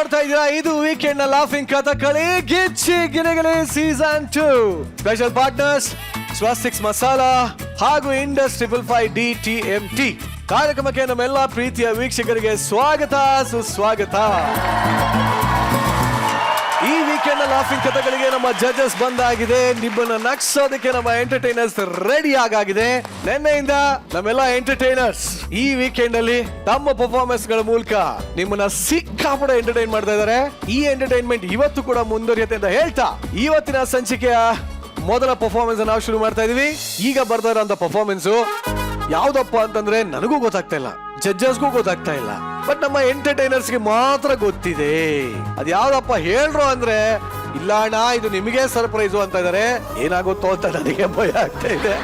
ನೋಡ್ತಾ ಇದ್ದೀರಾ, ಇದು ವೀಕೆಂಡ್ ನ ಲಾಫಿಂಗ್ ಕಥಕಳಿ ಗಿಚ್ಚಿ ಗಿಲಿಗಿಲಿ ಸೀಸನ್ 2. ಸ್ಪೆಷಲ್ ಪಾರ್ಟ್ನರ್ಸ್ ಸ್ವಾಸ್ತಿಕ್ಸ್ ಮಸಾಲಾ ಹಾಗೂ ಇಂಡಸ್ 555 DTMT. ಕಾರ್ಯಕ್ರಮಕ್ಕೆ ನಮ್ಮೆಲ್ಲ ಪ್ರೀತಿಯ ವೀಕ್ಷಕರಿಗೆ ಸ್ವಾಗತ ಸುಸ್ವಾಗತ. ಈ ವೀಕೆಂಡ್ ಲಾಫಿಂಗ್ ಕಥೆಗಳಿಗೆ ನಮ್ಮ ಜಡ್ಜಸ್ ಬಂದಾಗಿದೆ. ನಿಮ್ಮನ್ನ ನಗ್ಸೋದಕ್ಕೆ ನಮ್ಮ ಎಂಟರ್ಟೈನರ್ಸ್ ರೆಡಿ ಆಗಿದೆ. ನಿನ್ನೆಯಿಂದ ನಮ್ಮೆಲ್ಲ ಎಂಟರ್ಟೈನರ್ಸ್ ಈ ವೀಕೆಂಡ್ ಅಲ್ಲಿ ತಮ್ಮ ಪರ್ಫಾರ್ಮೆನ್ಸ್ ಗಳ ಮೂಲಕ ನಿಮ್ಮನ್ನ ಸಿಕ್ಕಾಪಟ್ಟೆ ಎಂಟರ್ಟೈನ್ ಮಾಡ್ತಾ ಇದ್ದಾರೆ. ಈ ಎಂಟರ್ಟೈನ್ಮೆಂಟ್ ಇವತ್ತು ಕೂಡ ಮುಂದುವರಿಯುತ್ತೆ ಅಂತ ಹೇಳ್ತಾ ಇವತ್ತಿನ ಸಂಚಿಕೆಯ ಮೊದಲ ಪರ್ಫಾರ್ಮೆನ್ಸ್ ನಾವು ಶುರು ಮಾಡ್ತಾ ಇದೀವಿ. ಈಗ ಬರ್ತಾ ಇರೋಂತ ಪರ್ಫಾರ್ಮೆನ್ಸ್ ಯಾವ್ದಪ್ಪ ಅಂತಂದ್ರೆ ನನಗೂ ಗೊತ್ತಾಗ್ತಾ ಇಲ್ಲ, ಜಡ್ಜಸ್ಗೂ ಗೊತ್ತಾಗ್ತಾ ಇಲ್ಲ, ಬಟ್ ನಮ್ಮ ಎಂಟರ್ಟೈನರ್ಸ್ಗೆ ಮಾತ್ರ ಗೊತ್ತಿದೆ. ಅದ್ ಯಾವ್ದಪ್ಪ ಹೇಳ್ರು ಅಂದ್ರೆ, ಇಲ್ಲ ಅಣ್ಣ ಇದು ನಿಮಗೆ ಸರ್ಪ್ರೈಸು ಅಂತ ಇದಾರೆ. ಏನಾಗುತ್ತೋ ಅಂತ ನನಗೆ ಭಯ ಆಗ್ತಾ ಇದೆ.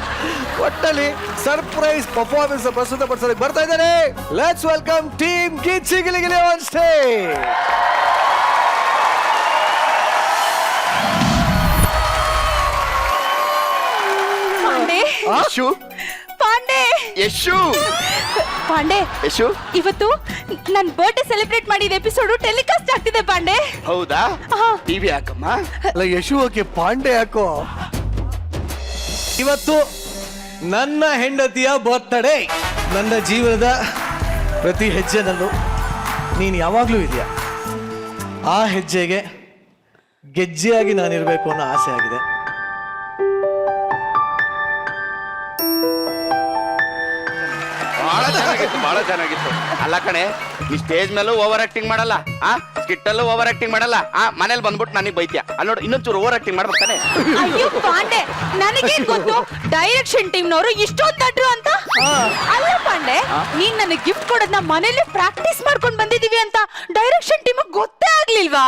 ಒಟ್ಟಲ್ಲಿ ಸರ್ಪ್ರೈಸ್ ಪರ್ಫಾರ್ಮೆನ್ಸ್ ಪ್ರಸ್ತುತಪಡಿಸೋದಕ್ಕೆ ಬರ್ತಾ ಇದ್ದಾರೆ. Let's welcome team Gicchi Giligili on stage. Pandey, ಇವತ್ತು ನನ್ ಬರ್ಡೇ ಸೆಲೆಬ್ರೇಟ್ ಮಾಡಿದ ಎಪಿಸೋಡ್ ಟೆಲಿಕಾಸ್ಟ್ ಆಗ್ತಿದೆ ಪಾಂಡೆ. ಹೌದಾ? ಟಿವಿ ಹಾಕಮ್ಮ. ಅಲ್ಲ ಯಶು ಓಕೆ, ಪಾಂಡೆ ಯಾಕೋ? ಇವತ್ತು ನನ್ನ ಹೆಂಡತಿಯ ಬರ್ತ್ಡೇ. ನನ್ನ ಜೀವನದ ಪ್ರತಿ ಹೆಜ್ಜೆನಲ್ಲೂ ನೀನು ಯಾವಾಗ್ಲೂ ಇದೆಯಾ. ಆ ಹೆಜ್ಜೆಗೆ ಗೆಜ್ಜೆಯಾಗಿ ನಾನಿರ್ಬೇಕು ಅನ್ನೋ ಆಸೆ ಆಗಿದೆ. ಬಹಳ ಚೆನ್ನಾಗಿತ್ತು. ಅಲ್ಲ ಕಣೆ, ನೀ ಸ್ಟೇಜ್ ಮೇಲೂ ಓವರ್ ಆಕ್ಟಿಂಗ್ ಮಾಡಲ್ಲ, ಸ್ಕಿಟ್ ಅಲ್ಲೂ ಓವರ್ ಆಕ್ಟಿಂಗ್ ಮಾಡಲ್ಲ, ಮನೇಲಿ ಬಂದ್ಬಿಟ್ಟು ನನಗೆ ಬೈತ್ಯಾ. ಅಲ್ಲಿ ನೋಡಿ, ಇನ್ನೊಂಚೂರು ಓವರ್ ಆಕ್ಟಿಂಗ್ ಮಾಡ್ಬೇಕಾನೆ. ಅಯ್ಯೋ ಪಾಂಡೆ, ನನಗೇನ್ ಗೊತ್ತು ಡೈರೆಕ್ಷನ್ ಟೀಮ್ ನವರು ಇಷ್ಟೊಂದು ದಡ್ರು ಅಂತ. ಅಲ್ಲ ಪಾಂಡೆ, ನೀನ್ ನನಗೆ ಗಿಫ್ಟ್ ಕೊಡೋದನ್ನ ಮನೇಲಿ ಪ್ರಾಕ್ಟೀಸ್ ಮಾಡ್ಕೊಂಡ್ ಬಂದಿದೀವಿ ಅಂತ ಡೈರೆಕ್ಷನ್ ಟೀಮ್ ಗೊತ್ತೇ ಆಗ್ಲಿಲ್ವಾ?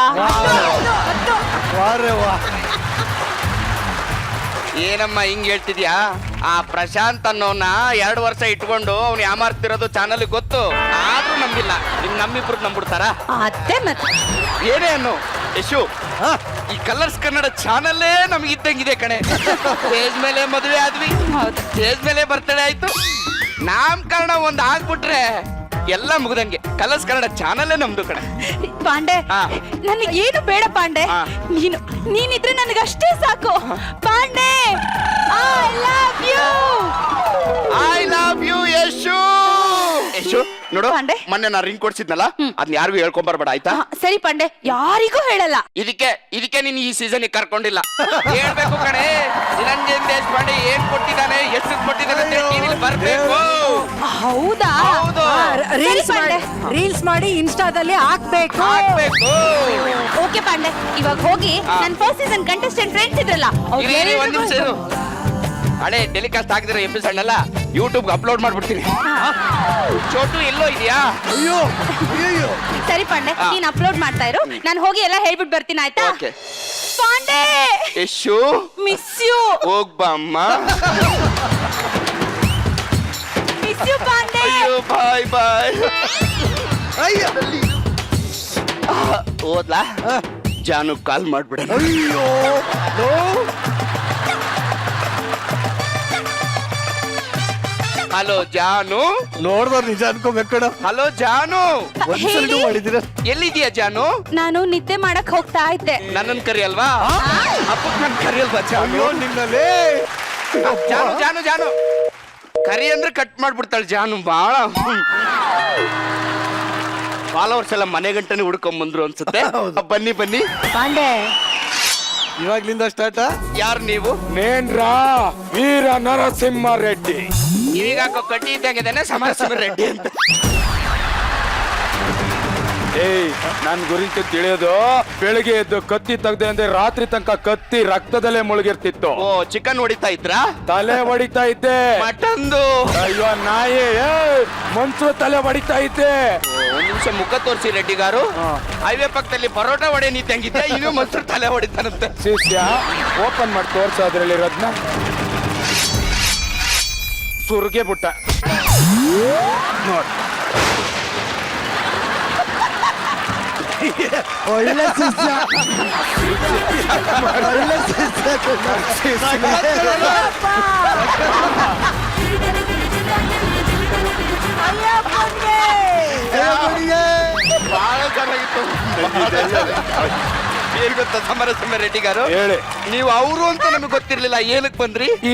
ಏನಮ್ಮ ಹಿಂಗ್ ಹೇಳ್ತಿದ್ಯಾ? ಆ ಪ್ರಶಾಂತ್ ಅನ್ನೋನ್ನ 2 ವರ್ಷ ಇಟ್ಕೊಂಡು ಅವ್ನು ಯಾಮಾರ್ತಿರೋದು ಚಾನಲ್ ಗೊತ್ತು, ಆದ್ರೂ ನಂಬಿಲ್ಲ. ನಿಮ್ ನಮ್ಮಿಬ್ರು ನಂಬಿಡ್ತಾರ? ಅದೇ ಮತ್ತೆ ಏನೇ ಅನ್ನು ಯಶು, ಈ ಕಲರ್ಸ್ ಕನ್ನಡ ಚಾನಲ್ಲೇ ನಮ್ಗೆ ಇದ್ದಂಗಿದೆ ಕಣೆ. ಸ್ಟೇಜ್ ಮೇಲೆ ಮದುವೆ ಆದ್ವಿ, ಸ್ಟೇಜ್ ಮೇಲೆ ಬರ್ತಡೇ ಆಯ್ತು, ನಾಮಕರಣ ಒಂದ್ ಆಗ್ಬಿಟ್ರೆ ಎಲ್ಲ ಮುಗ್ದಂಗೆ. ಕಲರ್ಸ್ ಕನ್ನಡ ಚಾನಲ್ಲೇ ನಮ್ದು ಕಣೆ. ಪಾಂಡೆ, ನನಗೆ ಏನು ಬೇಡ ಪಾಂಡೆ, ನೀನಿದ್ರೆ ನನಗಷ್ಟೇ ಸಾಕು Pandey. I love you Yashu. Yashu ನೋಡು, ಮೊನ್ನೆ ನಾ ರಿಂಗ್ ಕೊಡ್ಸಿದ್ನಲ್ಲ, ಅದ್ನ ಯಾರಿಗೂ ಹೇಳ್ಕೊಂಬರ್ಬೇಡ ಆಯ್ತಾ? ಸರಿ ಪಾಂಡೆ, ಯಾರಿಗೂ ಹೇಳಲ್ಲ. ಇದಕ್ಕೆ ನೀನ್ ಈ ಸೀಸನ್ ಕರ್ಕೊಂಡಿಲ್ಲ. ಹೇಳ್ಬೇಕು ಕಣೆ, ನಿರಂಜನ್ ದೇಶಪಾಂಡೆ ಏನ್ ಕೊಟ್ಟಿದ್ದಾನೆ, ಎಷ್ಟು ಕೊಟ್ಟಿದ್ದಾನೆ ಅಂತ ಟಿವಿಲಿ ಬರ್ಬೇಕು. ಹೌದಾ? ರೀಲ್ಸ್ ಮಾಡಿ ಇನ್ಸ್ಟಾದಲ್ಲಿ ಹಾಕ್ಬೇಕು. ಓಕೆ ಪಾಂಡೆ, ಇವಾಗ ಹೋಗಿ ನನ್ನ ಫಸ್ಟ್ ಸೀಸನ್ ಕಂಟೆಸ್ಟೆಂಟ್ ಫ್ರೆಂಡ್ಸ್ ಇದ್ರಲ್ಲ, ಒಂದ್ ನಿಮಿಷ ಇರು. ಹಳೆ ಟೆಲಿಕಾಸ್ಟ್ ಆಗಿರೋ ಎಪಿಸೋಡ್ ಎಲ್ಲ ಯೂಟ್ಯೂಬ್ ಅಪ್ಲೋಡ್ ಮಾಡ್ಬಿಡ್ತೀನಿ. ಚೋಟು ಎಲ್ಲೋ ಇದೆಯಾ? ಅಯ್ಯೋ ಅಯ್ಯೋ. ಸರಿ ಪಾಂಡೆ, ನೀನ್ ಅಪ್ಲೋಡ್ ಮಾಡ್ತಾ ಇರು, ನಾನು ಹೋಗಿ ಎಲ್ಲ ಹೇಳ್ಬಿಟ್ಟು ಬರ್ತೀನಿ ಆಯ್ತಾ? Pandey Yashu, miss you. ಹೋಗ್ಬಮ್ಮ. Miss you Pandey. Bye bye. ಹೋದ್ಲಾ? ಜಾನು ಕಾಲ್ ಮಾಡ್ಬಿಡ. ಅಯ್ಯೋ ಹಲೋ ಜಾನು. ನೋಡ್ದವ್ರು ನಿಜ ಅನ್ಕೋಬೇಕಣ. ಹಲೋ ಜಾನು, ಒಂದ್ಸಲ ಮಾಡಿದಿರ. ಎಲ್ಲಿದ್ಯಾ ಜಾನು? ನಾನು ನಿದ್ದೆ ಮಾಡಕ್ ಹೋಗ್ತಾ ಇದ್ದೆ. ನನ್ನನ್ ಕರಿಯಲ್ವಾ? ಅಪ್ಪಕ್ ನನ್ ಕರಿಯಲ್ವಾ ಜಾನು? ನಿನ್ನಲ್ಲೇ ಜಾನು ಜಾನು ಜಾನು ಕರಿ ಅಂದ್ರೆ ಕಟ್ ಮಾಡ್ಬಿಡ್ತಾಳೆ ಜಾನು. ಬಾಳ ಫಾಲೋವರ್ಸ್ ಎಲ್ಲ ಮನೆ ಗಂಟನೆ ಹುಡ್ಕೊಂಡ್ ಬಂದ್ರು ಅನ್ಸುತ್ತೆ. ಬನ್ನಿ ಬನ್ನಿ ಪಾಂಡೆ. ಇವಾಗ್ಲಿಂದ ಸ್ಟಾರ್ಟ್. ಯಾರು ನೀವು? ನೇನ್ರಾ ವೀರ ನರಸಿಂಹ ರೆಡ್ಡಿ. ಈಗ ಕಟ್ಟಿ ಇದ್ದಾಗಿದ್ದಾನೆ ಸಮರಸಿಂಹ ರೆಡ್ಡಿ ಅಂತ. ಏಯ್, ನನ್ ಗುరించి ತಿಳಿಯೋದು, ಬೆಳಿಗ್ಗೆ ಎದ್ದು ಕತ್ತಿ ತೆಗ್ದೆ ಅಂದ್ರೆ ರಾತ್ರಿ ತನಕ ಕತ್ತಿ ರಕ್ತದಲ್ಲೇ ಮುಳುಗಿರ್ತಿತ್ತು. ಓ, ಚಿಕನ್ ಹೊಡಿತಾ ಇದ್ರಾ? ತಲೆ ಹೊಡಿತಾ ಇದ್ದೆ. ಮಟನ್ದು. ಅಯ್ಯೋ ನಾಯಿ, ಮನ್ಸು ತಲೆ ಹೊಡಿತಾ ಇದ್ದೆ. ಒಂದ್ ನಿಮಿಷ ಮುಖ ತೋರಿಸಿ ರೆಡ್ಡಿಗಾರು. ಹೈವೇ ಪಕ್ಕದಲ್ಲಿ ಪರೋಟ ಹೊಡೆ ನಿಂತಂಗಿದ್ದೆ, ಇನ್ನು ಮನ್ಸರು ತಲೆ ಹೊಡಿತಾನಂತೆ. ಶಿಷ್ಯ ಓಪನ್ ಮಾಡಿ ತೋರ್ಸು ಅದ್ರಲ್ಲಿ ಇರೋದ್ನ. ಸುರ್ಗೆ ಬಿಟ್ಟ ನೋಡ್. ಒಳ್ಳೆ ಶಿಷ್ಯ. ಬಹಳ ಚೆನ್ನಾಗಿತ್ತು. ಏನ್ ಗೊತ್ತಾ ಸಮರಸಿಂಹ ರೆಡ್ಡಿ ಗಾರು, ಹೇಳಿ. ನೀವು ಅವರು ಅಂತ ನಮಗೆ ಗೊತ್ತಿರ್ಲಿಲ್ಲ, ಏನಕ್ಕೆ ಬಂದ್ರಿ? ಈ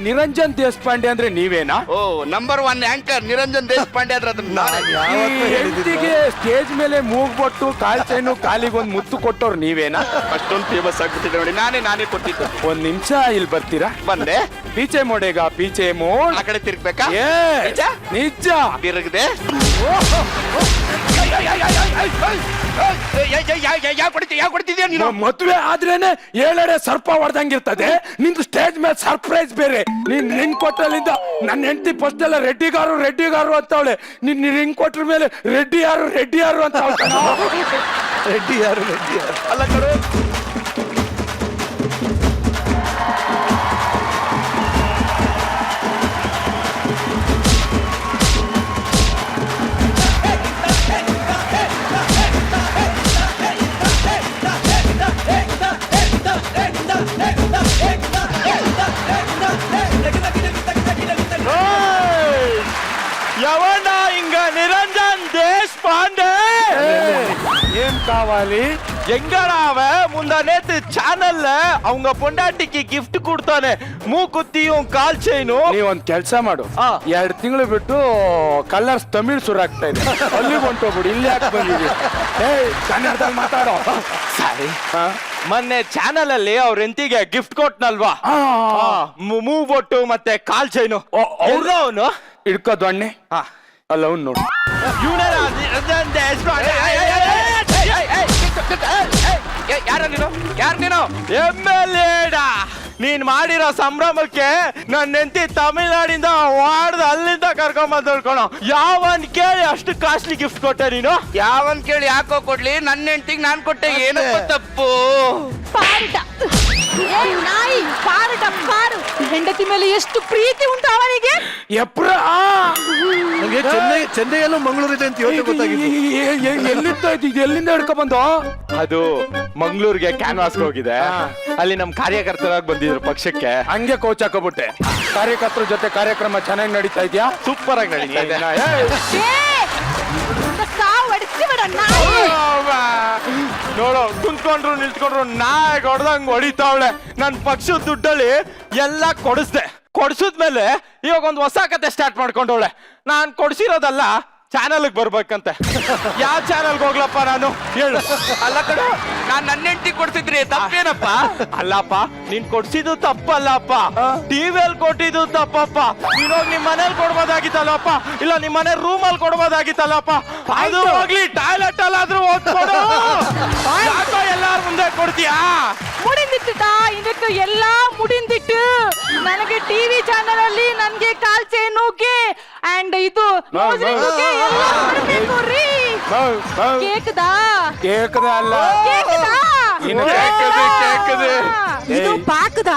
ನಿರಂಜನ್ ದೇಶಪಾಂಡೆ ಅಂದ್ರೆ ನೀವೇನಾ? ಓ, ನಂಬರ್ 1 ಆಂಕರ್ ನಿರಂಜನ್ ದೇಶಪಾಂಡೆ ಆದ್ರೆ ಅದನ್ನ ನಾನೇ. ಯಾವತ್ತೂ ಹೇಳಿದ್ದಿಲ್ಲ. ಹೆಂಡತಿಗೆ ಸ್ಟೇಜ್ ಮೇಲೆ ಮೂಗ್ಬೊಟ್ಟು ಕಾಲ್ ಚೈನು ಕಾಲಿಗೆ ಒಂದ್ ಮುತ್ತು ಕೊಟ್ಟವ್ರು ನೀವೇನಾ? ಅಷ್ಟೊಂದು ಫೇಮಸ್ ಆಗ್ಬಿಟ್ಟಿದೆ ನೋಡಿ, ನಾನೇ ಕೊಟ್ಟಿದ್ದು. ಒಂದ್ ನಿಮಿಷ ಇಲ್ಲಿ ಬರ್ತೀರಾ? ಬಂದೆ. ಪೀಚೆ ಮೋಡೆಗ ಪೀಚೆ ಮೋಡ್. ಆ ಕಡೆ ತಿರ್ಗ್ಬೇಕಾ? ನಿಜ ನಿಜ. ತಿರುಗದೆ ಯಾವ ಕೊಡ್ತಿದ್ಯಾ ನೀನು? ಮದ್ವೆ ಆದ್ರೇನೆ ಏಳೆಡೆ ಸರ್ಪ ಹೊಡೆದಂಗಿರ್ತದೆ, ನಿಂದು ಸ್ಟೇಜ್ ಮೇಲೆ ಸರ್ಪ್ರೈಸ್ ಬೇರೆ. ನಿನ್ ಕೊಟ್ಟಲ್ಲಿಂದ ನನ್ನ ಹೆಂಡತಿ ಫಸ್ಟ್ ಎಲ್ಲ ರೆಡ್ಡಿಗಾರು ಅಂತವಳೆ, ನಿನ್ ಹಿಂಗ್ ಕೊಟ್ರ ಮೇಲೆ ರೆಡ್ಡಿ ಯಾರು ಅಂತ ರೆಡ್ಡಿ ಯಾರು ಅಲ್ಲ ಕಡು. యవన ఇంక నిరంజన్ దేశపాండే ఏం కావాలి? எங்கடா அவன் முந்தா நேத்து சேனல்ல அவங்க பொண்டாட்டிக்கு gift கொடுத்தானே ಮೂಕುತ್ತಿயும் ಕಾಲ್ ಚೈನು. ನೀ ಒಂದ್ ಕೆಲ್ಸ ಮಾಡು, ಆ. 2 ತಿಂಗಳು ಬಿಟ್ಟು ಕಲರ್ಸ್ ತಮಿಳ್ ಶುರು ಆಗ್ತಾ ಇದೆ, ಅಲ್ಲಿಗೆ ಹೊಂಟೋಗ್ಬಿಡು, ಇಲ್ಲಿ ಯಾಕೆ ಬಂದಿದ್ದೀವಿ? ಕನ್ನಡದಲ್ಲಿ ಮಾತಾಡೋ. ಸರಿ, ಮೊನ್ನೆ ಚಾನಲ್ ಅಲ್ಲಿ ಅವ್ರ ಎಂತಿಗೆ ಗಿಫ್ಟ್ ಕೊಟ್ನಲ್ವಾ, ಮೂವ್ ಬೊಟ್ಟು ಮತ್ತೆ ಕಾಲ್ ಚೈನು. ಅವ್ರು ಅವನು ಹಿಡ್ಕೋ ದೊಣ್ಣೆ, ಅಲ್ಲ ಅವ್ನು ನೋಡು. ಯಾರ ನೀನು? MLA ನೀನ್ ಮಾಡಿರೋ ಸಂಭ್ರಮಕ್ಕೆ ನನ್ನ ಹೆಂಡತಿ ತಮಿಳ್ನಾಡಿಂದ ವಾಡ್ದ ಅಲ್ಲಿಂದ ಕರ್ಕೊಂಬಂದ್ಕೊಳೋ. ಯಾವನ್ ಕೇಳಿ ಅಷ್ಟು ಕಾಸ್ಟ್ಲಿ ಗಿಫ್ಟ್ ಕೊಟ್ಟೆ ನೀನು? ಯಾವನ್ ಕೇಳಿ ಯಾಕೋ ಕೊಡ್ಲಿ, ನನ್ನ ಹೆಂಡತಿಗೆ ನಾನ್ ಕೊಟ್ಟೆ, ಏನಪ್ಪ ತಪ್ಪು? ಪಾರುಟ ಏ ನಾಯಿ, ಪಾರುಟ ಪಾರು. ಹೆಂಡತಿ ಮೇಲೆ ಎಷ್ಟು ಪ್ರೀತಿ ಉಂಟು ಅವನಿಗೆ. ನಂಗೆ ಚೆನ್ನೈಯಲ್ಲೂ ಮಂಗಳೂರಿದೆ ಅಂತ ಇವತ್ತು ಗೊತ್ತಾಗಿತ್ತು. ಎಲ್ಲಿಂದ ಹಿಡ್ಕೊ ಬಂದು? ಅದು ಮಂಗಳೂರಿಗೆ ಕ್ಯಾನ್ವಾಸ್ಗೆ ಹೋಗಿದೆ, ಅಲ್ಲಿ ನಮ್ ಕಾರ್ಯಕರ್ತರಾಗಿ ಬಂದಿದ್ರು ಪಕ್ಷಕ್ಕೆ. ಹಂಗೆ ಕೋಚ್ ಹಾಕೋಬಿಟ್ಟೆ. ಕಾರ್ಯಕರ್ತರ ಜೊತೆ ಕಾರ್ಯಕ್ರಮ ಚೆನ್ನಾಗಿ ನಡೀತಾ ಇದೆಯಾ? ಸೂಪರ್ ಆಗಿ ನಡೀತಾ ಇದೆ. ನೋಡು, ಕುಂತ್ಕೊಂಡ್ರು ನಿಲ್ತ್ಕೊಂಡ್ರು ನಾಯಿ ಹೊಡೆದಂಗ್ ಹೊಡಿತಾವಳೆ. ನನ್ ಪಕ್ಷದ ದುಡ್ಡಲ್ಲಿ ಎಲ್ಲ ಕೊಡಿಸಿದ್ಮೇಲೆ ಇವಾಗ ಒಂದು ಹೊಸ ಕತೆ ಸ್ಟಾರ್ಟ್ ಮಾಡ್ಕೊಂಡವಳೆ. ನಾನ್ ಕೊಡ್ಸಿರೋದಲ್ಲ, ಚಾನಲ್ಗೆ ಬರ್ಬೇಕಂತೆ. ಯಾವ ಚಾನಲ್ಗೆ ಹೋಗ್ಲಪ್ಪ ನಾನು, ಹೇಳು? ಅಲ್ಲ ಕಡೆ, ನಾನ್ ನನ್ನ ಹೆಂಡತಿ ಕೊಡ್ತಿದ್ರಿ ತಪ್ಪೇನಪ್ಪ? ಅಲ್ಲಪ್ಪ, ನೀನ್ ಕೊಡ್ಸಿದ್ದು ತಪ್ಪಲ್ಲಪ್ಪ, ಟಿವಿಯಲ್ಲಿ ಕೊಟ್ಟಿದ್ದು ತಪ್ಪಪ್ಪ. ನೀನೋಗಿ ನಿಮ್ ಮನೇಲಿ ಕೊಡ್ಬೋದಾಗಿತ್ತಲ್ಲಪ್ಪ, ಇಲ್ಲ ನಿಮ್ ಮನೆ ರೂಮ್ ಅಲ್ಲಿ ಕೊಡ್ಬೋದಾಗಿತ್ತಲ್ಲಪ್ಪ. ಅದು ಹೋಗ್ಲಿ, ಟಾಯ್ಲೆಟ್ ಅಲ್ಲಾದ್ರೂ ಓದ್ಕೊಡು. ಯಾಕೋ ಎಲ್ಲಾರ ಮುಂದೆ ಕೊಡ್ತೀಯಾ? ಮುಡಿಂದಿಟ್ಟು ಇದಕ್ಕೆ ಎಲ್ಲ ಮುಡಿಂದಿಟ್ಟು ನನಗೆ ಟಿವಿ ಚಾನಲ್ ಅಲ್ಲಿ ನನ್ಗೆ ಕಾಲ್ ಚೈನುಗೆ ಅಂಡ್ ಇದು ಕೇಕದ ಅಲ್ಲ, ಇದು ಪಾಕದ.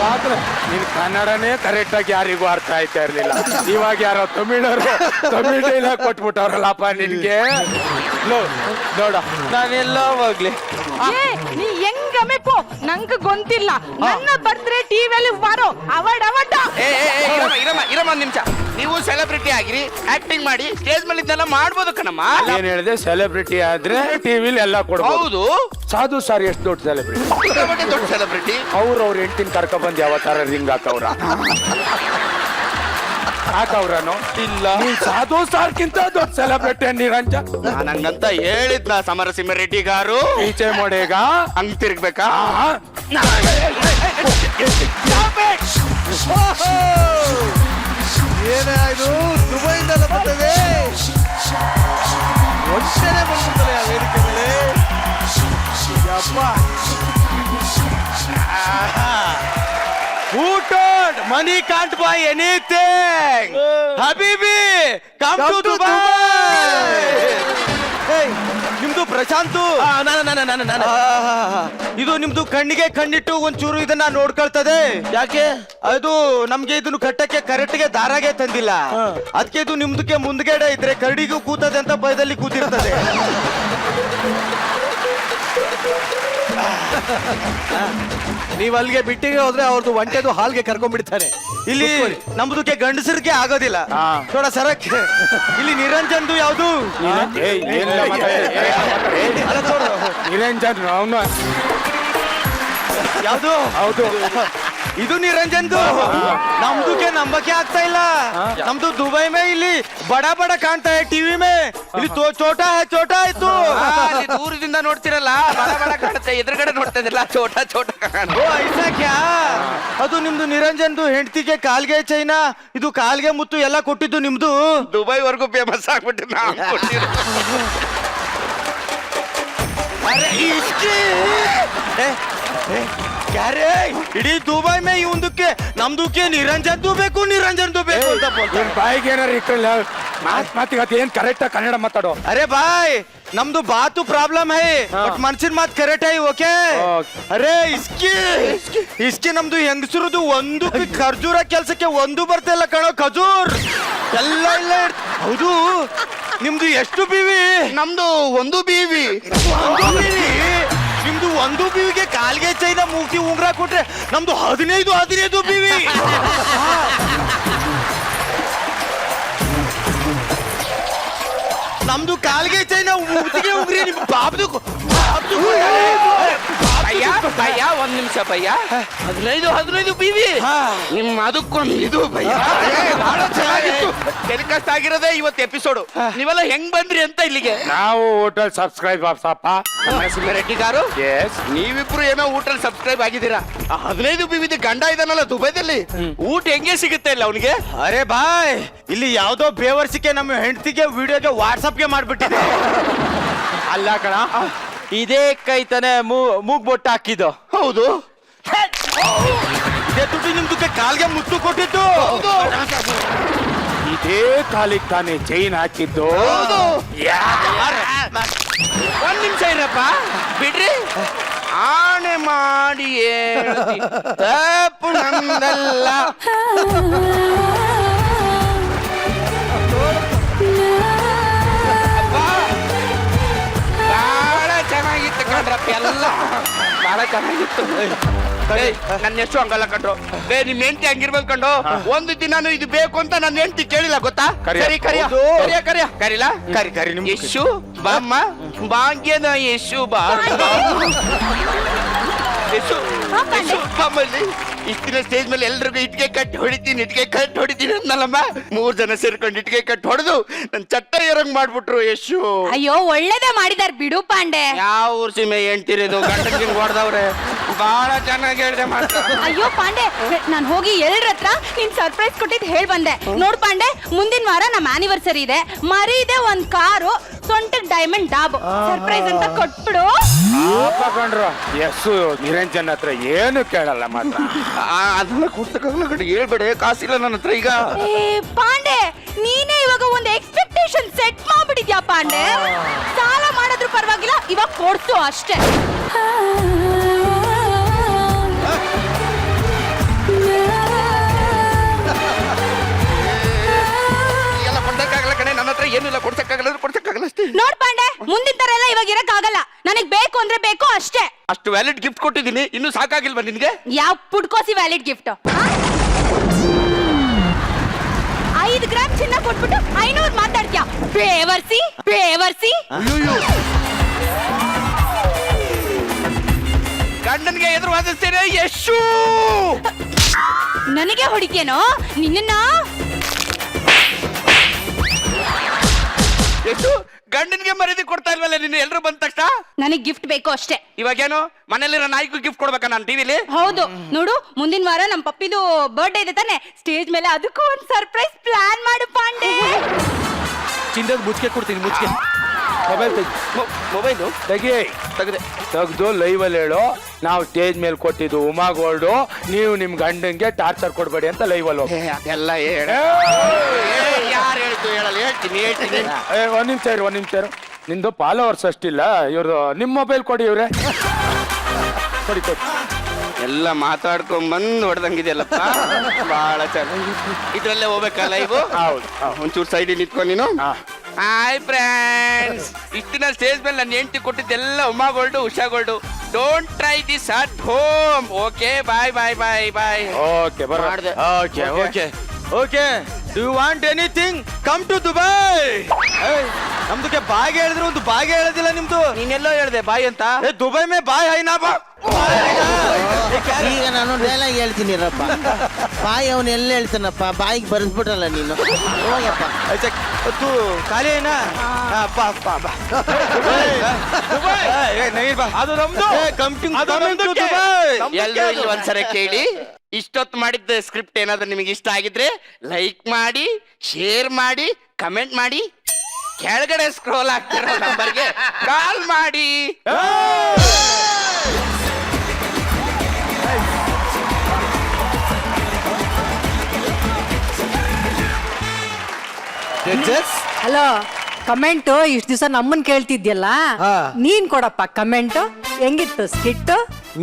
ಪಾತ್ರ ನಿನ್ ಕನ್ನಡನೇ ಕರೆಕ್ಟ್ ಆಗಿ ಯಾರಿಗೂ ಅರ್ಥ ಆಯ್ತಾ ಇರ್ಲಿಲ್ಲ. ಇವಾಗ ಯಾರೋ ತಮಿಳ್ ಡೈಲಾಗ್ ಕೊಟ್ಬಿಟ್ಟವ್ರಲ್ಲಪ್ಪ ನಿನ್ಗೆ. ನೋಡ, ನಾನೆಲ್ಲ ಹೋಗ್ಲಿ. ನೀ ಹೆಂಗಮೆ ಪೋ, ನಂಗೆ ಗೊತ್ತಿಲ್ಲ. ನನ್ನ ಬರ್ತ್ಡೇ ಟಿವಿಯಲ್ಲಿ ಬರೋ ಅವಾರ್ಡ್ ಇರಮ್ಮ ನಿಮಿಷ. ನೀವು ಸೆಲೆಬ್ರಿಟಿ ಆಗಿರಿ, ಆಕ್ಟಿಂಗ್ ಮಾಡಿ, ಸ್ಟೇಜ್ ಮೇಲೆ ಇದನ್ನೆಲ್ಲ ಮಾಡ್ಬೋದು ಕಣಮ್ಮ. ಏನ್ ಹೇಳಿದೆ? ಸೆಲೆಬ್ರಿಟಿ ಆದ್ರೆ ಟಿವಿಲಿ ಎಲ್ಲ ಕೊಡ್ಬೋದು. ಹೌದು. ಸಾಧು ಸಾರ್ ಎಷ್ಟು ದೊಡ್ಡ ಸೆಲೆಬ್ರಿಟಿ, ದೊಡ್ಡ ಸೆಲೆಬ್ರಿಟಿ. ಅವ್ರ ಹೆಂಡತಿನ ಕರ್ಕ ಬಂದು ಯಾವ ತರ ರಿಂಗ್ ಹಾಕವ್ರನು ಇಲ್ಲ. ನೀನ್ ಸಾಧು ಸಾರ್ಕಿಂತ ದೊಡ್ಡ ಸೆಲೆಬ್ರಿಟಿ ನಿರಂಜನ್. ನಂಗಂತ ಹೇಳಿದ್ನ ಸಮರಸಿಂಹ ರೆಡ್ಡಿ ಗಾರು. ಈಚೆ ಮೋಡೆಗ ಹಂಗ್ ತಿರ್ಗ್ಬೇಕಾ? ಏನಾಯ್ತು? ದುಬೈಯಿಂದಲ್ಲ ಬರ್ತದೆ, ಒಂದ್ಸಲ ಬಂದ್ಬಿಡ್ತಾರೆ ಆ ವೇದಿಕೆ ಮೇಲೆ. Who told money can't buy anything? Habibi, come to Dubai. ನಿಮ್ದು ಪ್ರಶಾಂತು, ಇದು ನಿಮ್ದು ಕಣ್ಣಿಗೆ ಕಣ್ಣಿಟ್ಟು ಒಂಚೂರು ಇದನ್ನ ನೋಡ್ಕೊಳ್ತದೆ. ಯಾಕೆ? ಅದು ನಮ್ಗೆ ಇದನ್ನು ಕಟ್ಟಕ್ಕೆ ಕರೆಕ್ಟ್ಗೆ ದಾರಾಗೆ ತಂದಿಲ್ಲ, ಅದಕ್ಕೆ ಇದು ನಿಮ್ದಕ್ಕೆ ಮುಂದ್ಗಡೆ ಇದ್ರೆ ಕರಡಿಗೂ ಕೂತದೆ ಅಂತ ಭಯದಲ್ಲಿ ಕೂತಿರ್ತದೆ. ನೀವ್ ಅಲ್ಲಿಗೆ ಬಿಟ್ಟಿಗೆ ಹೋದ್ರೆ ಅವ್ರದ್ದು ಒಂಟೆದು ಹಾಲ್ಗೆ ಕರ್ಕೊಂಡ್ಬಿಡ್ತಾರೆ. ಇಲ್ಲಿ ನಮ್ದಕ್ಕೆ ಗಂಡಸರಿಗೆ ಆಗೋದಿಲ್ಲ. ಹಾ. ಥೋಡ ಸರಕ್ ಇಲ್ಲಿ ನಿರಂಜನ್ದು ಯಾವ್ದು ನಿರಂಜನ್ ಅವನು ಯಾವ್ದು ಹೌದು. ಇದು ನಿರಂಜನ್ದು. ನಮ್ದಕ್ಕೆ ನಂಬಕ್ಕೆ ಆಗ್ತಾ ಇಲ್ಲ. ನಮ್ದು ದುಬೈ ಮೇ ಇಲ್ಲಿ ಬಡ ಬಡ ಕಾಣ್ತಾ है टीवी में. ಇಲ್ಲಿ ಚೋಟಾ ಆಯ್ತು. ಅಲ್ಲಿ ದೂರದಿಂದ ನೋಡ್ತಿರಲ್ಲ ಬಡ ಬಡ ಕಾಣುತ್ತೆ, ಎದುರುಗಡೆ ನೋಡ್ತಾ ಇದ್ರಲ್ಲ ಚೋಟ ಚೋಟ ಓ ಐಸಾ ಕ್ಯಾ? ಅದು ನಿಮ್ದು ನಿರಂಜನ್ದು ಹೆಂಡತಿಗೆ ಕಾಲ್ಗೆ ಚೈನಾ, ಇದು ಕಾಲ್ಗೆ ಮುತ್ತು ಎಲ್ಲ ಕೊಟ್ಟಿದ್ದು ನಿಮ್ದು. ದುಬೈ ವರ್ಗೂ ಫೇಮಸ್ ಆಗ್ಬಿಟ್ಟು ನಾವು ಕೊಟ್ಟಿರೋ. ಅರೆ ಇಷ್ಟೇ ಕ್ಯಾರೆ ಇಡೀ ದುಬೈ ಮೇ ಇವಂದಕ್ಕೆ ನಮ್ದಕ್ಕೆ ನಿರಂಜನ್ದು ಬೇಕು ಅಂತ ಬೋಲ್ತಾ. ನಿನ್ ಬಾಯಿಗೆ ಏನಾರು ಇಕ್ಕಲ್ಲ, ಮಾತಿಗೆ ಅದು ಏನ್ ಕರೆಕ್ಟ್ ಕನ್ನಡ ಮಾತಾಡೋ. अरे भाई नम्दु बात प्रॉब्लम है बट मनुष्यन मात करेक्ट है ओके. अरे इसकी नम्दु ಹೆಂಗಸರದು ಒಂದು ಖರ್ಜೂರ ಕೆಲಸಕ್ಕೆ ಒಂದು ಬರ್ತಾ ಇಲ್ಲ ಕಣೋ. ಖಜೂರ್ ಎಲ್ಲ ಇಲ್ಲ. ಹೌದು ನಿಮ್ದು ಎಷ್ಟು ಬೀವಿ? ನಮ್ದು ಒಂದು ಬೀವಿ. ನಿಮ್ದು ಒಂದು ಬೀವಿಗೆ ಕಾಲ್ಗೆ ಚೈನ ಮೂಗಿ ಉಂಗ್ರ ಕೊಟ್ರೆ ನಮ್ದು 15 ಬೀವಿ. ನಮ್ದು ಕಾಲ್ಗೆ ಚೈನ ಮೂತಿಗೆ ಉಂಗ್ರಿ ನಿಮ್ ಬಾಬ್ದು ಭಯ್ಯ ಒಂದ್ ನಿಮಿಷ ಭಯ್ಯ. 15 ಬೀವಿ ನಿಮ್ಮ ಅದಕ್ಕೊಂದು ಇದು ಭಯ್ಯ. ಬಹಳ ಚೆನ್ನಾಗಿತ್ತು. ಟೆಲಿಕಾಸ್ಟ್ ಆಗಿರೋದೇ ಇವತ್ತು ಎಪಿಸೋಡು. ನೀವೆಲ್ಲ ಹೆಂಗ್ ಬಂದ್ರಿ ಅಂತ ಇಲ್ಲಿಗೆ? ನಾವು ಹೋಟೆಲ್ ಸಬ್ಸ್ಕ್ರೈಬ್ ಸಪ್ಪ ರೆಡ್ಡಿ ಗಾರು, ಎಸ್. ನೀವಿಬ್ರು ಏನೋ ಊಟಲ್ಲಿ ಸಬ್ಸ್ಕ್ರೈಬ್ ಆಗಿದ್ದೀರಾ. 15 ಬೀವಿದ ಗಂಡ ಇದಾನಲ್ಲ ದುಬೈದಲ್ಲಿ, ಊಟ ಹೆಂಗೆ ಸಿಗುತ್ತೆ ಇಲ್ಲ ಅವನಿಗೆ? ಅರೆ ಬಾಯ್ ಇಲ್ಲಿ ಯಾವ್ದೋ ಬೇವರ್ಸಿಕೆ ನಮ್ಮ ಹೆಂಡತಿಗೆ ವಿಡಿಯೋಗೆ ವಾಟ್ಸಪ್ಗೆ ಮಾಡ್ಬಿಟ್ಟಿದೆ. ಅಲ್ಲ ಕಣ, ಇದೇ ಕೈ ತಾನೆ ಮೂಗ್ ಬೊಟ್ಟು ಹಾಕಿದ್ದು. ಹೌದು. ಇದೇ ದುಡ್ಡು ನಿಮ್ದಕ್ಕೆ ಕಾಲ್ಗೆ ಮುತ್ತು ಕೊಟ್ಟಿದ್ದು. ಇದೇ ಕಾಲಿಗೆ ತಾನೇ ಚೈನ್ ಹಾಕಿದ್ದು. ಒಂದ್ ನಿಮಿಷ ಇರಪ್ಪ ಬಿಡ್ರಿ. ಆಣೆ ಮಾಡಿ ಹೇಳ್ತಿ, ತಪ್ಪು ನಂದಲ್ಲ. ಬಹಳ ಚೆನ್ನಾಗಿತ್ತು ಕಣ್ರಪ್ಪ, ಎಲ್ಲ ಬಹಳ ಚೆನ್ನಾಗಿತ್ತು. ನನ್ನ ಎಷ್ಟು ಹಂಗಲ್ಲ ಕಂಡ್ರು. ನಿಮ್ ಹೆಂಡತಿ ಹಂಗಿರ್ಬೇಕು ಕಂಡು. ಒಂದು ದಿನಾನು ಇದು ಬೇಕು ಅಂತ ನನ್ನ ಹೆಂಡತಿ ಕೇಳಿಲ್ಲ ಗೊತ್ತಾ? ಕರಿಲ ಕರಿ ನಿಮ್ ಯಶು ಬಾಮ್ಮ, ಭಾಗ್ಯದ ಯಶು ಬಾ. ಯಶು ಬಾಮ್ಮಲ್ಲಿ ಇಷ್ಟಿನ ಸ್ಟೇಜ್ ಮೇಲೆ ಎಲ್ರಿಗೂ ಇಟ್ಕೆ ಕಟ್ಟಿ ಹೊಡಿತೀನಿ ಅನ್ನಲ್ಲಮ್ಮ. 3 ಜನ ಸೇರ್ಕೊಂಡು ಇಟ್ಕೆ ಕಟ್ಟಿ ಹೊಡೆದು ನನ್ ಚಟ್ಟ ಇರಂಗ್ ಮಾಡ್ಬಿಟ್ರು ಯಶು. ಅಯ್ಯೋ ಒಳ್ಳೇದೇ ಮಾಡಿದಾರ್ ಬಿಡು ಪಾಂಡೆ. ಯಾವ ಊರ್ ಸೀಮೆ ಹೆಂಡ್ತಿರೋದು ಗಂಡನಿಗೆ ಹೊಡೆದವ್ರೆ. ಬಹಳ ಚೆನ್ನಾಗಿ ಹೇಳ್ದೆ ಮಾತ್ರ. ಅಯ್ಯೋ ಪಾಂಡೆ, ನಾನ್ ಹೋಗಿ ಎಲ್ಲರ ಹತ್ರ ನಿನ್ ಸರ್ಪ್ರೈಸ್ ಕೊಟ್ಟಿದ್ ಹೇಳ್ ಬಂದೆ. ನೋಡ್ ಪಾಂಡೆ, ಮುಂದಿನ ವಾರ ನಮ್ಮ ಆನಿವರ್ಸರಿ ಇದೆ. ಮರಿ ಇದೆ, ಒಂದ್ ಕಾರು, ಸೊಂಟ ಡೈಮಂಡ್ ಡಾಬ್ ಸರ್ಪ್ರೈಸ್ ಅಂತ ಕೊಟ್ಬಿಡು. ಕಂಡ್ರು ಎಸ್ಸು ನಿರಂಜನ್ ಹತ್ರ ಏನು ಕೇಳಲ್ಲ ಮಾತ್ರ. ಅದನ್ನ ಕೊಡ್ತಕ್ಕಾಗಲ್ಲ ಕಡೆ ಹೇಳ್ಬೇಡ, ಕಾಸಿಲ್ಲ ನನ್ನ ಹತ್ರ ಈಗ. ಏ ಪಾಂಡೆ, ನೀನೇ ಇವಾಗ ಒಂದು ಎಕ್ಸ್ಪೆಕ್ಟೇಷನ್ ಸೆಟ್ ಮಾಡ್ಬಿಟ್ಟಿದ್ಯಾ ಪಾಂಡೆ. ಸಾಲ ಮಾಡಿದ್ರು ಪರವಾಗಿಲ್ಲ, ಇವಾಗ ಕೊಡ್ಸು ಅಷ್ಟೇ. ಎಲ್ಲ ಕೊಡ್ತಕ್ಕಾಗಲ್ಲ ಕಣೆ, ನನ್ನ ಹತ್ರ ಏನಿಲ್ಲ. ಕೊಡ್ತಕ್ಕಾಗಲ್ಲ ಅಷ್ಟೇ. ನೋಡ್ ಪಾಂಡೆ, ಮುಂದಿನ ತರ ಎಲ್ಲ ಇವಾಗ ಇರಕ್ ಆಗಲ್ಲ. ನನಗ್ ಬೇಕು ಅಂದ್ರೆ ಬೇಕು ಅಷ್ಟೇ. ಅಷ್ಟು ವ್ಯಾಲಿಡ್ ಗಿಫ್ಟ್ ಕೊಟ್ಟಿದ್ದೀನಿ, ಇನ್ನು ಸಾಕಾಗಿಲ್ವಾ ನಿನ್ಗೆ? ಯಾವ ಪುಡ್ಕೋಸಿ ವ್ಯಾಲಿಡ್ ಗಿಫ್ಟ್? 5 ಗ್ರಾಮ್ ಚಿನ್ನ ಕೊಟ್ಬಿಟ್ಟು 500 ಮಾತಾಡ್ತೀಯ? ಬೇವರ್ಸಿ. ಗಂಡನ್ಗೆ ಎದುರು ವಾದಿಸ್ತೇನೆ ಯಶು. ನನಗೆ ಹೊಡಿತೇನೋ ನಿನ್ನ? ಯಶು, ಗಂಡನ್ಗೆ ಮರ್ಯಾದೆ ಕೊಡ್ತಾ ಇಲ್ವಲ್ಲ ನಿನ್ನ ಎಲ್ರು ಬಂದ ತಕ್ಷಣ? ನನಗ್ ಗಿಫ್ಟ್ ಬೇಕು ಅಷ್ಟೇ. ಇವಾಗೇನು ಮನೇಲಿರೋ ನಾಯಿಗೂ ಗಿಫ್ಟ್ ಕೊಡ್ಬೇಕಾ ನಾನು ಟಿವಿಲಿ? ಹೌದು. ನೋಡು, ಮುಂದಿನ ವಾರ ನಮ್ ಪಪ್ಪಿದು ಬರ್ಡೇ ಇದೆ ತಾನೆ, ಸ್ಟೇಜ್ ಮೇಲೆ ಅದಕ್ಕೂ ಒಂದ್ ಸರ್ಪ್ರೈಸ್ ಪ್ಲಾನ್ ಮಾಡು ಪಾಂಡೆ. ಚಿನ್ನದ ಮುಚ್ಕೆ ಕೊಡ್ತೀನಿ, ಮುಚ್ಕೆ. ಮೊಬೈಲು ತೆಗ್ದು ಲೈವ್ ಅಲ್ಲಿ ಹೇಳು, ನಾವು ಸ್ಟೇಜ್ ಮೇಲೆ ಕೊಟ್ಟಿದ್ದು ಉಮಾ ಗೋಲ್ಡು, ನೀವು ನಿಮ್ ಗಂಡಂಗೆ ಟಾರ್ಚರ್ ಕೊಡ್ಬೇಡಿ ಅಂತ ಲೈವ್ ಅಲ್ಲಿ. ಅದೆಲ್ಲ ಯಾರು ಹೇಳ್ತು ಹೇಳಲ್ಲ, ಹೇಳ್ತೀನಿ. ಒಂದ್ ನಿಮಿಷ ಇರು. ನಿಂದು ಫಾಲೋವರ್ಸ್ ಅಷ್ಟಿಲ್ಲ, ಇವ್ರದ್ದು ನಿಮ್ ಮೊಬೈಲ್ ಕೊಡಿ. ಇವ್ರೆ ಕೊಡಿ. ಎಲ್ಲ ಮಾತಾಡ್ಕೊಂಡ್ ಬಂದು ಹೊಡೆದಂಗಿದೆಯಲ್ಲಪ್ಪ. ಬಹಳ ಚೆನ್ನಾಗಿ ಇದ್ರಲ್ಲೇ ಹೋಗ್ಬೇಕಲ್ಲ ಇವು. ಹೌದು. ಒಂಚೂರು ಸೈಡ್ ನಿಂತ್ಕೊಂಡು ನೀನು. ಹಾ. ಹಾಯ್ ಫ್ರೆಂಡ್ಸ್, ಇಷ್ಟಿನ ಸ್ಟೇಜ್ ಮೇಲೆ ನನ್ನ ಹೆಂಡತಿ ಕೊಟ್ಟಿದ್ದೆಲ್ಲ Uma gold, Usha gold. Don't try this at home. Okay bye bye bye bye. Okay ಬರ ಮಾಡ್ದೆ. Okay okay okay do you want anything come to Dubai. ನಮ್ದಕ್ಕೆ ಬಾಯಿಗೆ ಹೇಳಿದ್ರು ಒಂದು ಬಾಯಿಗೆ ಹೇಳೋದಿಲ್ಲ ನಿಮ್ದು. ನೀನೆಲ್ಲೋ ಹೇಳ್ದೆ ಬಾಯ್ ಅಂತ. ಏ ದುಬೈ ಮೇ ಬಾಯ್ ಹೈನಾ ಬಾ. ಈಗ ನಾನು ಡೈಲಾಗ್ ಹೇಳ್ತೀನಿ ರಪ್ಪ. ಬಾಯಿ ಅವನು ಎಲ್ಲ ಹೇಳ್ತಾನಪ್ಪ, ಬಾಯಿಗೆ ಬರೆಸ್ಬಿಟ್ರಲ್ಲ ನೀನು. ಹೋಗಪ್ಪ. ऐसे तू ಖಾಲಿ ಏನಾ? ಬಾ ಬಾ ಬಾ. ದುಬೈ नहीं ಬಾ. ಅದು ನಮ್ದು. Come to Dubai. ಎಲ್ರು ಇಲ್ಲಿ ಒಂದ್ಸರಿ ಕೇಳಿ. ಇಷ್ಟೊತ್ತು ಮಾಡಿದ್ದ ಸ್ಕ್ರಿಪ್ಟ್ ಏನಾದ್ರು ನಿಮಗೆ ಇಷ್ಟ ಆಗಿದ್ರೆ ಲೈಕ್ ಮಾಡಿ, ಶೇರ್ ಮಾಡಿ, ಕಮೆಂಟ್ ಮಾಡಿ, ಕೆಳಗಡೆ ಸ್ಕ್ರೋಲ್ ಆಗ್ತಿರೋ ನಂಬರ್ಗೆ ಕಾಲ್ ಮಾಡಿ. ಜಡ್ಜಸ್ ಹಲೋ, ಕಮೆಂಟ್ ಇಷ್ಟ ದಿವಸ ನಮ್ಮನ್ ಕೇಳ್ತಿದ್ಯಲ್ಲ, ಹಾ. ನೀನ್ ಕೊಡಪ್ಪ ಕಮೆಂಟ್. ಹೆಂಗಿತ್ತು ಸ್ಕಿಟ್?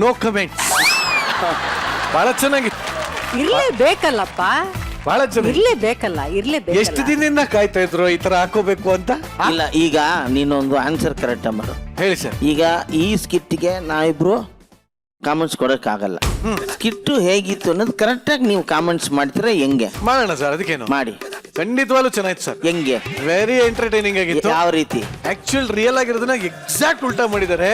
No comments. ಬಹಳ ಚೆನ್ನಾಗಿತ್ತು, ಇರ್ಲೇಬೇಕಲ್ಲಪ್ಪ, ಬಹಳ ಚೆನ್ನಾಗಿ. ಇರ್ಲೇಬೇಕಲ್ಲ, ಎಷ್ಟು ಇರ್ಲೇಬೇಕು. ದಿನದಿಂದ ಕಾಯ್ತಾ ಇದ್ರು ಈ ತರ ಹಾಕೋಬೇಕು ಅಂತ? ಇಲ್ಲ, ಈಗ ನೀನೊಂದು ಆನ್ಸರ್ ಕರೆಕ್ಟ್ ಮಾಡು. ಹೇಳಿ ಸರ್. ಈಗ ಈ ಸ್ಕಿಟ್ಗೆ ನಾವಿಬ್ರು ಕಾಮೆಂಟ್ಸ್ ಕೊಡಕ್ಕಾಗಲ್ಲ. ಸ್ಕಿಟ್ಟು ಹೇಗಿತ್ತು ಅನ್ನೋದು ಕರೆಕ್ಟಾಗಿ ನೀವು ಕಾಮೆಂಟ್ಸ್ ಮಾಡ್ತೀರಾ? ಹೆಂಗೆ ಮಾಡೋಣ ಸರ್, ಅದಕ್ಕೇನು. ಮಾಡಿ. ಖಂಡಿತವಾಗ್ಲೂ ಚೆನ್ನಾಯ್ತು ಸರ್. ಹೆಂಗೆ? ವೆರಿ ಎಂಟರ್ಟೈನಿಂಗ್ ಆಗಿತ್ತು. ಯಾವ ರೀತಿ? ಆಕ್ಚುಲ್ ರಿಯಲ್ ಆಗಿರೋದನ್ನ ಎಕ್ಸಾಕ್ಟ್ ಉಲ್ಟಾ ಮಾಡಿದ್ದಾರೆ.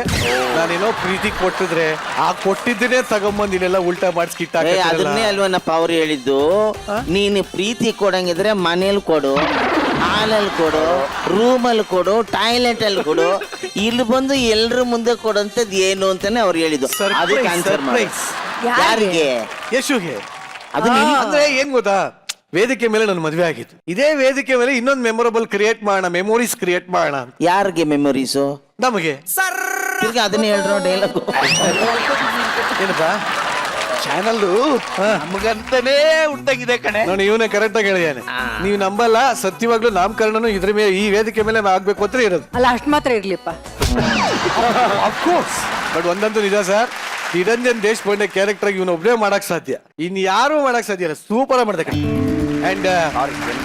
ನಾನೇನೋ ಪ್ರೀತಿ ಕೊಟ್ಟಿದ್ರೆ ಆ ಕೊಟ್ಟಿದ್ದೇನೆ ತಗೊಂಬಂದ್ ಇಲ್ಲೆಲ್ಲ ಉಲ್ಟಾ ಮಾಡಿ ಸ್ಕಿಟ್ ಅದನ್ನೇ ಅಲ್ವನಪ್ಪ ಅವ್ರು ಹೇಳಿದ್ದು. ನೀನು ಪ್ರೀತಿ ಕೊಡಂಗಿದ್ರೆ ಮನೇಲಿ ಕೊಡು, ಹಾಲಲ್ಲಿ ಕೊಡು, ರೂಮಲ್ಲಿ ಕೊಡು, ಟಾಯ್ಲೆಟ್ ಅಲ್ಲಿ ಕೊಡು. ಇಲ್ಲಿ ಬಂದು ಎಲ್ರ ಮುಂದೆ ಕೊಡೋಂಥದ್ದು ಏನು ಅಂತಾನೆ ಅವ್ರು ಹೇಳಿದ್ದು. ಅದಕ್ಕೆ ಆನ್ಸರ್ ಮಾಡಿ. ಯಾರಿಗೆ? ಯಶುಗೆ. ಅದು ನೀನು- ಅಂದ್ರೆ ಏನ್ ಗೊತ್ತಾ, ವೇದಿಕೆ ಮೇಲೆ ನನ್ನ ಮದುವೆ ಆಗಿತ್ತು. ಇದೇ ವೇದಿಕೆ ಮೇಲೆ ಇನ್ನೊಂದು ಮೆಮೊರಬಲ್ ಕ್ರಿಯೇಟ್ ಮಾಡೋಣ, ಮೆಮೊರೀಸ್ ಕ್ರಿಯೇಟ್ ಮಾಡೋಣ. ಯಾರಿಗೆ ಮೆಮೊರೀಸು? ನಮಗೆ. ಈಗ ಅದನ್ನ ಹೇಳ್ರೋ ಡೈಲಾಗ್. ಏನಪ್ಪಾ ಚಾನಲ್ ನಮಗಂತಾನೇ ಉಂಟಾಗಿದೆ ಕಣೆ. ನೋಡಿ, ಇವನೇ ಕರೆಕ್ಟ್ ಆಗಿ ಹೇಳಿದಾನೆ. ನೀವು ನಂಬಲ್ಲ, ಸತ್ಯವಾಗ್ಲೂ ನಾಮಕರಣನು ಇದ್ರ ಮೇಲೆ, ಈ ವೇದಿಕೆ ಮೇಲೆ ಆಗ್ಬೇಕು ಅಂತ ಇರೋದು. ಅಲ್ಲ, ಅಷ್ಟ್ ಮಾತ್ರ ಇರ್ಲಿಪ್ಪ. ಅಫ್ಕೋರ್ಸ್. ಬಟ್ ಒಂದಂತೂ ನಿಜ ಸರ್, ನಿರಂಜನ್ ದೇಶಪಾಂಡೆ ಕ್ಯಾರೆಕ್ಟರ್ ಆಗಿ ಇವನು ಒಬ್ಬನೇ ಮಾಡಕ್ ಸಾಧ್ಯ, ಇನ್ ಯಾರು ಮಾಡಕ್ ಸಾಧ್ಯ ಇಲ್ಲ. ಸೂಪರ್ ಮಾಡ್ದೆ. ಅಂಡ್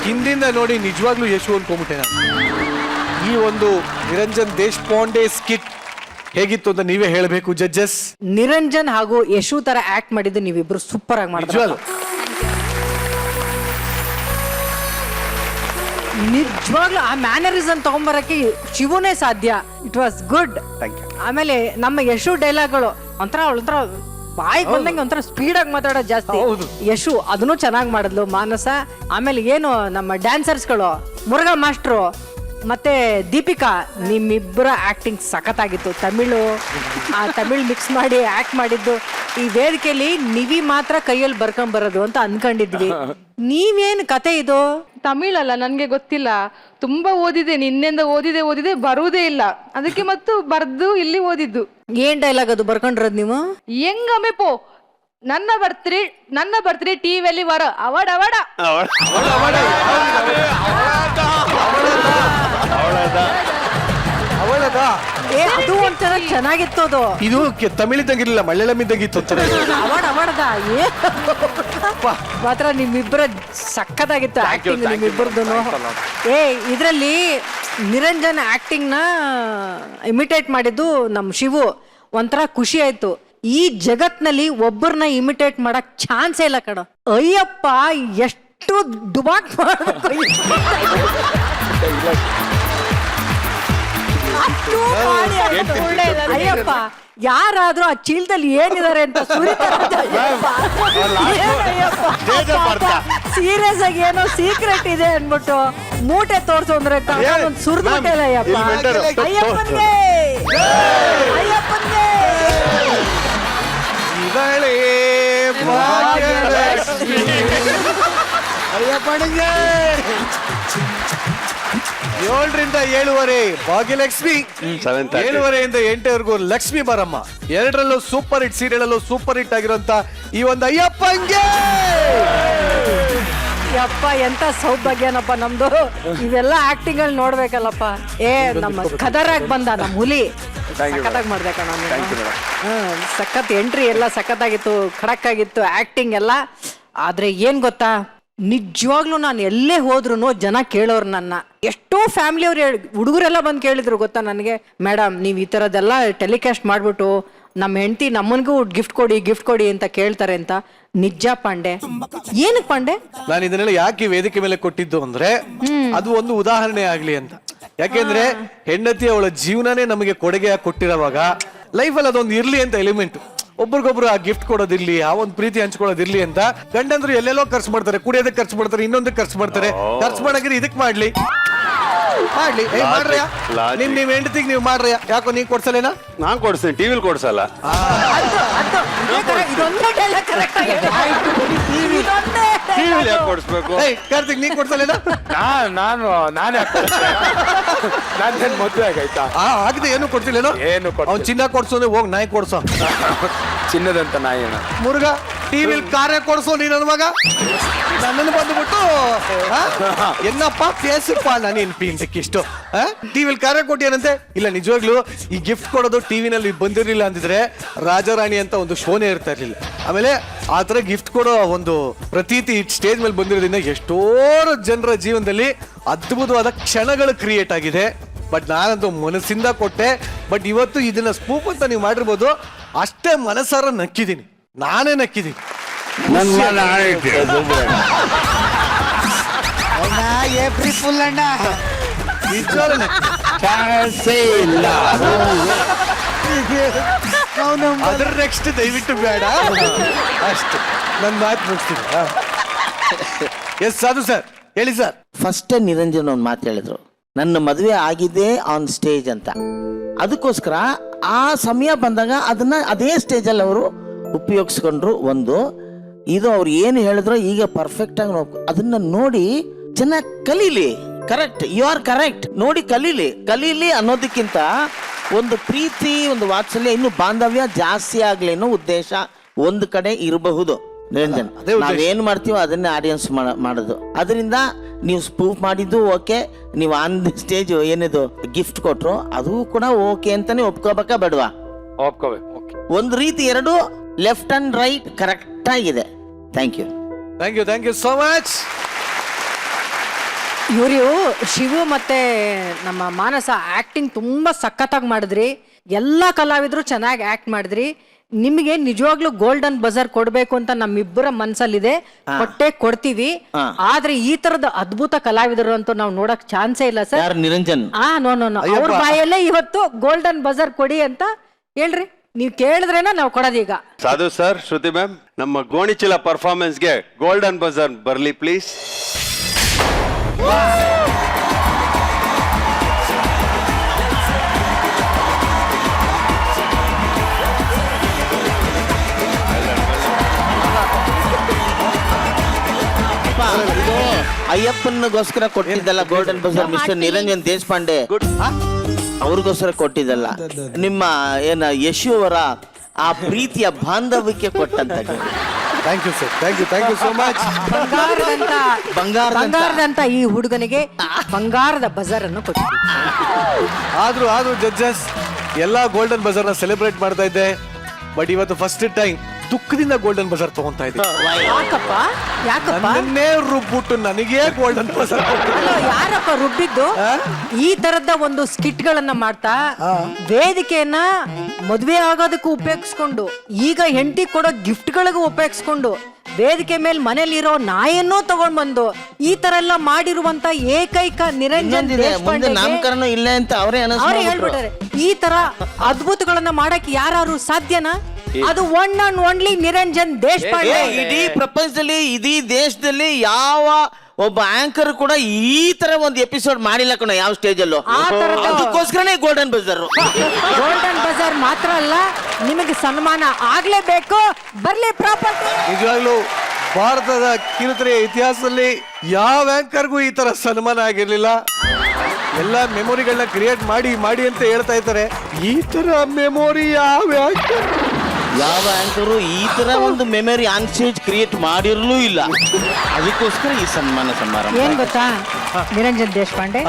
ಹಿಂದಿಂದ ನೋಡಿ ನಿಜವಾಗ್ಲೂ ಯಶು ಅನ್ಕೊಂಡ್ಬಿಟ್ಟೆ ನಾನು. ಈ ಒಂದು ನಿರಂಜನ್ ದೇಶಪಾಂಡೆ ಸ್ಕಿಟ್ ಹೇಗಿತ್ತು ಅಂತ ನೀವೇ ಹೇಳಬೇಕು ಜಡ್ಜಸ್. ನಿರಂಜನ್ ಹಾಗೂ ಯಶು ತರ ಆಕ್ಟ್ ಮಾಡಿದ್ದು ನೀವಿಬ್ರು ಸೂಪರ್ ಆಗಿ ಮಾಡಿದ್ರು. ನಿಜವಾಗ್ಲೂ ಆ ಮ್ಯಾನರಿಸಮ್ ತಗೊಂಬರಕ್ಕೆ ಶಿವನೇ ಸಾಧ್ಯ. It was good. ಆಮೇಲೆ ನಮ್ಮ ಯಶು ಡೈಲಾಗ್ಗಳು ಒಂಥರ ಬಾಯಿಗೆ ಬಂದಂಗೆ ಒಂಥರ ಸ್ಪೀಡ್ ಆಗಿ ಮಾತಾಡೋದು ಜಾಸ್ತಿ. ಯಶು ಅದನ್ನು ಚೆನ್ನಾಗಿ ಮಾಡಿದ್ಲು. ಮಾನಸ, ಆಮೇಲೆ ಏನು ನಮ್ಮ ಡ್ಯಾನ್ಸರ್ಸ್ಗಳು, ಮುರುಘಾ ಮಾಸ್ಟ್ರು ಮತ್ತೆ ದೀಪಿಕಾ, ನಿಮ್ಮಿಬ್ಬರ ಆಕ್ಟಿಂಗ್ ಸಖತ್ತಾಗಿತ್ತು. ತಮಿಳ್ ಮಿಕ್ಸ್ ಮಾಡಿ ಆಕ್ಟ್ ಮಾಡಿದ್ದು. ಈ ವೇದಿಕೆಯಲ್ಲಿ ನೀವಿ ಮಾತ್ರ ಕೈಯಲ್ಲಿ ಬರ್ಕೊಂಬರೋದು ಅಂತ ಅನ್ಕೊಂಡಿದ್ವಿ. ನೀವೇನ್ ಕತೆ ಇದು? ತಮಿಳಲ್ಲ, ನನ್ಗೆ ಗೊತ್ತಿಲ್ಲ. ತುಂಬಾ ಓದಿದೆ, ನಿನ್ನೆಂದ ಓದಿದೆ ಬರುವುದೇ ಇಲ್ಲ. ಅದಕ್ಕೆ ಮತ್ತು ಬರ್ದು ಇಲ್ಲಿ ಓದಿದ್ದು. ಏನ್ ಡೈಲಾಗ್ ಅದು ಬರ್ಕೊಂಡ್ರದ್ ನೀವು? ಹೆಂಗಮ್ಮೆ ಪೋ ನನ್ನ ಬರ್ತ್ರಿ ಟಿವಿಯಲ್ಲಿ ಬರ ಅವಡ ಅದು ಒಂಥರ ಚೆನ್ನಾಗಿತ್ತು. ಅದು ಇದು ತಮಿಳಿದ್ದಂಗಿರ್ಲಿಲ್ಲ, ಮಲಯಾಳಮಿದ್ದಂಗಿತ್ತು. ಅವಡದ ಮಾತ್ರ ನಿಮ್ಮಿಬ್ಬರ ಸಖತ್ತಾಗಿತ್ತು ಆಕ್ಟಿಂಗ್ ನಿಮ್ಮಿಬ್ಬರದು. ಇದ್ರಲ್ಲಿ ನಿರಂಜನ್ ಆಕ್ಟಿಂಗ್ ನ ಇಮಿಟೇಟ್ ಮಾಡಿದ್ದು ನಮ್ ಶಿವು. ಒಂಥರ ಖುಷಿ ಆಯ್ತು. ಈ ಜಗತ್ನಲ್ಲಿ ಒಬ್ಬರನ್ನ ಇಮಿಟೇಟ್ ಮಾಡಕ್ ಚಾನ್ಸೇ ಇಲ್ಲ ಕಣ. ಅಯ್ಯಪ್ಪ, ಎಷ್ಟು ದುಬಾಕ್ ಅಯ್ಯಪ್ಪ, ಯಾರಾದ್ರೂ ಆ ಚೀಲದಲ್ಲಿ ಏನಿದ್ದಾರೆ ಅಂತ ಸೀರಿಯಸ್ ಆಗಿ ಏನೋ ಸೀಕ್ರೆಟ್ ಇದೆ ಅನ್ಬಿಟ್ಟು ಮೂಟೆ ತೋರ್ಸು ಅಂದ್ರೆ ಸುರಿದ್ಬಿಟ್ಟಿಲ್ಲ. ಅಯ್ಯಪ್ಪನ್ಗೆ ಅಯ್ಯಪ್ಪನಿಗೆ 7ರಿಂದ 7:15 ಭಾಗ್ಯಲಕ್ಷ್ಮಿ, 7:15 8ವರೆಗೂ ಲಕ್ಷ್ಮಿ ಬಾರಮ್ಮ. ಎರಡರಲ್ಲೂ ಸೂಪರ್ ಹಿಟ್, ಸೀರಿಯಲ್ ಅಲ್ಲೂ ಸೂಪರ್ ಹಿಟ್ ಆಗಿರುವಂತ ಈ ಒಂದು ಅಯ್ಯಪ್ಪಂಗೆ. ಯಪ್ಪ, ಎಂತ ಸೌಭಾಗ್ಯನಪ್ಪ ನಮ್ದು. ಇವೆಲ್ಲ ಆಕ್ಟಿಂಗ್ ಅಲ್ಲಿ ನೋಡ್ಬೇಕಲ್ಲಪ್ಪ. ನಮ್ಮ ಖದರಾಗ್ ಬಂದ ನಮ್ಮ ಹುಲಿ ಸಖತ್ತಾಗಿ ಮಾಡ್ದೆ ಕಣ. ಸಖತ್ ಎಂಟ್ರಿ ಎಲ್ಲ ಸಖತ್ತಾಗಿತ್ತು, ಖಡಕ್ ಆಗಿತ್ತು ಆಕ್ಟಿಂಗ್ ಎಲ್ಲ. ಆದ್ರೆ ಏನ್ ಗೊತ್ತಾ, ನಿಜವಾಗ್ಲೂ ನಾನು ಎಲ್ಲೇ ಹೋದ್ರು ಜನ ಕೇಳೋರು ನನ್ನ. ಎಷ್ಟೋ ಫ್ಯಾಮಿಲಿಯವ್ರು ಹುಡುಗರೆಲ್ಲ ಬಂದು ಕೇಳಿದ್ರು ಗೊತ್ತಾ ನನಗೆ, ಮೇಡಮ್ ನೀವು ಈ ಥರದ್ದೆಲ್ಲ ಟೆಲಿಕಾಸ್ಟ್ ಮಾಡಿಬಿಟ್ಟು ನಮ್ಮ ಹೆಂಡತಿ ನಮ್ಮನ್ಗೂ ಗಿಫ್ಟ್ ಕೊಡಿ ಅಂತ ಕೇಳ್ತಾರೆ ಅಂತ. ನಿಜ ಪಾಂಡೆ, ಏನಕ್ಕೆ ಪಾಂಡೆ? ನಾನು ಇದನ್ನೆಲ್ಲ ಯಾಕೆ ವೇದಿಕೆ ಮೇಲೆ ಕೊಟ್ಟಿದ್ದು ಅಂದ್ರೆ ಅದು ಒಂದು ಉದಾಹರಣೆ ಆಗ್ಲಿ ಅಂತ. ಯಾಕೆಂದ್ರೆ ಹೆಂಡತಿ ಅವಳ ಜೀವನನೇ ನಮಗೆ ಕೊಡುಗೆಯಾಗಿ ಕೊಟ್ಟಿರೋವಾಗ ಲೈಫಲ್ಲಿ ಅದೊಂದು ಇರ್ಲಿ ಅಂತ ಎಲಿಮೆಂಟ್. ಒಬ್ರಿಗೊಬ್ರು ಆ ಗಿಫ್ಟ್ ಕೊಡೋದಿರ್ಲಿ, ಆ ಒಂದು ಪ್ರೀತಿ ಹಂಚ್ಕೊಳ್ಳೋದಿರ್ಲಿ ಅಂತ ಗಂಡಂದ್ರು ಎಲ್ಲೆಲ್ಲೋ ಖರ್ಚು ಮಾಡ್ತಾರೆ, ಕುಡಿಯೋದಕ್ಕೆ ಖರ್ಚು ಮಾಡ್ತಾರೆ, ಇನ್ನೊಂದಕ್ಕೆ ಖರ್ಚು ಮಾಡ್ತಾರೆ. ಖರ್ಚು ಮಾಡಂಗಿದ್ರೆ ಇದಕ್ ಮಾಡ್ಲಿ ಮಾಡ್ರಿಯಾ, ನಿಮ್ ಹೆಂಡತಿಗೆ ನೀವು ಮಾಡ್ರಿಯಾ. ಯಾಕೋ ನೀವ್ ಕೊಡ್ಸಲೇನಾ? ನಾನ್ ಕೊಡ್ತೀನಿ, ಟಿವಿಲ್ ಕೊಡ್ಸಲ್ಲ. ಟಿವಿಲ್ ಯಾಕೆ ಕೊಡಿಸ್ಬೇಕು? ಕಾರ್ತಿಕ್ ನೀ ಕೊಡ್ಸಲೇನಾ? ನಾನೇ ನಾನೇನ್ ಮದ್ವೆ ಆಗೈತಾ? ಆಗಿದೆ, ಏನು ಕೊಡ್ತಿಲ್ಲೇನೋ? ಏನು ಕೊಡ್ತಿಲ್ಲ. ಅವ್ನ್ ಚಿನ್ನ ಕೊಡ್ಸೋ ಅಂದ್ರೆ ಹೋಗ್ ನಾಯಿ ಕೊಡ್ಸೋ. ಚಿನ್ನದಂತ ನಾಯಿ ಅಣ್ಣ. ಮುರುಗ ಟಿವಿಲ್ ಕಾರ್ಯ ಕೊಡ್ಸೋ ನೀ ನನ್ನ ಮಗ. ನನ್ನನ್ನು ಬಂದ್ಬಿಟ್ಟು ಏನಪ್ಪ ಕೇಸಪ್ಪ ನಾನೇನ್ ಪಿಂಟಕ್ಕೆ ಇಷ್ಟು ಟಿವಿಲ್ ಕಾರ್ಯ ಕೊಟ್ಟಿಯನಂತೆ. ಇಲ್ಲ ನಿಜವಾಗ್ಲು ಈ ಗಿಫ್ಟ್ ಕೊಡೋದು ಟಿವಿನಲ್ಲಿ ಬಂದಿರ್ಲಿಲ್ಲ ಅಂದಿದ್ರೆ ರಾಜಾರಾಣಿ ಅಂತ ಒಂದು ಶೋನೇ ಇರ್ತಾ ಇರ್ಲಿಲ್ಲ. ಆಮೇಲೆ ಆ ತರ ಗಿಫ್ಟ್ ಕೊಡೋ ಒಂದು ಪ್ರತೀತಿ ಸ್ಟೇಜ್ ಮೇಲೆ ಬಂದಿರೋದ್ರಿಂದ ಎಷ್ಟೋ ಜನರ ಜೀವನದಲ್ಲಿ ಅದ್ಭುತವಾದ ಕ್ಷಣಗಳು ಕ್ರಿಯೇಟ್ ಆಗಿದೆ. ಬಟ್ ನಾನಂತೂ ಮನಸ್ಸಿಂದ ಕೊಟ್ಟೆ. ಬಟ್ ಇವತ್ತು ಇದನ್ನ ಸ್ಪೂಪ್ ಅಂತ ನೀವು ಮಾಡಿರ್ಬೋದು, ಅಷ್ಟೇ ಮನಸ್ಸಾರ ನಕ್ಕಿದ್ದೀನಿ, ನಾನೇ ನಕ್ಕಿದ್ದೀನಿ. ಏಪ್ರಿಲ್ ಫುಲ್ ಅಣ್ಣ, ನಿಜವಾಗ್ಲೂ ಅದ್ರ ನೆಕ್ಸ್ಟ್ ದಯವಿಟ್ಟು ಬೇಡ ಅಷ್ಟು ನನ್ನ ಮಾತು ಮುಗಿಸ್ತೀನಿ. ಎಸ್ ಸಾಧು ಸರ್ ಹೇಳಿ ಸರ್. ಫಸ್ಟ್ ನಿರಂಜನ್ ಒಂದು ಮಾತು ಹೇಳಿದ್ರು, ನನ್ನ ಮದುವೆ ಆಗಿದೆ ಆನ್ ಸ್ಟೇಜ್ ಅಂತ. ಅದಕ್ಕೋಸ್ಕರ ಆ ಸಮಯ ಬಂದಾಗ ಅದನ್ನ ಅದೇ ಸ್ಟೇಜಲ್ಲಿ ಅವರು ಉಪಯೋಗಿಸ್ಕೊಂಡ್ರು. ಒಂದು ಇದು ಅವ್ರು ಏನು ಹೇಳಿದ್ರು ಈಗ ಪರ್ಫೆಕ್ಟ್ ಆಗಿ ಅದನ್ನ ನೋಡಿ ಚೆನ್ನಾಗಿ ಕಲೀಲಿ. Correct, you are correct. ನೋಡಿ ಕಲೀಲಿ ಅನ್ನೋದಕ್ಕಿಂತ ಒಂದು ಪ್ರೀತಿ, ಒಂದು ವಾತ್ಸಲ್ಯ, ಇನ್ನು ಬಾಂಧವ್ಯ ಜಾಸ್ತಿ ಆಗ್ಲಿ ಅನ್ನೋ ಉದ್ದೇಶ ಒಂದು ಕಡೆ ಇರಬಹುದು. ನಿರಂಜನ್, ನಾವೇನ್ ಮಾಡ್ತೀವೋ ಅದನ್ನೇ ಆಡಿಯನ್ಸ್ ಮಾಡೋದು. ಅದರಿಂದ ನೀವು ಸ್ಪೂಫ್ ಮಾಡಿದ್ದು ಓಕೆ, ನೀವು ಆನ್ ದಿ ಸ್ಟೇಜ್ ಏನಿದು ಗಿಫ್ಟ್ ಕೊಟ್ರು ಅದು ಕೂಡ ಓಕೆ ಅಂತಾನೆ ಒಪ್ಕೋಬೇಕಾ ಬೇಡವಾ? ಒಪ್ಕೋಬೇಕು. ಒಂದು ರೀತಿ ಎರಡು ಲೆಫ್ಟ್ ಅಂಡ್ ರೈಟ್ ಕರೆಕ್ಟ್ ಆಗಿದೆ. Thank you so much. ಇವರು ಶಿವು ಮತ್ತೆ ನಮ್ಮ ಮಾನಸ ಆಕ್ಟಿಂಗ್ ತುಂಬಾ ಸಖತ್ತಾಗಿ ಮಾಡಿದ್ರಿ. ಎಲ್ಲಾ ಕಲಾವಿದರು ಚೆನ್ನಾಗಿ ಆಕ್ಟ್ ಮಾಡಿದ್ರಿ. ನಿಮಗೆ ನಿಜವಾಗ್ಲೂ ಗೋಲ್ಡನ್ ಬಜಾರ್ ಕೊಡ್ಬೇಕು ಅಂತ ನಮ್ಮಿಬ್ಬರ ಮನ್ಸಲ್ಲಿದೆ, ಕೊಡ್ತೀವಿ. ಆದ್ರೆ ಈ ತರದ ಅದ್ಭುತ ಕಲಾವಿದರು ಅಂತೂ ನಾವು ನೋಡಕ್ ಚಾನ್ಸೇ ಇಲ್ಲ ಸರ್. ನಿರಂಜನ್ ನೋ ಅವ್ರ ಬಾಯಲ್ಲೇ ಇವತ್ತು ಗೋಲ್ಡನ್ ಬಜಾರ್ ಕೊಡಿ ಅಂತ ಹೇಳ್ರಿ. ನೀವ್ ಕೇಳಿದ್ರೇನ ನಾವು ಕೊಡೋದೀಗ. ಸಾಧು ಸರ್, ಶ್ರುತಿ ಮ್ಯಾಮ್, ನಮ್ಮ ಗೋಣಿಚೀಲ ಪರ್ಫಾರ್ಮೆನ್ಸ್ಗೆ ಗೋಲ್ಡನ್ ಬಜಾರ್ ಬರ್ಲಿ ಪ್ಲೀಸ್. ಅಯ್ಯಪ್ಪನಿಗೋಸ್ಕರ ಕೊಟ್ಟಿದ್ದಲ್ಲ golden buzzer mister Niranjan Deshpande, ಅವ್ರಿಗೋಸ್ಕರ ಕೊಟ್ಟಿದ್ದಲ್ಲ. ನಿಮ್ಮ ಏನ ಯಶು ಅವರ ಆ ಪ್ರೀತಿಯ ಬಾಂಧವ್ಯಕ್ಕೆ ಕೊಟ್ಟಂತ. Thank you sir, thank you so much. ಬಂಗಾರದಂತ ಈ ಹುಡುಗನಿಗೆ ಬಂಗಾರದ ಬಜಾರ್ ಅನ್ನು ಕೊಟ್ಟಿದ್ದೀವಿ. ಆದ್ರೂ ಜಡ್ಜಸ್ ಎಲ್ಲಾ ಗೋಲ್ಡನ್ ಬಜಾರ್ ನ ಸೆಲೆಬ್ರೇಟ್ ಮಾಡ್ತಾ ಇದ್ದೆ. ಬಟ್ ಇವತ್ತು ಫಸ್ಟ್ ಟೈಮ್ ದುಃಖದಿಂದ ಗೋಲ್ಡನ್ ಬಜಾರ್ ತಗೊಂತಾ ಇದ್ದೆ. ಯಾಕಪ್ಪ ನನ್ನೇ ರುಬ್ಬಿಟ್ಟು ನನಗೆ ಗೋಲ್ಡನ್ ಬಜಾರ್. ಯಾರಪ್ಪ ರುಬ್ಬಿದ್ದು? ಈ ತರದ ಒಂದು ಸ್ಕಿಟ್ ಗಳನ್ನ ಮಾಡ್ತಾ ವೇದಿಕೆಯನ್ನ ಮದುವೆ ಆಗೋದಕ್ಕೂ ಉಪಯೋಗಿಸ್ಕೊಂಡು, ಈಗ ಹೆಂಡತಿ ಕೊಡೋ ಗಿಫ್ಟ್ ಗಳಿಗೂ ಉಪಯೋಗಿಸ್ಕೊಂಡು, ವೇದಿಕೆ ಮೇಲೆ ಮನೇಲಿರೋ ನಾಯನ್ನೂ ತಗೊಂಡ್ ಬಂದು ಈ ತರ ಎಲ್ಲ ಮಾಡಿರುವಂತ ಏಕೈಕ ನಿರಂಜನ್ ದೇಶಪಾಂಡೆ ನಾಮಕರಣ ಇಲ್ಲ ಅಂತ ಅವರೇ ಹೇಳ್ಬಿಟ್ಟಾರೆ. ಈ ತರ ಅದ್ಭುತಗಳನ್ನ ಮಾಡಕ್ ಯಾರು ಸಾಧ್ಯನಾ? ಅದು one and only Niranjan Deshpande. ಇಡೀ ಪ್ರಪಂಚದಲ್ಲಿ, ಇಡೀ ದೇಶದಲ್ಲಿ ಯಾವ ಒಬ್ಬ ಆಂಕರ್ ಕೂಡ ಈ ತರ ಒಂದು ಎಪಿಸೋಡ್ ಮಾಡಿಲ್ಲ ಕಣ ಯಾವ ಸ್ಟೇಜ್ ಅಲ್ಲೂ. ಅದಕ್ಕೋಸ್ಕರನೇ ಗೋಲ್ಡನ್ ಬಜಾರ್. ಗೋಲ್ಡನ್ ಬಜಾರ್ ಮಾತ್ರ ಅಲ್ಲ, ನಿಮಗೆ ಸನ್ಮಾನ ಆಗ್ಲೇಬೇಕು. ಬರ್ಲಿ ಪ್ರಾಪರ್ಟಿ. ನಿಜವಾಗ್ಲೂ ಭಾರತದ ಕಿರುತೆರೆಯ ಇತಿಹಾಸದಲ್ಲಿ ಯಾವ ಆಂಕರ್ಗೂ ಈ ತರ ಸನ್ಮಾನ ಆಗಿರ್ಲಿಲ್ಲ. ಎಲ್ಲ ಮೆಮೊರಿಗಳನ್ನ ಕ್ರಿಯೇಟ್ ಮಾಡಿ ಅಂತ ಹೇಳ್ತಾ ಇದ್ದಾರೆ. ಈ ತರ ಮೆಮೊರಿ ಯಾವ ಆಂಕರು ಈ ತರ ಒಂದು ಮೆಮೊರಿ ಆನ್ ಸ್ಟೇಜ್ ಕ್ರಿಯೇಟ್ ಮಾಡಿರ್ಲೂ ಇಲ್ಲ. ಅದಕ್ಕೋಸ್ಕರ ಈ ಸನ್ಮಾನ ಸಮಾರಂಭ. ಏನ್ ಗೊತ್ತಾ ನಿರಂಜನ್ ದೇಶಪಾಂಡೆ,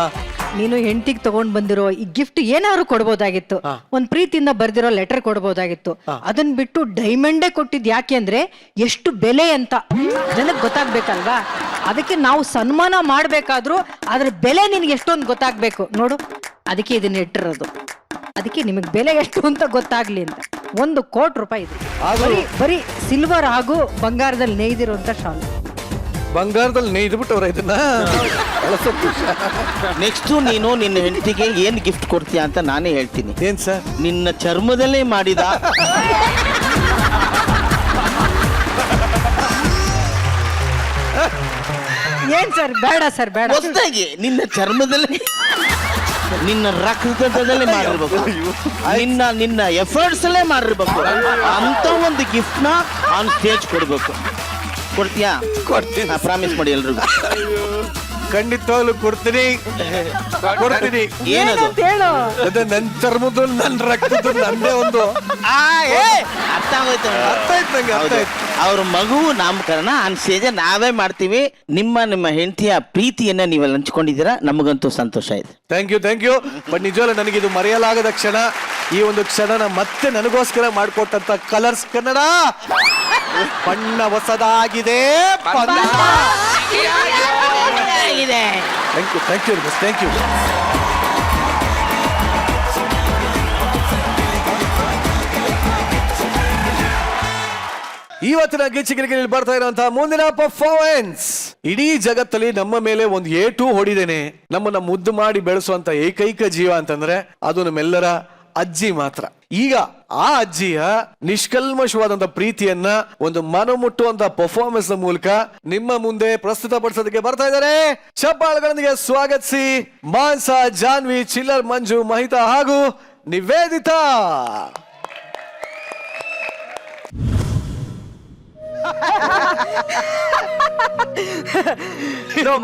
ನೀನು ಹೆಂಡತಿಗೆ ತಗೊಂಡ್ ಬಂದಿರೋ ಈ ಗಿಫ್ಟ್ ಏನಾದ್ರು ಕೊಡ್ಬೋದಾಗಿತ್ತು. ಒಂದ್ ಪ್ರೀತಿಯಿಂದ ಬರ್ದಿರೋ ಲೆಟರ್ ಕೊಡ್ಬೋದಾಗಿತ್ತು. ಅದನ್ ಬಿಟ್ಟು ಡೈಮಂಡೇ ಕೊಟ್ಟಿದ್. ಯಾಕೆ ಅಂದ್ರೆ ಎಷ್ಟು ಬೆಲೆ ಅಂತ ಜನಕ್ಕೆ ಗೊತ್ತಾಗ್ಬೇಕಲ್ವಾ? ಅದಕ್ಕೆ ನಾವು ಸನ್ಮಾನ ಮಾಡ್ಬೇಕಾದ್ರೂ ಅದ್ರ ಬೆಲೆ ನಿನ್ಗೆ ಎಷ್ಟೊಂದು ಗೊತ್ತಾಗ್ಬೇಕು ನೋಡು. ಅದಕ್ಕೆ ಇದನ್ನ ಇಟ್ಟಿರೋದು. ಅದಕ್ಕೆ ನಿಮಗ್ ಬೆಲೆ ಎಷ್ಟು ಅಂತ ಗೊತ್ತಾಗ್ಲಿ ಅಂತ. 1 ಕೋಟಿ ರೂಪಾಯಿ ಇದೆ. ಬರೀ ಸಿಲ್ವರ್ ಹಾಗೂ ಬಂಗಾರದಲ್ಲಿ ನೇಯ್ದಿರುವಂತ ಶಾಲು. ಬಂಗಾರದಲ್ಲಿ ನೇಯ್ದುಬಿಟ್ಟವ್ರ ಇದನ್ನ. ಬಹಳ ಸಂತೋಷ. ನೆಕ್ಸ್ಟ್ ನೀನು ನಿನ್ನ ಹೆಂಡತಿಗೆ ಏನ್ ಗಿಫ್ಟ್ ಕೊಡ್ತೀಯ ಅಂತ ನಾನೇ ಹೇಳ್ತೀನಿ. ಏನ್ ಸರ್? ನಿನ್ನ ಚರ್ಮದಲ್ಲೇ ಮಾಡಿದ ಏನ್ ಸರ್? ಬೇಡ ಸರ್, ಬೇಡ. ಹೊಸದಾಗಿ ನಿನ್ನ ಚರ್ಮದಲ್ಲೇ, ನಿನ್ನ ರಕ್ತದಲ್ಲೇ ಮಾಡಿರ್ಬೇಕು, ನಿನ್ನ ಎಫರ್ಟ್ಸ್ ಅಲ್ಲೇ ಮಾಡಿರ್ಬೇಕು ಅಂತ ಒಂದು ಗಿಫ್ಟ್ ನ ಆನ್ ಸ್ಟೇಜ್ ಕೊಡ್ಬೇಕು. ಕೊಡ್ತೀಯಾ? ಕೊಡ್ತೀನಿ. ಪ್ರಾಮಿಸ್ ಮಾಡಿ ಎಲ್ರಿಗೂ. ಖಂಡಿತವಾಗ್ಲು ಕೊಡ್ತೀನಿ. ಏನದು? ಏನಂತ ಹೇಳು. ಅದೇ ನನ್ ಚರ್ಮದ್ದು ನನ್ ರಕ್ತದ್ದು ನಂದೇ ಒಂದು. ಅರ್ಥ ಆಗೋಯ್ತು. ಅರ್ಥ ಆಯ್ತು ನಂಗೆ, ಅರ್ಥ ಆಯ್ತು. ಅವ್ರ ಮಗು ನಾಮಕರಣ ಆನ್ ಸ್ಟೇಜ್ ನಾವೇ ಮಾಡ್ತೀವಿ. ನಿಮ್ಮ ಹೆಂಡತಿಯ ಪ್ರೀತಿಯನ್ನ ನೀವೆಲ್ಲ ಹಂಚ್ಕೊಂಡಿದ್ದೀರಾ, ನಮಗಂತೂ ಸಂತೋಷ ಇದೆ. Thank you. ಬಟ್ ನಿಜವಲ್ಲ ನನಗಿದು ಮರೆಯಲಾಗದ ಕ್ಷಣ. ಈ ಒಂದು ಕ್ಷಣನ ಮತ್ತೆ ನನಗೋಸ್ಕರ ಮಾಡಿಕೊಟ್ಟಂತ ಕಲರ್ಸ್ ಕನ್ನಡ ಬಣ್ಣ ಹೊಸದಾಗಿದೆ. Thank you. ಇವತ್ತಿನ ಗಿಚ್ಚಿಗಿಲಿಗಿಲಿ ಬರ್ತಾ ಇರುವಂತಹ ಮುಂದಿನ ಪರ್ಫಾರ್ಮೆನ್ಸ್ ಇಡೀ ಜಗತ್ತಲ್ಲಿ ನಮ್ಮ ಮೇಲೆ ಒಂದು ಏಟು ಹೊಡಿದೇನೆ ನಮ್ಮನ್ನ ಮುದ್ದು ಮಾಡಿ ಬೆಳೆಸುವಂತ ಏಕೈಕ ಜೀವ ಅಂತಂದ್ರೆ ಅದು ನಮ್ಮೆಲ್ಲರ ಅಜ್ಜಿ ಮಾತ್ರ. ಈಗ ಆ ಅಜ್ಜಿಯ ನಿಷ್ಕಲ್ಮಶವಾದಂತ ಪ್ರೀತಿಯನ್ನ ಒಂದು ಮನ ಮುಟ್ಟುವಂತ ಪರ್ಫಾರ್ಮೆನ್ಸ್ ಮೂಲಕ ನಿಮ್ಮ ಮುಂದೆ ಪ್ರಸ್ತುತಪಡಿಸೋದಕ್ಕೆ ಬರ್ತಾ ಇದ್ದಾರೆ. ಚಪ್ಪಾಳೆಗಳೊಂದಿಗೆ ಸ್ವಾಗತಿಸಿ ಮಾನ್ಸ, ಜಾನ್ವಿ, ಚಿಲ್ಲರ್ ಮಂಜು, ಮಹಿತಾ ಹಾಗೂ ನಿವೇದಿತಾ.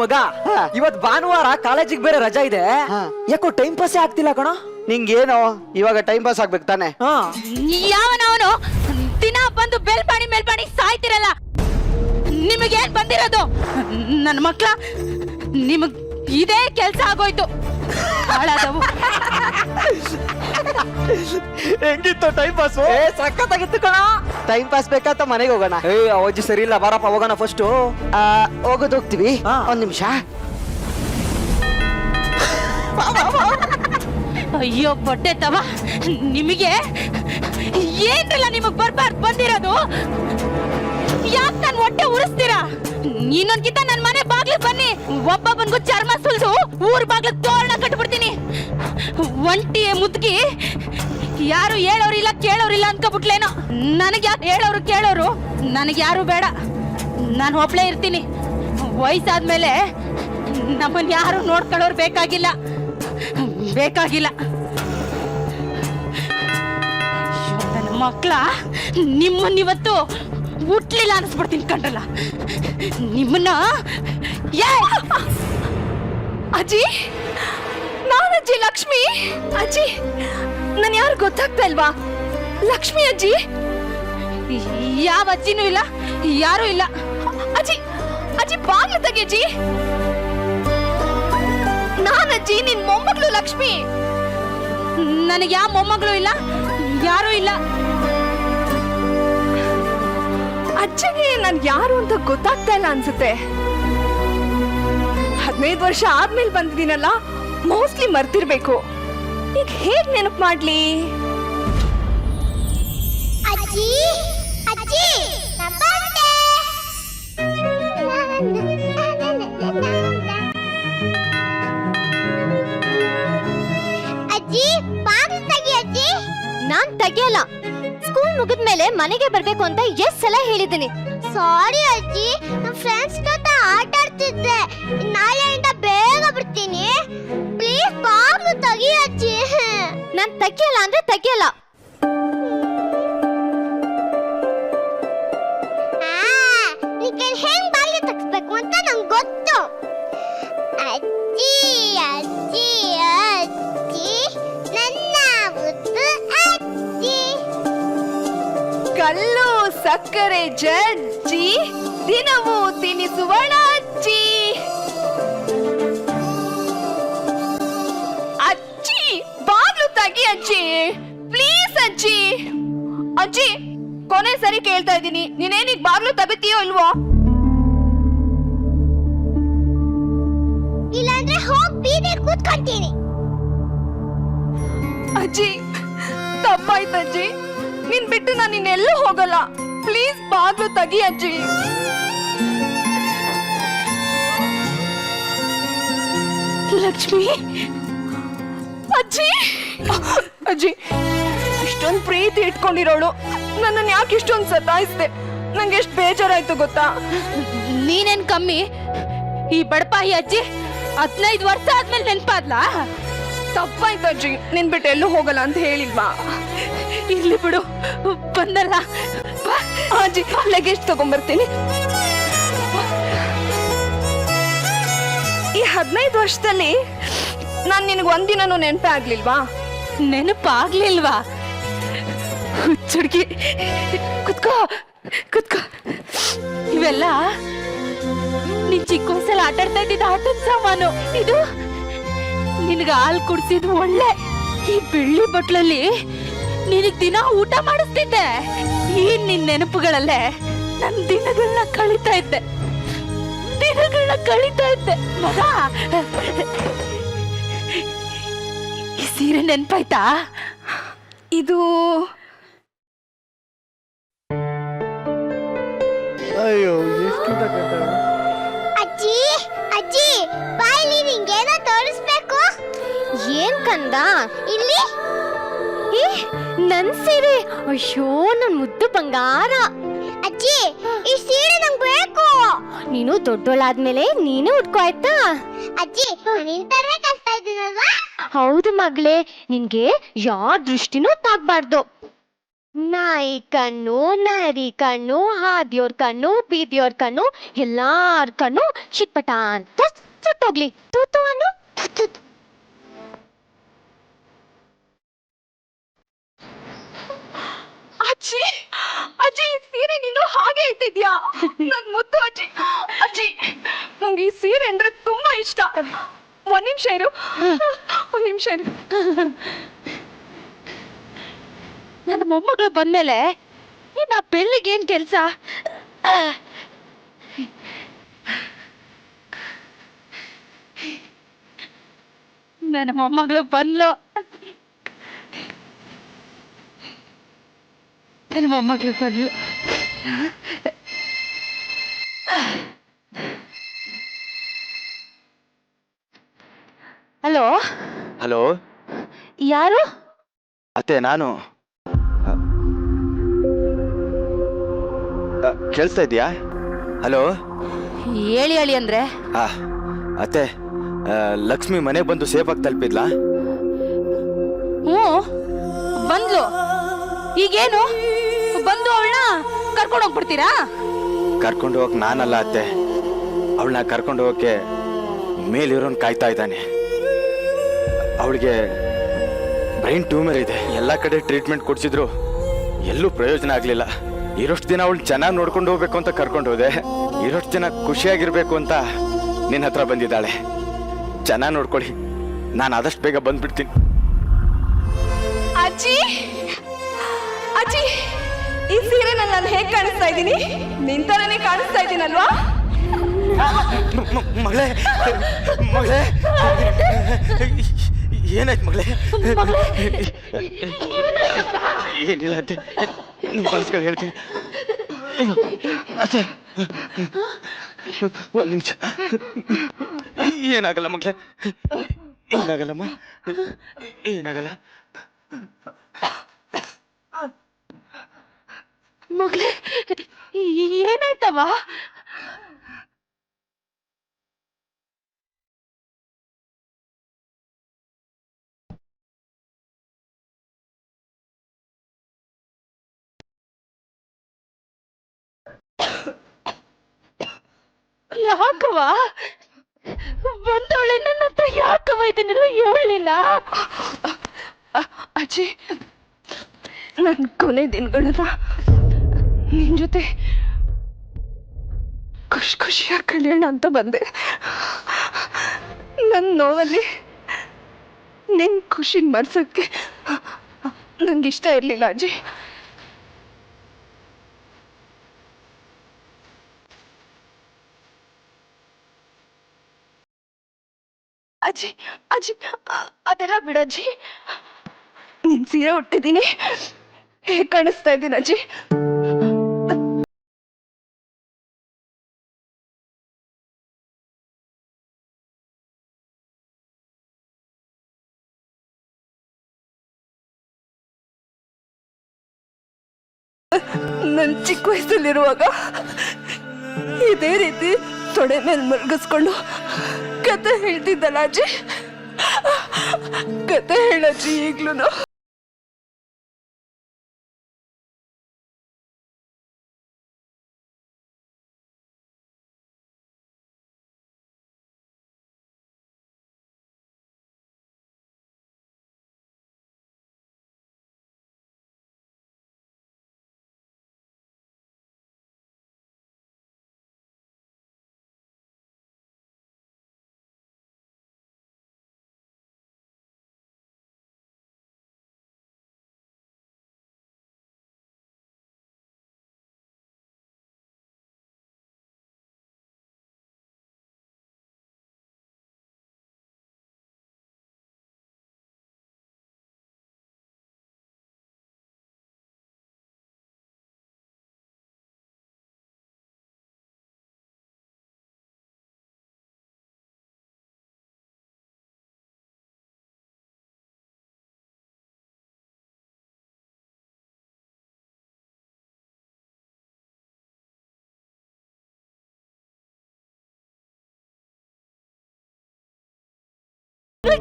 ಮಗ, ಇವತ್ ಭಾನುವಾರ ಕಾಲೇಜಿಗೆ ಬೇರೆ ರಜಾ ಇದೆ. ಯಾಕೋ ಟೈಮ್ ಪಾಸೇ ಆಗ್ತಿಲ್ಲ ಕಣ. ನಿಂಗೇನೋ ಇವಾಗ ಟೈಮ್ ಪಾಸ್ ಆಗ್ಬೇಕು ತಾನೆ? ಯಾವನವನು ದಿನ ಬಂದು ಮೇಲ್ಪಾಡಿ ಸಾಯ್ತಿರಲ್ಲ. ನಿಮಗೇನ್ ಬಂದಿರೋದು? ನನ್ನ ಮಕ್ಳ ನಿಮಗ್ ಇದೇ ಕೆಲ್ಸ ಆಗೋಯ್ತು. ಹಾಳಾದವು. ಹೆಂಗಿತ್ತು ಟೈಮ್ ಪಾಸ್? ಸಖತ್ತಾಗಿತ್ತು ಕಣ. ಟೈಮ್ ಪಾಸ್ ಬೇಕಾತ ಮನೆಗೆ ಹೋಗೋಣ. ಅವಜ್ಜಿ ಸರಿ ಇಲ್ಲ, ಬಾರಪ್ಪ ಹೋಗೋಣ. ಫಸ್ಟ್ ಹೋಗ್ತೀವಿ. ಒಂದ್ ನಿಮಿಷ. ಅಯ್ಯೋ ಬಟ್ಟೆ ತವ, ನಿಮಗೆ ಏನ್ರಲ್ಲ ನಿಮಗ್ ಬರ್ಬಾರ್ದು ಬಂದಿರೋದು. ಯಾಕೆ ನನ್ ಹೊಟ್ಟೆ ಉರಿಸ್ತೀರಾ? ಇನ್ನೊಂದ್ಕಿಂತ ನನ್ ಮನೆ ಬಾಗ್ಲಿಗೆ ಬನ್ನಿ, ಒಬ್ಬೊಬ್ಬನ್ಗೂ ಚರ್ಮ ಸುಲ್ದು ಊರ್ ಬಾಗ್ಲಿಗೆ ತೋರಣ ಕಟ್ಬಿಡ್ತೀನಿ. ಒಂಟಿ ಮುದ್ಗಿ ಯಾರು ಹೇಳೋರಿಲ್ಲ ಕೇಳೋರಿಲ್ಲ ಅನ್ಕೋಬಿಟ್ಲೇನೋ. ನನಗೆ ಯಾಕೆ ಹೇಳೋರು ಕೇಳೋರು? ನನಗೆ ಯಾರು ಬೇಡ, ನಾನು ಒಬ್ಳೇ ಇರ್ತೀನಿ. ವಯಸ್ಸಾದ್ಮೇಲೆ ನಮ್ಮನ್ನ ಯಾರು ನೋಡ್ಕೊಳ್ಳೋರು ಬೇಕಾಗಿಲ್ಲ. ನನ್ನ ಮಕ್ಳ ನಿಮ್ಮನ್ನಿವತ್ತು ಹುಟ್ಲಿಲ್ಲ ಅನಿಸ್ಬಿಡ್ತೀನಿ ಕಂಡ್ರಲ್ಲ ನಿಮ್ಮನ್ನ. ಅಜ್ಜಿ, ನಾನಜ್ಜಿ ಲಕ್ಷ್ಮಿ. ಅಜ್ಜಿ, ನನ್ ಯಾರು ಗೊತ್ತಾಗ್ತಾ ಇಲ್ವಾ? ಲಕ್ಷ್ಮಿ ಅಜ್ಜಿ. ಯಾವ ಅಜ್ಜಿನೂ ಇಲ್ಲ, ಯಾರು ಇಲ್ಲ. ಅಜ್ಜಿ ಬಾಗ್ಲು ತೆಗಿ ಅಜ್ಜಿ. ನಾನಜ್ಜಿ ನಿನ್ ಮೊಮ್ಮಗಳು ಲಕ್ಷ್ಮಿ. ನನಗೆ ಯಾವ ಮೊಮ್ಮಗಳು ಇಲ್ಲ, ಯಾರು ಇಲ್ಲ. ಅಜ್ಜಿಗೆ ನನ್ ಯಾರು ಅಂತ ಗೊತ್ತಾಗ್ತಾ ಇಲ್ಲ ಅನ್ಸುತ್ತೆ. 15 ವರ್ಷ ಆದ್ಮೇಲೆ ಬಂದಿದ್ದೀನಲ್ಲ, ಮೋಸ್ಟ್ಲಿ ಮರ್ತಿರ್ಬೇಕು. ಈಗ ಹೇಗ್ ನೆನಪು ಮಾಡ್ಲಿ? ಅಜ್ಜಿ ಅಜ್ಜಿ ಅಜ್ಜಿ ಬಾಗಿಲು ತೆಗಿ ಅಜ್ಜಿ. ನಾನ್ ತೆಗಿಯಲ್ಲ. ಸ್ಕೂಲ್ ಮುಗಿದ್ಮೇಲೆ ಮನೆಗೆ ಬರ್ಬೇಕು ಅಂತ ಎಷ್ಟ್ ಸಲ ಹೇಳಿದ್ದೀನಿ. ಸಾರಿ ಅಜ್ಜಿ, ನಮ್ ಫ್ರೆಂಡ್ಸ್ ಜೊತೆ ಆಟ ಆಡ್ತಿದ್ದೆ. ನಾಳೆಯಿಂದ ಬೇಗ ಬರ್ತೀನಿ. ಪ್ಲೀಸ್ ಬಾಗಿಲು ತೆಗಿ ಅಜ್ಜಿ. ನಾನ್ ತೆಗಿಯಲ್ಲ ಅಂದ್ರೆ ತೆಗಿಯಲ್ಲ. ಹೆಂಗ್ ಬಾಗಿಲು ತೆಗಿಸ್ಬೇಕು ಅಂತ ನಂಗೆ ಗೊತ್ತು. ಅಜ್ಜಿ ಅಜ್ಜಿ ಅಜ್ಜಿ, ನನ್ನ ಮುದ್ದು ಅಜ್ಜಿ. ಕಲ್ಲು ಸಕ್ಕರೆ ಜಜ್ಜಿ, ದಿನವೂ ತಿನಿಸುವಳ ಅಜ್ಜಿ. ಅಜ್ಜಿ ಬಾಗ್ಲು ತೆಗಿ ಅಜ್ಜಿ, ಪ್ಲೀಸ್ ಅಜ್ಜಿ. ಅಜ್ಜಿ, ಕೊನೆ ಸರಿ ಕೇಳ್ತಾ ಇದ್ದೀನಿ, ನೀನೇನಿಗ್ ಬಾಗ್ಲು ತೆಗಿತೀಯೋ ಇಲ್ವೋ? ಇಲ್ಲಾಂದ್ರೆ ಹೋಗಿ ಬೀದಿಗೆ ಕೂತ್ಕೊಂತೀನಿ. ಅಜ್ಜಿ ತಪ್ಪಾಯ್ತು ಅಜ್ಜಿ, ನಿನ್ ಬಿಟ್ಟು ನಾನು ಇನ್ನೆಲ್ಲೂ ಹೋಗಲ್ಲ. ಪ್ಲೀಸ್ ಬಾಗ್ಲು ತೆಗಿ ಅಜ್ಜಿ. ಲಕ್ಷ್ಮಿ, ಅಜ್ಜಿ, ಅಜ್ಜಿ, ಇಷ್ಟೊಂದು ಪ್ರೀತಿ ಇಟ್ಕೊಂಡಿರೋಳು ನನ್ನನ್ನು ಯಾಕೆ ಇಷ್ಟೊಂದು ಸತಾಯಿಸ್ದೆ? ನಂಗೆ ಎಷ್ಟು ಬೇಜಾರಾಯ್ತು ಗೊತ್ತಾ? ನೀನೇನ್ ಕಮ್ಮಿ? ಈ ಬಡಪಾಯಿ ಅಜ್ಜಿ 15 ವರ್ಷ ಆದ್ಮೇಲೆ ನೆನ್ಪಾದ್ಲಾ? ತಪ್ಪಾಯ್ತು ಅಜ್ಜಿ, ನಿನ್ ಬಿಟ್ಟು ಎಲ್ಲೂ ಹೋಗಲ್ಲ ಅಂತ ಹೇಳಿಲ್ವಾ? ಇರ್ಲಿ ಬಿಡು, ಬಂದಲ್ಲ. ಬಾ. ಅಜ್ಜಿ, ಲಗೇಜ್ ತಗೊಂಡ್ಬರ್ತೀನಿ. ಈ 15 ವರ್ಷದಲ್ಲಿ ನಾನ್ ನಿನಗೆ ಒಂದಿನನೂ ನೆನಪೇ ಆಗ್ಲಿಲ್ವಾ? ನೆನಪಾಗ್ಲಿಲ್ವಾ? ಹುಚ್ಚುಡ್ಗಿ, ಕುತ್ಕೋ ಕುತ್ಕೋ. ಇವೆಲ್ಲ ನೀನ್ ಚಿಕ್ಕ ವಯಸ್ಸಲ್ಲಿ ಆಟಾಡ್ತಾ ಇದ್ದಿದ್ದ ಆಟದ ಸಾಮಾನು. ಇದು ನಿನ್ಗ ಹಾಲು ಕುಡ್ಸಿದ್ ಒಳ್ಳೆ. ಈ ಬೆಳ್ಳಿ ಬಟ್ಲಲ್ಲಿ ನಿನಗ್ ದಿನ ಊಟ ಮಾಡಿಸ್ತಿದ್ದೆ. ಈ ನಿನ್ ನೆನಪುಗಳಲ್ಲೇ ನನ್ ದಿನಗಳನ್ನ ಕಳೀತಾ ಇದ್ದೆ. ಮಗ, ಈ ಸೀರೆ ನೆನ್ಪಾಯ್ತಾ? ಇದು ಅಯ್ಯೋ ಎಷ್ಟು ಅಜ್ಜಿ ಅಜ್ಜಿ ಬಾಯಲ್ಲಿ ನಿಂಗೇನೋ ತೋರಿಸ್ಬೇಕು. ಏನ್ ಕಂದ ಇಲ್ಲಿ? ಏ ನನ್ ಸೀರೆ, ಅಯ್ಯೋ ನನ್ ಮುದ್ದು ಬಂಗಾರ. ಅಜ್ಜಿ ಈ ಸೀರೆ ನಂಗೆ ಬೇಕು. ನೀನು ದೊಡ್ಡೋಳಾದ್ಮೇಲೆ ನೀನೇ ಉಟ್ಕೋ ಆಯ್ತಾ? ಅಜ್ಜಿ ನಿನ್ ತರ್ಬೇಕಂತ ಇದ್ದೀನಲ್ವಾ? ಹೌದು ಮಗಳೇ, ನಿನ್ಗೆ ಯಾವ ದೃಷ್ಟಿನೂ ತಾಗ್ಬಾರ್ದು. ನಾಯಿ ಕಣ್ಣು, ನರಿ ಕಣ್ಣು, ಹಾದಿಯೋರ್ ಕಣ್ಣು, ಬೀದಿಯೋರ್ ಕಣ್ಣು, ಎಲ್ಲಾರ್ ಕಣ್ಣು ಚಿಟ್ಪಟ ಅಂತ ಸುಟ್ಟೋಗ್ಲಿ. ತೂತು ಅನ್ನು ಅಜ್ಜಿ, ಅಜ್ಜಿ ಈ ಸೀರೆ ನೀನು ಹಾಗೆ ಇಟ್ಟಿದ್ಯಾ? ನನ್ ಮುದ್ದು ಅಜ್ಜಿ. ಅಜ್ಜಿ, ನಂಗೆ ಈ ಸೀರೆ ಅಂದ್ರೆ ತುಂಬಾ ಇಷ್ಟ. ಒಂದ್ ನಿಮಿಷ ಇರು, ಒಂದ್ ನಿಮಿಷ ಇರು. ನನ್ನ ಮೊಮ್ಮಗಳು ಬಂದ್ಮೇಲೆ ಇನ್ನ ಬೆಳ್ಳಿಗೆ ಏನ್ ಕೆಲ್ಸ? ನನ್ನ ಮೊಮ್ಮಗಳು ಬಂದ್ಲು. ನನ್ನ ಮೊಮ್ಮಗಳು ಬಂದ್ಲು. ಹಲೋ ಹಲೋ ಯಾರು? ಅತ್ತೆ, ನಾನು ಕೇಳಿಸ್ತಾ ಇದೆಯಾ? ಹಲೋ ಹೇಳಿ ಹೇಳಿ ಅಂದ್ರೆ ಅತ್ತೆ, ಲಕ್ಷ್ಮಿ ಮನೆಗೆ ಬಂದು ಸೇಫ್ ಆಗಿ ತಲುಪಿದ್ಲಾ? ಹ್ಞೂ ಬಂದ್ಲು. ಈಗೇನು ಬಂದು ಅವಳನ್ನ ಕರ್ಕೊಂಡು ಹೋಗ್ಬಿಡ್ತೀರಾ? ಕರ್ಕೊಂಡು ಹೋಗಕ್ ನಾನಲ್ಲ ಅತ್ತೆ, ಅವಳನ್ನ ಕರ್ಕೊಂಡು ಹೋಗಕ್ಕೆ ಮೇಲಿರೋನ್ ಕಾಯ್ತಾ ಇದ್ದಾನೆ. ಅವಳಿಗೆ ಬ್ರೈನ್ ಟ್ಯೂಮರ್ ಇದೆ. ಎಲ್ಲ ಕಡೆ ಟ್ರೀಟ್ಮೆಂಟ್ ಕೊಡ್ಸಿದ್ರು ಎಲ್ಲೂ ಪ್ರಯೋಜನ ಆಗ್ಲಿಲ್ಲ. ಇರೋಷ್ಟು ದಿನ ಅವಳು ಚೆನ್ನಾಗಿ ನೋಡ್ಕೊಂಡು ಹೋಗ್ಬೇಕು ಅಂತ ಕರ್ಕೊಂಡು ಹೋದೆ. ಇರೋಷ್ಟು ದಿನ ಖುಷಿಯಾಗಿರ್ಬೇಕು ಅಂತ ನಿನ್ನ ಹತ್ರ ಬಂದಿದ್ದಾಳೆ. ಚೆನ್ನಾಗಿ ನೋಡ್ಕೊಳ್ಳಿ, ನಾನು ಆದಷ್ಟು ಬೇಗ ಬಂದ್ಬಿಡ್ತೀನಿ. ಅಜ್ಜಿ, ಅಜ್ಜಿ, ಈ ಸೀರೆನಲ್ಲಿ ನಾನು ಹೇಗ್ ಕಾಣಿಸ್ತಾ ಇದ್ದೀನಿ? ನಿನ್ ತರನೇ ಕಾಣಿಸ್ತಾ ಇದ್ದೀನಲ್ವಾ? ಮಗಳೇ, ಮಗಳೇ, ಏನಾಯ್ತು ಮಗಳೇ? ಏನಿಲ್ಲ ಅತ್ತೆ, ನಿಮ್ಮ ಮನಸ್ಸುಗಳು ಹೇಳ್ತೀನಿ. ಅತ್ತೆ, ಒಂದು ನಿಮಿಷ. ಏನಾಗಲ್ಲ ಮಗಳೇ, ಏನಾಗಲ್ಲಮ್ಮ, ಏನಾಗಲ್ಲ. ಮಗಳೇ, ಏನಾಯ್ತವ? ಯಾಕವ ಬಂದವಳೆ? ನನ್ನ ಹತ್ರ ಯಾಕವ ಇದನ್ನೆಲ್ಲ ಹೇಳಲಿಲ್ಲ? ಅಜ್ಜಿ, ನನ್ನ ಕೊನೆ ದಿನಗಳನ್ನ ನಿನ್ ಜೊತೆ ಖುಷಿಯಾಗಿ ಕಳೆಯೋಣ ಅಂತ ಬಂದೆ. ನನ್ನ ನೋವಲ್ಲಿ ನಿನ್ ಖುಷಿನ ಮರ್ಸಕ್ಕೆ ನಂಗೆ ಇಷ್ಟ ಇರ್ಲಿಲ್ಲ ಅಜ್ಜಿ. ಅಜ್ಜಿ, ಅಜ್ಜಿ, ಅದೆಲ್ಲ ಬಿಡಜ್ಜಿ. ನಿನ್ ಸೀರೆ ಉಟ್ಟಿದ್ದೀನಿ, ಹೇಗ್ ಕಾಣಿಸ್ತಾ ಇದ್ದೀನಿ ಅಜ್ಜಿ? ನನ್ ಚಿಕ್ಕ ವಯಸ್ಸಲ್ಲಿರುವಾಗ ಇದೇ ರೀತಿ ತೊಡೆ ಮೇಲೆ ಮಲಗಿಸ್ಕೊಂಡು ಕತೆ ಹೇಳ್ತಿದ್ದಲ್ಲ ಅಜ್ಜಿ. ಕತೆ ಹೇಳಜ್ಜಿ ಈಗ್ಲೂ.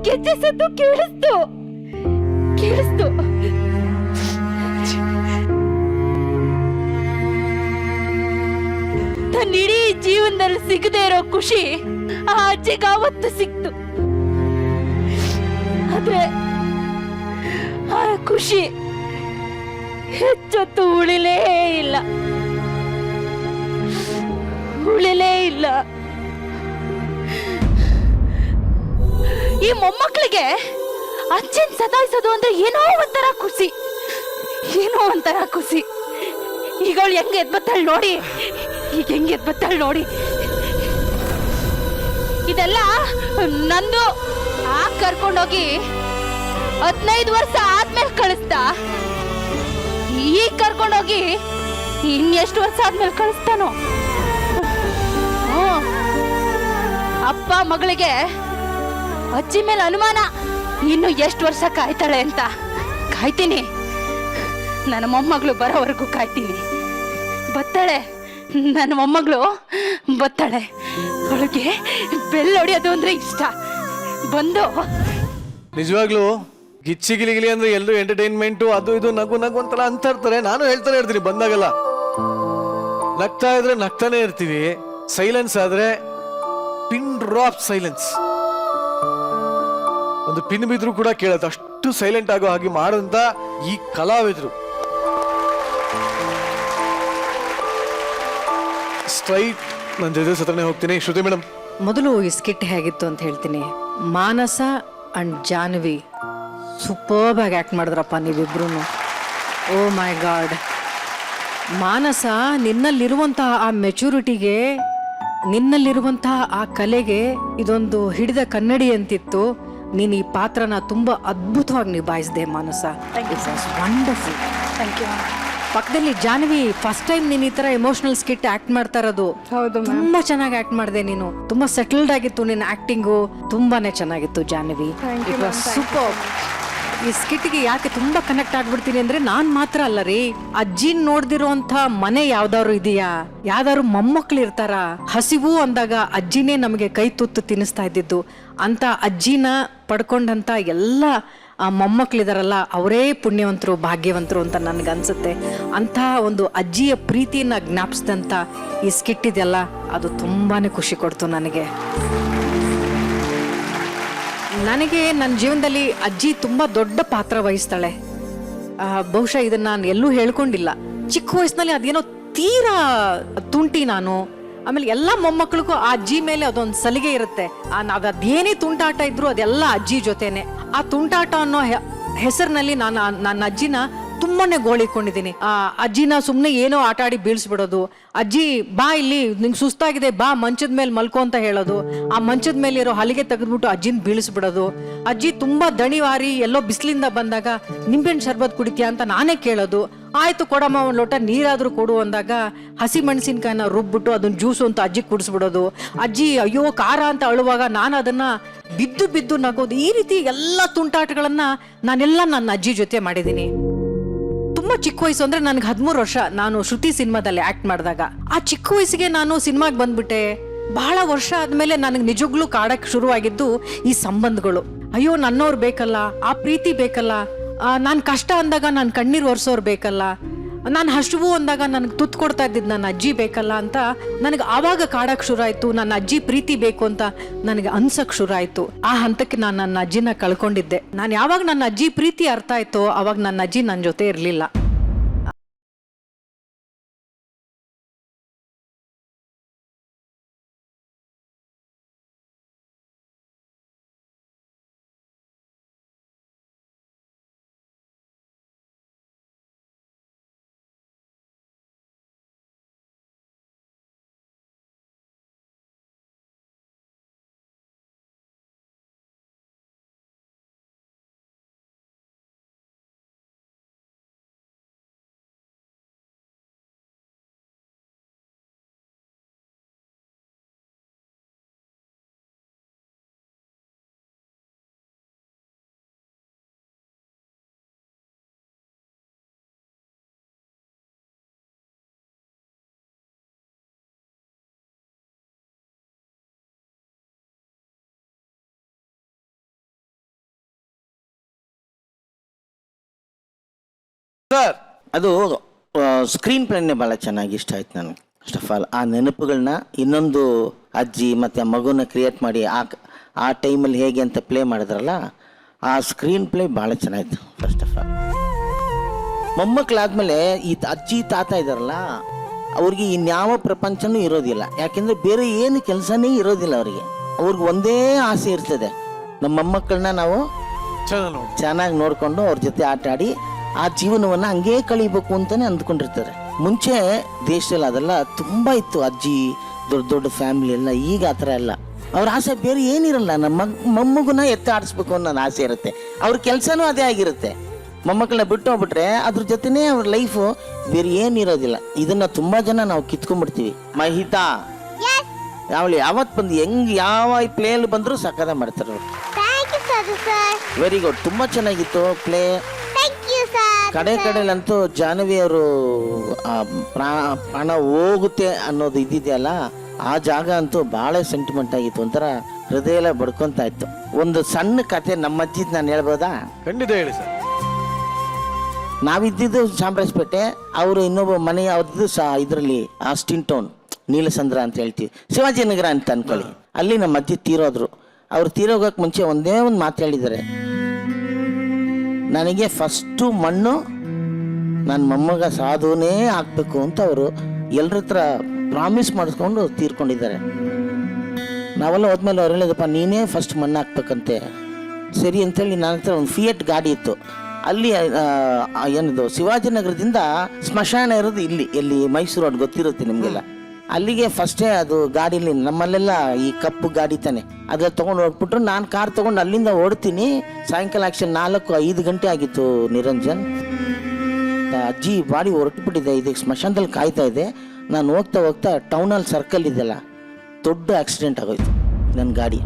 ಗೆಜ್ಜೆ ಸದ್ದು ಕೇಳಿಸ್ತು. ನನ್ನ ಇಡೀ ಜೀವನದಲ್ಲಿ ಸಿಗದೆ ಇರೋ ಖುಷಿ ಆ ಅಜ್ಜಿಗೆ ಅವತ್ತು ಸಿಕ್ತು. ಆದ್ರೆ ಆ ಖುಷಿ ಹೆಚ್ಚೊತ್ತು ಉಳಿಲೇ ಇಲ್ಲ. ಈ ಮೊಮ್ಮಕ್ಕಳಿಗೆ ಅಜ್ಜಿನ್ ಸತಾಯಿಸೋದು ಅಂದ್ರೆ ಏನೋ ಒಂಥರ ಖುಷಿ. ಈಗ ಅವಳು ಹೆಂಗೆ ಎದ್ಬತ್ತಾಳ್ ನೋಡಿ. ಇದೆಲ್ಲ ನಂದು ಕರ್ಕೊಂಡೋಗಿ 15 ವರ್ಷ ಆದ್ಮೇಲೆ ಕಳಿಸ್ತಾ, ಈಗ ಕರ್ಕೊಂಡೋಗಿ ಇನ್ನೆಷ್ಟು ವರ್ಷ ಆದ್ಮೇಲೆ ಕಳಿಸ್ತಾನೋ. ಅಪ್ಪ ಮಗಳಿಗೆ ಅಜ್ಜಿ ಮೇಲೆ ಅನುಮಾನ, ಇನ್ನು ಎಷ್ಟು ವರ್ಷ ಕಾಯ್ತಾಳೆ ಅಂತ. ಕಾಯ್ತೀನಿ, ನನ್ನ ಮೊಮ್ಮಗಳು ಬರೋವರೆಗೂ ಕಾಯ್ತೀನಿ. ಬತ್ತಾಳೆ, ನನ್ನ ಮೊಮ್ಮಗಳು ಬತ್ತಾಳೆ. ಅವಳಿಗೆ ಬೆಲ್ ಹೊಡಿಯೋದು ಅಂದ್ರೆ ಇಷ್ಟ. ಬಂದು ನಿಜವಾಗ್ಲೂ ಗಿಲಿ ಅಂದ್ರೆ ಎಲ್ಲರೂ ಎಂಟರ್ಟೈನ್ಮೆಂಟ್ ಅದು ಇದು ನಗು ಅಂತೆಲ್ಲ ಅಂತ ಇರ್ತಾರೆ. ನಾನು ಹೇಳ್ತಾನೆ ಇರ್ತೀನಿ, ಬಂದಾಗಲ್ಲ ನಗ್ತಾ ಇದ್ರೆ ನಗ್ತಾನೆ ಇರ್ತೀವಿ, ಸೈಲೆನ್ಸ್ ಆದ್ರೆ ಪಿನ್ ಡ್ರಾಪ್ ಸೈಲೆನ್ಸ್. ಒಂದು ಪಿನ್ ಬಿದ್ರು ಕೂಡ ಕೇಳತ್ತೆ, ಅಷ್ಟು ಸೈಲೆಂಟ್ ಆಗೋ ಹಾಗೆ ಮಾಡುವಂತ ಈ ಕಲಾವಿದರು. ಸ್ಟ್ರೈಟ್ ನನ್ನ ಜೊತೆ ಸತ್ರನೇ ಹೋಗ್ತೀನಿ. ಶ್ರುತಿ ಮೇಡಮ್, ಮೊದಲು ಈ ಸ್ಕಿಟ್ ಹೇಗಿತ್ತು ಅಂತ ಹೇಳ್ತೀನಿ. ಮಾನಸ ಅಂಡ್ ಜಾನ್ವಿ ಸೂಪರ್ಬ್ ಆಗಿ ಆಕ್ಟ್ ಮಾಡಿದ್ರಪ್ಪ ನೀವಿಬ್ರು. ಓ ಮೈ ಗಾಡ್. ಮಾನಸ, ನಿನ್ನಲ್ಲಿರುವಂತಹ ಆ ಮೆಚುರಿಟಿಗೆ, ನಿನ್ನಲ್ಲಿರುವಂತಹ ಆ ಕಲೆಗೆ ಇದೊಂದು ಹಿಡಿದ ಕನ್ನಡಿ ಅಂತಿತ್ತು. ನೀನು ಈ ಪಾತ್ರನ ತುಂಬಾ ಅದ್ಭುತವಾಗಿ ನಿಭಾಯಿಸಿದೆ Manasa. It's wonderful. Thank you. ಪಕ್ಕದಲ್ಲಿ ಜಾನ್ವಿ ಫಸ್ಟ್ ಟೈಮ್ ನೀನು ಈ ತರ ಎಮೋಷನಲ್ ಸ್ಕಿಟ್ ಆಕ್ಟ್ ಮಾಡ್ತಾ ಇರೋದು. ಹೌದು, ತುಂಬಾ ಚೆನ್ನಾಗಿ ಆಕ್ಟ್ ಮಾಡಿದೆ ನೀನು. ತುಂಬಾ ಸೆಟಲ್ಡ್ ಆಗಿತ್ತು ನಿನ್ನ ಆಕ್ಟಿಂಗು, ತುಂಬಾನೇ ಚೆನ್ನಾಗಿತ್ತು ಜಾನ್ವಿ. It was super. ಈ ಸ್ಕಿಟ್ಗೆ ಯಾಕೆ ತುಂಬಾ ಕನೆಕ್ಟ್ ಆಗ್ಬಿಡ್ತೀನಿ ಅಂದ್ರೆ, ನಾನ್ ಮಾತ್ರ ಅಲ್ಲ ರೀ, ಅಜ್ಜಿನ್ ನೋಡ್ದಿರೋಂಥ ಮನೆ ಯಾವ್ದಾದ್ರು ಇದೆಯಾ? ಯಾವ್ದಾದ್ರು ಮೊಮ್ಮಕ್ಳು ಇರ್ತಾರ? ಹಸಿವು ಅಂದಾಗ ಅಜ್ಜಿನೇ ನಮಗೆ ಕೈ ತುತ್ತು ತಿನ್ನಿಸ್ತಾ ಇದ್ದಿದ್ದು. ಅಂತ ಅಜ್ಜಿನ ಪಡ್ಕೊಂಡಂತ ಎಲ್ಲ ಆ ಮೊಮ್ಮಕ್ಳಿದಾರಲ್ಲ, ಅವರೇ ಪುಣ್ಯವಂತರು, ಭಾಗ್ಯವಂತರು ಅಂತ ನನ್ಗನ್ಸುತ್ತೆ. ಅಂತ ಒಂದು ಅಜ್ಜಿಯ ಪ್ರೀತಿಯನ್ನ ಜ್ಞಾಪಿಸಿದಂತ ಈ ಸ್ಕಿಟ್ ಇದೆಯಲ್ಲ, ಅದು ತುಂಬಾನೇ ಖುಷಿ ಕೊಡ್ತು ನನಗೆ. ನನಗೆ ನನ್ನ ಜೀವನದಲ್ಲಿ ಅಜ್ಜಿ ತುಂಬಾ ದೊಡ್ಡ ಪಾತ್ರ ವಹಿಸ್ತಾಳೆ. ಬಹುಶಃ ಇದನ್ನ ನಾನು ಎಲ್ಲೂ ಹೇಳ್ಕೊಂಡಿಲ್ಲ. ಚಿಕ್ಕ ವಯಸ್ಸಿನಲ್ಲಿ ಅದೇನೋ ತೀರಾ ತುಂಟಿ ನಾನು. ಆಮೇಲೆ ಎಲ್ಲ ಮೊಮ್ಮಕ್ಕಳಿಗೂ ಆ ಅಜ್ಜಿ ಮೇಲೆ ಅದೊಂದು ಸಲಿಗೆ ಇರುತ್ತೆ. ಅದೇನೇ ತುಂಟಾಟ ಇದ್ರು ಅದೆಲ್ಲ ಅಜ್ಜಿ ಜೊತೆನೆ. ಆ ತುಂಟಾಟ ಅನ್ನೋ ಹೆಸರಿನಲ್ಲಿ ನಾನು ನನ್ನ ಅಜ್ಜಿನ ತುಂಬಾನೇ ಗೋಳಿಕೊಂಡಿದ್ದೀನಿ. ಅಜ್ಜಿನ ಸುಮ್ಮನೆ ಏನೋ ಆಟ ಆಡಿ ಬೀಳ್ಸ್ಬಿಡೋದು, ಅಜ್ಜಿ ಬಾ ಇಲ್ಲಿ ನಿಂಗೆ ಸುಸ್ತಾಗಿದೆ ಬಾ ಮಂಚದ ಮೇಲೆ ಮಲ್ಕೋ ಅಂತ ಹೇಳೋದು, ಆ ಮಂಚದ ಮೇಲೆ ಇರೋ ಹಲಿಗೆ ತೆಗೆದ್ಬಿಟ್ಟು ಅಜ್ಜಿನ ಬೀಳಿಸ್ಬಿಡೋದು, ಅಜ್ಜಿ ತುಂಬಾ ದಣಿವಾರಿ ಎಲ್ಲೋ ಬಿಸಿಲಿಂದ ಬಂದಾಗ ನಿಂಬೆಹಣ್ಣು ಶರ್ಬತ್ ಕುಡಿತೀಯ ಅಂತ ನಾನೇ ಕೇಳೋದು, ಆಯ್ತು ಕೊಡಮ್ಮ ಒಂದು ಲೋಟ ನೀರಾದ್ರೂ ಕೊಡು ಅಂದಾಗ ಹಸಿ ಮೆಣಸಿನ್ಕಾಯಿನ ರುಬ್ಬಿಟ್ಟು ಅದನ್ನ ಜ್ಯೂಸು ಅಂತ ಅಜ್ಜಿ ಕುಡಿಸ್ಬಿಡೋದು, ಅಜ್ಜಿ ಅಯ್ಯೋ ಖಾರ ಅಂತ ಅಳುವಾಗ ನಾನು ಅದನ್ನ ಬಿದ್ದು ಬಿದ್ದು ನಗೋದು. ಈ ರೀತಿ ಎಲ್ಲ ತುಂಟಾಟಗಳನ್ನ ನಾನೆಲ್ಲ ನನ್ನ ಅಜ್ಜಿ ಜೊತೆ ಮಾಡಿದ್ದೀನಿ. ತುಂಬಾ ಚಿಕ್ಕ ವಯಸ್ಸು ಅಂದ್ರೆ ನನಗೆ 13 ವರ್ಷ. ನಾನು ಶ್ರುತಿ ಸಿನಿಮಾದಲ್ಲಿ ಆಕ್ಟ್ ಮಾಡಿದಾಗ ಆ ಚಿಕ್ಕ ವಯಸ್ಸಿಗೆ ನಾನು ಸಿನಿಮಾಗೆ ಬಂದ್ಬಿಟ್ಟೆ. ಬಹಳ ವರ್ಷ ಆದ್ಮೇಲೆ ನನಗೆ ನಿಜವಾಗ್ಲೂ ಕಾಡಕ್ಕೆ ಶುರುವಾಗಿದ್ದು ಈ ಸಂಬಂಧಗಳು. ಅಯ್ಯೋ ನನ್ನವ್ರು ಬೇಕಲ್ಲ, ಆ ಪ್ರೀತಿ ಬೇಕಲ್ಲ, ನಾನು ಕಷ್ಟ ಅಂದಾಗ ನಾನು ಕಣ್ಣೀರು ಒರೆಸೋರು ಬೇಕಲ್ಲ, ನಾನು ಹಸಿವು ಅಂದಾಗ ನನಗೆ ತುತ್ತು ಕೊಡ್ತಾ ಇದ್ದಿದ್ದು ನನ್ನ ಅಜ್ಜಿ ಬೇಕಲ್ಲ ಅಂತ ನನಗೆ ಆವಾಗ ಕಾಡಕ್ಕೆ ಶುರು ಆಯ್ತು. ನನ್ನ ಅಜ್ಜಿ ಪ್ರೀತಿ ಬೇಕು ಅಂತ ನನಗೆ ಅನ್ಸಕ್ ಶುರು ಆಯ್ತು. ಆ ಹಂತಕ್ಕೆ ನಾನು ನನ್ನ ಅಜ್ಜಿನ ಕಳ್ಕೊಂಡಿದ್ದೆ. ನಾನು ಯಾವಾಗ ನನ್ನ ಅಜ್ಜಿ ಪ್ರೀತಿ ಅರ್ಥ ಆಯ್ತೋ ಅವಾಗ ನನ್ನ ಅಜ್ಜಿ ನನ್ನ ಜೊತೆ ಇರಲಿಲ್ಲ. ಸರ್ ಅದು ಸ್ಕ್ರೀನ್ ಪ್ಲೇನೇ ಭಾಳ ಚೆನ್ನಾಗಿ ಇಷ್ಟ ಆಯ್ತು ನನಗೆ. ಫಸ್ಟ್ ಆಫ್ ಆಲ್ ಆ ನೆನಪುಗಳನ್ನ ಇನ್ನೊಂದು ಅಜ್ಜಿ ಮತ್ತು ಆ ಮಗುನ ಕ್ರಿಯೇಟ್ ಮಾಡಿ ಆ ಟೈಮಲ್ಲಿ ಹೇಗೆ ಅಂತ ಪ್ಲೇ ಮಾಡಿದ್ರಲ್ಲ, ಆ ಸ್ಕ್ರೀನ್ ಪ್ಲೇ ಭಾಳ ಚೆನ್ನಾಗಿತ್ತು. ಫಸ್ಟ್ ಆಫ್ ಆಲ್ ಮೊಮ್ಮಕ್ಕಳಾದ್ಮೇಲೆ ಈ ಅಜ್ಜಿ ತಾತ ಇದ್ದಾರಲ್ಲ, ಅವ್ರಿಗೆ ಇನ್ಯಾವ ಪ್ರಪಂಚನೂ ಇರೋದಿಲ್ಲ. ಯಾಕೆಂದರೆ ಬೇರೆ ಏನು ಕೆಲಸನೇ ಇರೋದಿಲ್ಲ ಅವ್ರಿಗೆ. ಅವ್ರಿಗೆ ಒಂದೇ ಆಸೆ ಇರ್ತದೆ, ನಮ್ಮ ಮೊಮ್ಮಕ್ಕಳನ್ನ ನಾವು ಚೆನ್ನಾಗಿ ನೋಡಿಕೊಂಡು ಅವ್ರ ಜೊತೆ ಆಟ ಆಡಿ ಆ ಜೀವನವನ್ನು ಹಂಗೇ ಕಳಿಬೇಕು ಅಂತಲೇ ಅಂದ್ಕೊಂಡಿರ್ತಾರೆ. ಮುಂಚೆ ದೇಶದಲ್ಲಿ ಅದೆಲ್ಲ ತುಂಬ ಇತ್ತು, ಅಜ್ಜಿ ದೊಡ್ಡ ದೊಡ್ಡ ಫ್ಯಾಮಿಲಿ ಎಲ್ಲ. ಈಗ ಆ ಥರ ಎಲ್ಲ ಅವ್ರ ಆಸೆ ಬೇರೆ ಏನಿರಲ್ಲ. ನಮ್ಮ ಮೊಮ್ಮಗುನ ಎತ್ತ ಆಡಿಸ್ಬೇಕು ಅನ್ನೋ ಆಸೆ ಇರುತ್ತೆ. ಅವ್ರ ಕೆಲಸನೂ ಅದೇ ಆಗಿರುತ್ತೆ. ಮೊಮ್ಮಕ್ಕಳನ್ನ ಬಿಟ್ಟು ಹೋಗ್ಬಿಟ್ರೆ ಅದ್ರ ಜೊತೆನೇ ಅವ್ರ ಲೈಫು ಬೇರೆ ಏನಿರೋದಿಲ್ಲ. ಇದನ್ನು ತುಂಬ ಜನ ನಾವು ಕಿತ್ಕೊಂಡ್ಬಿಡ್ತೀವಿ. ಮಹಿತಾ ಯಾವಳಿ ಯಾವತ್ತು ಬಂದು ಹೆಂಗೆ ಯಾವ ಪ್ಲೇಯಲ್ಲಿ ಬಂದರೂ ಸಕ್ಕದ ಮಾಡ್ತಾರೆ ಅವರು. ವೆರಿ ಗುಡ್, ತುಂಬ ಚೆನ್ನಾಗಿತ್ತು ಪ್ಲೇ. ಕಡೆಲಂತೂ ಜಾಹ್ನವಿ ಅವರು ಪ್ರಾಣ ಹೋಗುತ್ತೆ ಅನ್ನೋದು ಇದ್ದಿದೆಯಲ್ಲ, ಆ ಜಾಗ ಅಂತೂ ಭಾಳ ಸೆಂಟಿಮೆಂಟ್ ಆಗಿತ್ತು. ಒಂಥರ ಹೃದಯ ಎಲ್ಲ ಬಡ್ಕೊಂತ ಇತ್ತು. ಒಂದು ಸಣ್ಣ ಕತೆ ನಮ್ಮ ಅಜ್ಜಿದ್ ನಾನು ಹೇಳ್ಬೋದಾ? ಖಂಡಿತ ಹೇಳಿ ಸರ್. ನಾವಿದ್ದಿದ್ದು ಚಾಮರಾಜಪೇಟೆ, ಅವರು ಇನ್ನೊಬ್ಬ ಮನೆ ಅವ್ರದ್ದು ಇದರಲ್ಲಿ ಆಸ್ಟಿನ್ ಟೌನ್, ನೀಲಸಂದ್ರ ಅಂತ ಹೇಳ್ತೀವಿ, ಶಿವಾಜಿನಗರ ಅಂತ ಅನ್ಕೊಳ್ಳಿ. ಅಲ್ಲಿ ನಮ್ಮ ಅಜ್ಜಿ ತೀರೋದ್ರು. ಅವ್ರು ತೀರೋಗಕ್ಕೆ ಮುಂಚೆ ಒಂದೇ ಒಂದು ಮಾತು ಹೇಳಿದ್ದಾರೆ, ನನಗೆ ಫಸ್ಟು ಮಣ್ಣು ನನ್ನ ಮೊಮ್ಮಗ ಸಾಧುನೇ ಹಾಕ್ಬೇಕು ಅಂತ ಅವರು ಎಲ್ಲರ ಹತ್ರ ಪ್ರಾಮಿಸ್ ಮಾಡಿಸ್ಕೊಂಡು ತೀರ್ಕೊಂಡಿದ್ದಾರೆ. ನಾವೆಲ್ಲ ಹೋದ್ಮೇಲೆ ಅವ್ರು ಹೇಳಿದಪ್ಪ ನೀನೇ ಫಸ್ಟ್ ಮಣ್ಣು ಹಾಕ್ಬೇಕಂತೆ. ಸರಿ ಅಂತೇಳಿ ನನ್ನ ಹತ್ರ ಒಂದು ಫಿಯಟ್ ಗಾಡಿ ಇತ್ತು. ಅಲ್ಲಿ ಏನದು ಶಿವಾಜಿನಗರದಿಂದ ಸ್ಮಶಾನ ಇರೋದು ಎಲ್ಲಿ ಮೈಸೂರು ರೋಡ್ ಗೊತ್ತಿರುತ್ತೆ ನಿಮಗೆಲ್ಲ. ಅಲ್ಲಿಗೆ ಫಸ್ಟೇ ಅದು ಗಾಡೀಲಿ ನಮ್ಮಲ್ಲೆಲ್ಲ ಈ ಕಪ್ಪು ಗಾಡಿ ತಾನೆ, ಅದ್ರಲ್ಲಿ ತೊಗೊಂಡು ಹೊರಟ್ಬಿಟ್ರು. ನಾನು ಕಾರ್ ತೊಗೊಂಡು ಅಲ್ಲಿಂದ ಓಡ್ತೀನಿ. ಸಾಯಂಕಾಲ 4-5 ಗಂಟೆ ಆಗಿತ್ತು ನಿರಂಜನ್. ಅಜ್ಜಿ ಬಾಡಿ ಹೊರಟುಬಿಟ್ಟಿದೆ, ಇದಕ್ಕೆ ಸ್ಮಶಾನದಲ್ಲಿ ಕಾಯ್ತಾ ಇದೆ. ನಾನು ಹೋಗ್ತಾ ಟೌನಲ್ಲಿ ಸರ್ಕಲ್ ಇದೆಯಲ್ಲ, ದೊಡ್ಡ ಆಕ್ಸಿಡೆಂಟ್ ಆಗೋಯ್ತು ನನ್ನ ಗಾಡಿ.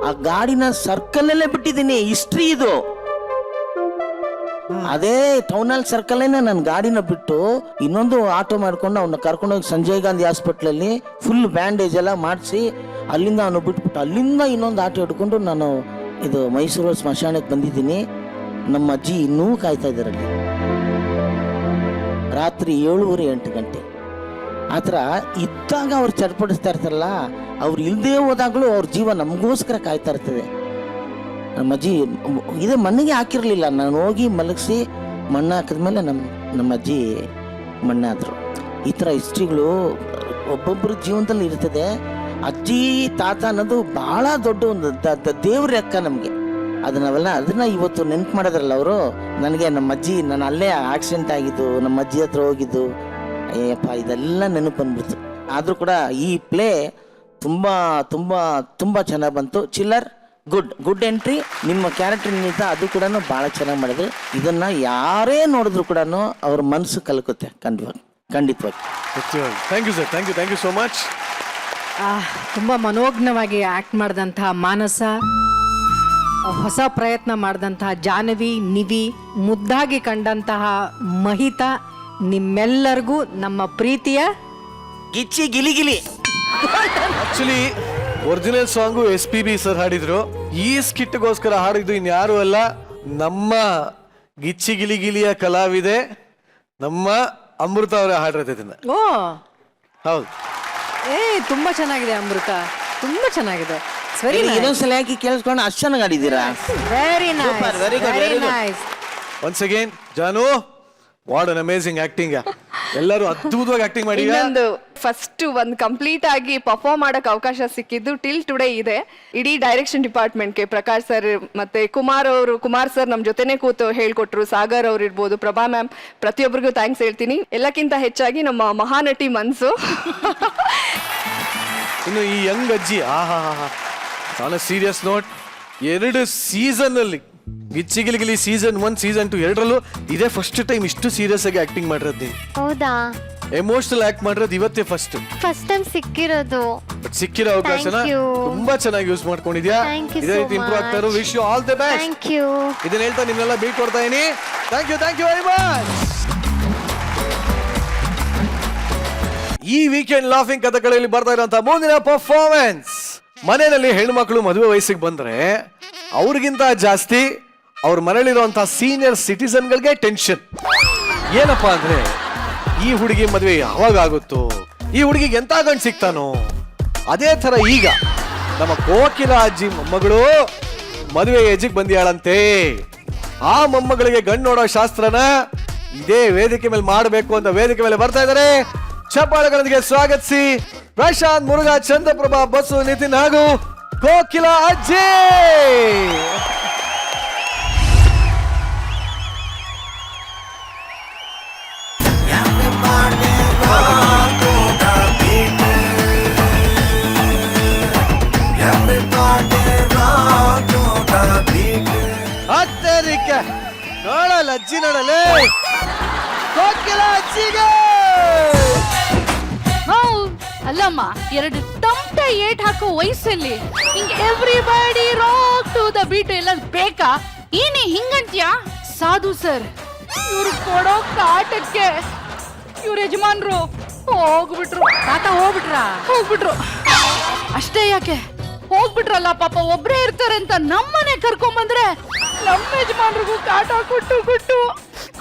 ಆ ಗಾಡಿನ ಸರ್ಕಲಲ್ಲೇ ಬಿಟ್ಟಿದ್ದೀನಿ. ಹಿಸ್ಟ್ರಿ ಇದು. ಅದೇ ಟೌನಲ್ಲಿ ಸರ್ಕಲ್ಲೇನೆ ನನ್ನ ಗಾಡಿನ ಬಿಟ್ಟು ಇನ್ನೊಂದು ಆಟೋ ಮಾಡ್ಕೊಂಡು ಅವನ್ನ ಕರ್ಕೊಂಡೋಗಿ ಸಂಜಯ್ ಗಾಂಧಿ ಹಾಸ್ಪಿಟ್ಲಲ್ಲಿ ಫುಲ್ ಬ್ಯಾಂಡೇಜ್ ಎಲ್ಲ ಮಾಡಿಸಿ ಅಲ್ಲಿಂದ ಅವನು ಬಿಟ್ಬಿಟ್ಟು ಅಲ್ಲಿಂದ ಇನ್ನೊಂದು ಆಟೋ ಹಿಡ್ಕೊಂಡು ನಾನು ಇದು ಮೈಸೂರು ಸ್ಮಶಾನಕ್ಕೆ ಬಂದಿದ್ದೀನಿ. ನಮ್ಮ ಅಜ್ಜಿ ಇನ್ನೂ ಕಾಯ್ತಾ ಇದ್ದಾರಲ್ಲಿ. ರಾತ್ರಿ 7:30-8 ಗಂಟೆ ಆ ಥರ ಇದ್ದಾಗ ಅವ್ರು ಚಡ್ಪಡಿಸ್ತಾ ಇರ್ತಾರಲ್ಲ, ಅವ್ರು ಇಲ್ಲದೆ ಹೋದಾಗಲೂ ಅವ್ರ ಜೀವ ನಮಗೋಸ್ಕರ ಕಾಯ್ತಾ ಇರ್ತದೆ. ನಮ್ಮ ಅಜ್ಜಿ ಇದೇ ಮಣ್ಣಿಗೆ ಹಾಕಿರಲಿಲ್ಲ. ನಾನು ಹೋಗಿ ಮಲಗಿಸಿ ಮಣ್ಣು ಹಾಕಿದ್ಮೇಲೆ ನಮ್ಮ ಅಜ್ಜಿ ಮಣ್ಣಾದರು. ಈ ಥರ ಹಿಸ್ಟ್ರಿಗಳು ಒಬ್ಬೊಬ್ಬರ ಜೀವನದಲ್ಲಿ ಇರ್ತದೆ. ಅಜ್ಜಿ ತಾತ ಅನ್ನೋದು ಭಾಳ ದೊಡ್ಡ ಒಂದು ದೇವ್ರ ಲೆಕ್ಕ ನಮಗೆ. ಅದನ್ನ ಇವತ್ತು ನೆನ್ಪು ಮಾಡಿದ್ರಲ್ಲ ಅವರು. ನನಗೆ ನಮ್ಮ ಅಜ್ಜಿ, ನಾನು ಅಲ್ಲೇ ಆಕ್ಸಿಡೆಂಟ್ ಆಗಿದ್ದು, ನಮ್ಮ ಅಜ್ಜಿ ಹತ್ರ ಹೋಗಿದ್ದು, ಅಯ್ಯಪ್ಪ ಇದೆಲ್ಲ ನೆನಪು ಬಂದ್ಬಿಡ್ತು. ಆದರೂ ಕೂಡ ಈ ಪ್ಲೇ ತುಂಬ ತುಂಬ ತುಂಬ ಚೆನ್ನಾಗಿ ಬಂತು. ಚಿಲ್ಲರ್ ಗುಡ್ ಎಂಟ್ರಿ. ನಿಮ್ಮ ಕ್ಯಾರೆಕ್ಟರ್ನಿಂದ ಅದು ಕೂಡ ಭಾಳ ಚೆನ್ನಾಗಿ ಮಾಡಿದ್ರಿ. ಇದನ್ನ ಯಾರೇ ನೋಡಿದ್ರು ಕೂಡ ಅವ್ರ ಮನಸ್ಸು ಕಲ್ಕುತ್ತೆ ಖಂಡಿತವಾಗಿ. Thank you sir, thank you so much. ತುಂಬ ಮನೋಜ್ಞವಾಗಿ ಆ್ಯಕ್ಟ್ ಮಾಡಿದಂತಹ ಮಾನಸ, ಹೊಸ ಪ್ರಯತ್ನ ಮಾಡಿದಂತಹ ಜಾಹ್ನವಿ, ನಿವಿ, ಮುದ್ದಾಗಿ ಕಂಡಂತಹ ಮಹಿತಾ, ನಿಮ್ಮೆಲ್ಲರಿಗೂ ನಮ್ಮ ಪ್ರೀತಿಯ Gicchi Gili. Actually original song SPB sir ಹಾಡಿದ್ರು. ಈ ಸ್ಕಿಟ್ಗೋಸ್ಕರ ಹಾಡಿದ್ದು ಇನ್ಯಾರು ಅಲ್ಲ, ನಮ್ಮ ಗಿಚ್ಚಿ ಗಿಲಿಯ ಕಲಾವಿದೆ ನಮ್ಮ ಅಮೃತ ಅವರೇ ಹಾಡಿರೋದು ಇದನ್ನ. ಓ ಹೌದು, ತುಂಬಾ ಚೆನ್ನಾಗಿದೆ ಅಮೃತ, ತುಂಬಾ ಚೆನ್ನಾಗಿದೆ. ವೆರಿ ಇನ್ನೊಂದ್ಸಲ ಯಾಕೆ ಕೇಳಿಸ್ಕೊಂಡು ಅಷ್ಟು ಚೆನ್ನಾಗಿ ಆಡಿದ್ದೀರಾ. Very nice, very good, very good. Nice. Once again Jaanu, what an amazing acting. ಎಲ್ಲರೂ ಅದ್ಭುತವಾಗಿ ಆಕ್ಟಿಂಗ್ ಮಾಡಿ. ಇನ್ನೊಂದು ಫಸ್ಟ್ ಒಂದು ಕಂಪ್ಲೀಟ್ ಆಗಿ ಪರ್ಫಾರ್ಮ್ ಮಾಡಕ್ ಅವಕಾಶ ಸಿಕ್ಕಿದ್ದು ಟಿಲ್ ಟುಡೇ ಇದೆ. ಇಡೀ ಡೈರೆಕ್ಷನ್ ಡಿಪಾರ್ಟ್ಮೆಂಟ್ಗೆ ಪ್ರಕಾಶ್ ಸರ್ ಮತ್ತೆ ಕುಮಾರ್ ಸರ್ ನಮ್ಮ ಜೊತೆನೆ ಕೂತು ಹೇಳ್ಕೊಟ್ರು. ಸಾಗರ್ ಅವ್ರು ಇರ್ಬೋದು, ಪ್ರಭಾ ಮ್ಯಾಮ್, ಪ್ರತಿಯೊಬ್ಬರಿಗೂ ಥ್ಯಾಂಕ್ಸ್ ಹೇಳ್ತೀನಿ. ಎಲ್ಲಕ್ಕಿಂತ ಹೆಚ್ಚಾಗಿ ನಮ್ಮ ಮಹಾನಟಿ ಮನ್ಸು. ಇನ್ನು ಈ ಯಂಗ್ ಅಜ್ಜಿ, ಆನ್ ಸೀರಿಯಸ್ ನೋಟ್, 2 ಸೀಸನ್ ಅಲ್ಲಿ ಗಿಚ್ಚಿಗಿಲಿಗಿಲಿ ಸೀಸನ್ 1 ಸೀಸನ್ 2 ಎರಡರಲ್ಲೂ ಇದೇ ಫಸ್ಟ್ ಟೈಮ್ ಇಷ್ಟು ಸೀರಿಯಸ್ ಆಗಿ ಆಕ್ಟಿಂಗ್ ಮಾಡಿರೋದು ನೀವು. ಹೌದಾ? ಎಮೋಷನಲ್ ಆಕ್ಟ್ ಮಾಡಿರೋದು ಇವತ್ತೇ ಫಸ್ಟ್ ಟೈಮ್ ಸಿಕ್ಕಿರೋದು. ಸಿಕ್ಕಿರೋ ಅವಕಾಶನ Thank you. ತುಂಬಾ ಚೆನ್ನಾಗಿ ಯೂಸ್ ಮಾಡ್ಕೊಂಡಿದ್ಯಾ. Thank you ಇದೇ so ರೀತಿ ಇಂಪ್ರೂವ್ ಆಗ್ತಾ ಇರೋ. much. Wish you all the best. Thank you. ಇದನ್ನ ಹೇಳ್ತಾ ನಿಮ್ನೆಲ್ಲ ಬೀಟ್ ಕೊಡ್ತಾ ಇದೀನಿ. Thank you very much. ಈ ವೀಕೆಂಡ್ ಲಾಫಿಂಗ್ ಕಥೆಗಳಲ್ಲಿ ಬರ್ತಾ ಇರುವಂತಹ ಮುಂದಿನ ಪರ್ಫಾರ್ಮೆನ್ಸ್, ಮನೆಯಲ್ಲಿ ಹೆಣ್ಮಕ್ಳು ಮದುವೆ ವಯಸ್ಸಿಗೆ ಬಂದ್ರೆ ಅವ್ರಿಗಿಂತ ಜಾಸ್ತಿ ಅವ್ರ ಮನೇಲಿರುವಂತಹ ಸೀನಿಯರ್ ಸಿಟಿಸನ್ಗಳಿಗೆ ಟೆನ್ಷನ್. ಏನಪ್ಪಾ ಅಂದ್ರೆ, ಈ ಹುಡುಗಿ ಮದುವೆ ಯಾವಾಗ ಆಗುತ್ತೋ, ಈ ಹುಡುಗಿಗೆ ಎಂತ ಗಂಡು ಸಿಗ್ತಾನೋ. ಅದೇ ತರ ಈಗ ನಮ್ಮ ಕೋಕಿಲ ಅಜ್ಜಿ ಮೊಮ್ಮಗಳು ಮದುವೆ ಏಜಿಗೆ ಬಂದಿಯಾಳಂತೆ. ಆ ಮೊಮ್ಮಗಳಿಗೆ ಗಂಡು ನೋಡೋ ಶಾಸ್ತ್ರನ ಇದೇ ವೇದಿಕೆ ಮೇಲೆ ಮಾಡಬೇಕು ಅಂತ ವೇದಿಕೆ ಮೇಲೆ ಬರ್ತಾ ಇದ್ದಾರೆ. ಚಪ್ಪಾಳೆಗಳೊಂದಿಗೆ ಸ್ವಾಗತಿಸಿ ಪ್ರಶಾಂತ್, ಮುರುಘಾ, ಚಂದ್ರಪ್ರಭಾ, ಬಸು, ನಿತಿನ್ ಹಾಗೂ ಕೋಕಿಲ ಅಜ್ಜಿ. ಅತ್ತರಿಕೆ ನೋಡಲ್ಲ ಅಜ್ಜಿ, ನೋಡಲೇ ಕೋಕಿಲ ಅಜ್ಜಿಗೆ. ಅಲ್ಲಮ್ಮ, 2 ತಮಟೆ ಏಟ್ ಹಾಕೋ ವಯಸ್ಸಲ್ಲಿ ಹಿಂಗ್ everybody rock to the beat ಎಲ್ಲ ಬೇಕಾ? ಏನೇ ಹಿಂಗಂತ್ಯಾ? ಸಾಧು ಸರ್, ಇವ್ರು ಕೊಡೋ ಕಾಟಕ್ಕೆ ಇವ್ರ ಯಜಮಾನ್ರು ಹೋಗ್ಬಿಟ್ರು. ತಾತ ಹೋಗ್ಬಿಟ್ರು. ಅಷ್ಟೇ ಯಾಕೆ, ಹೋಗ್ಬಿಟ್ರಲ್ಲ ಪಾಪ, ಒಬ್ರೇ ಇರ್ತಾರೆ ಅಂತ ನಮ್ಮನೆ ಕರ್ಕೊಂಬಂದ್ರೆ ನಮ್ಮ ಯಜಮಾನ್ರಿಗೂ ಕಾಟ ಕೊಟ್ಟು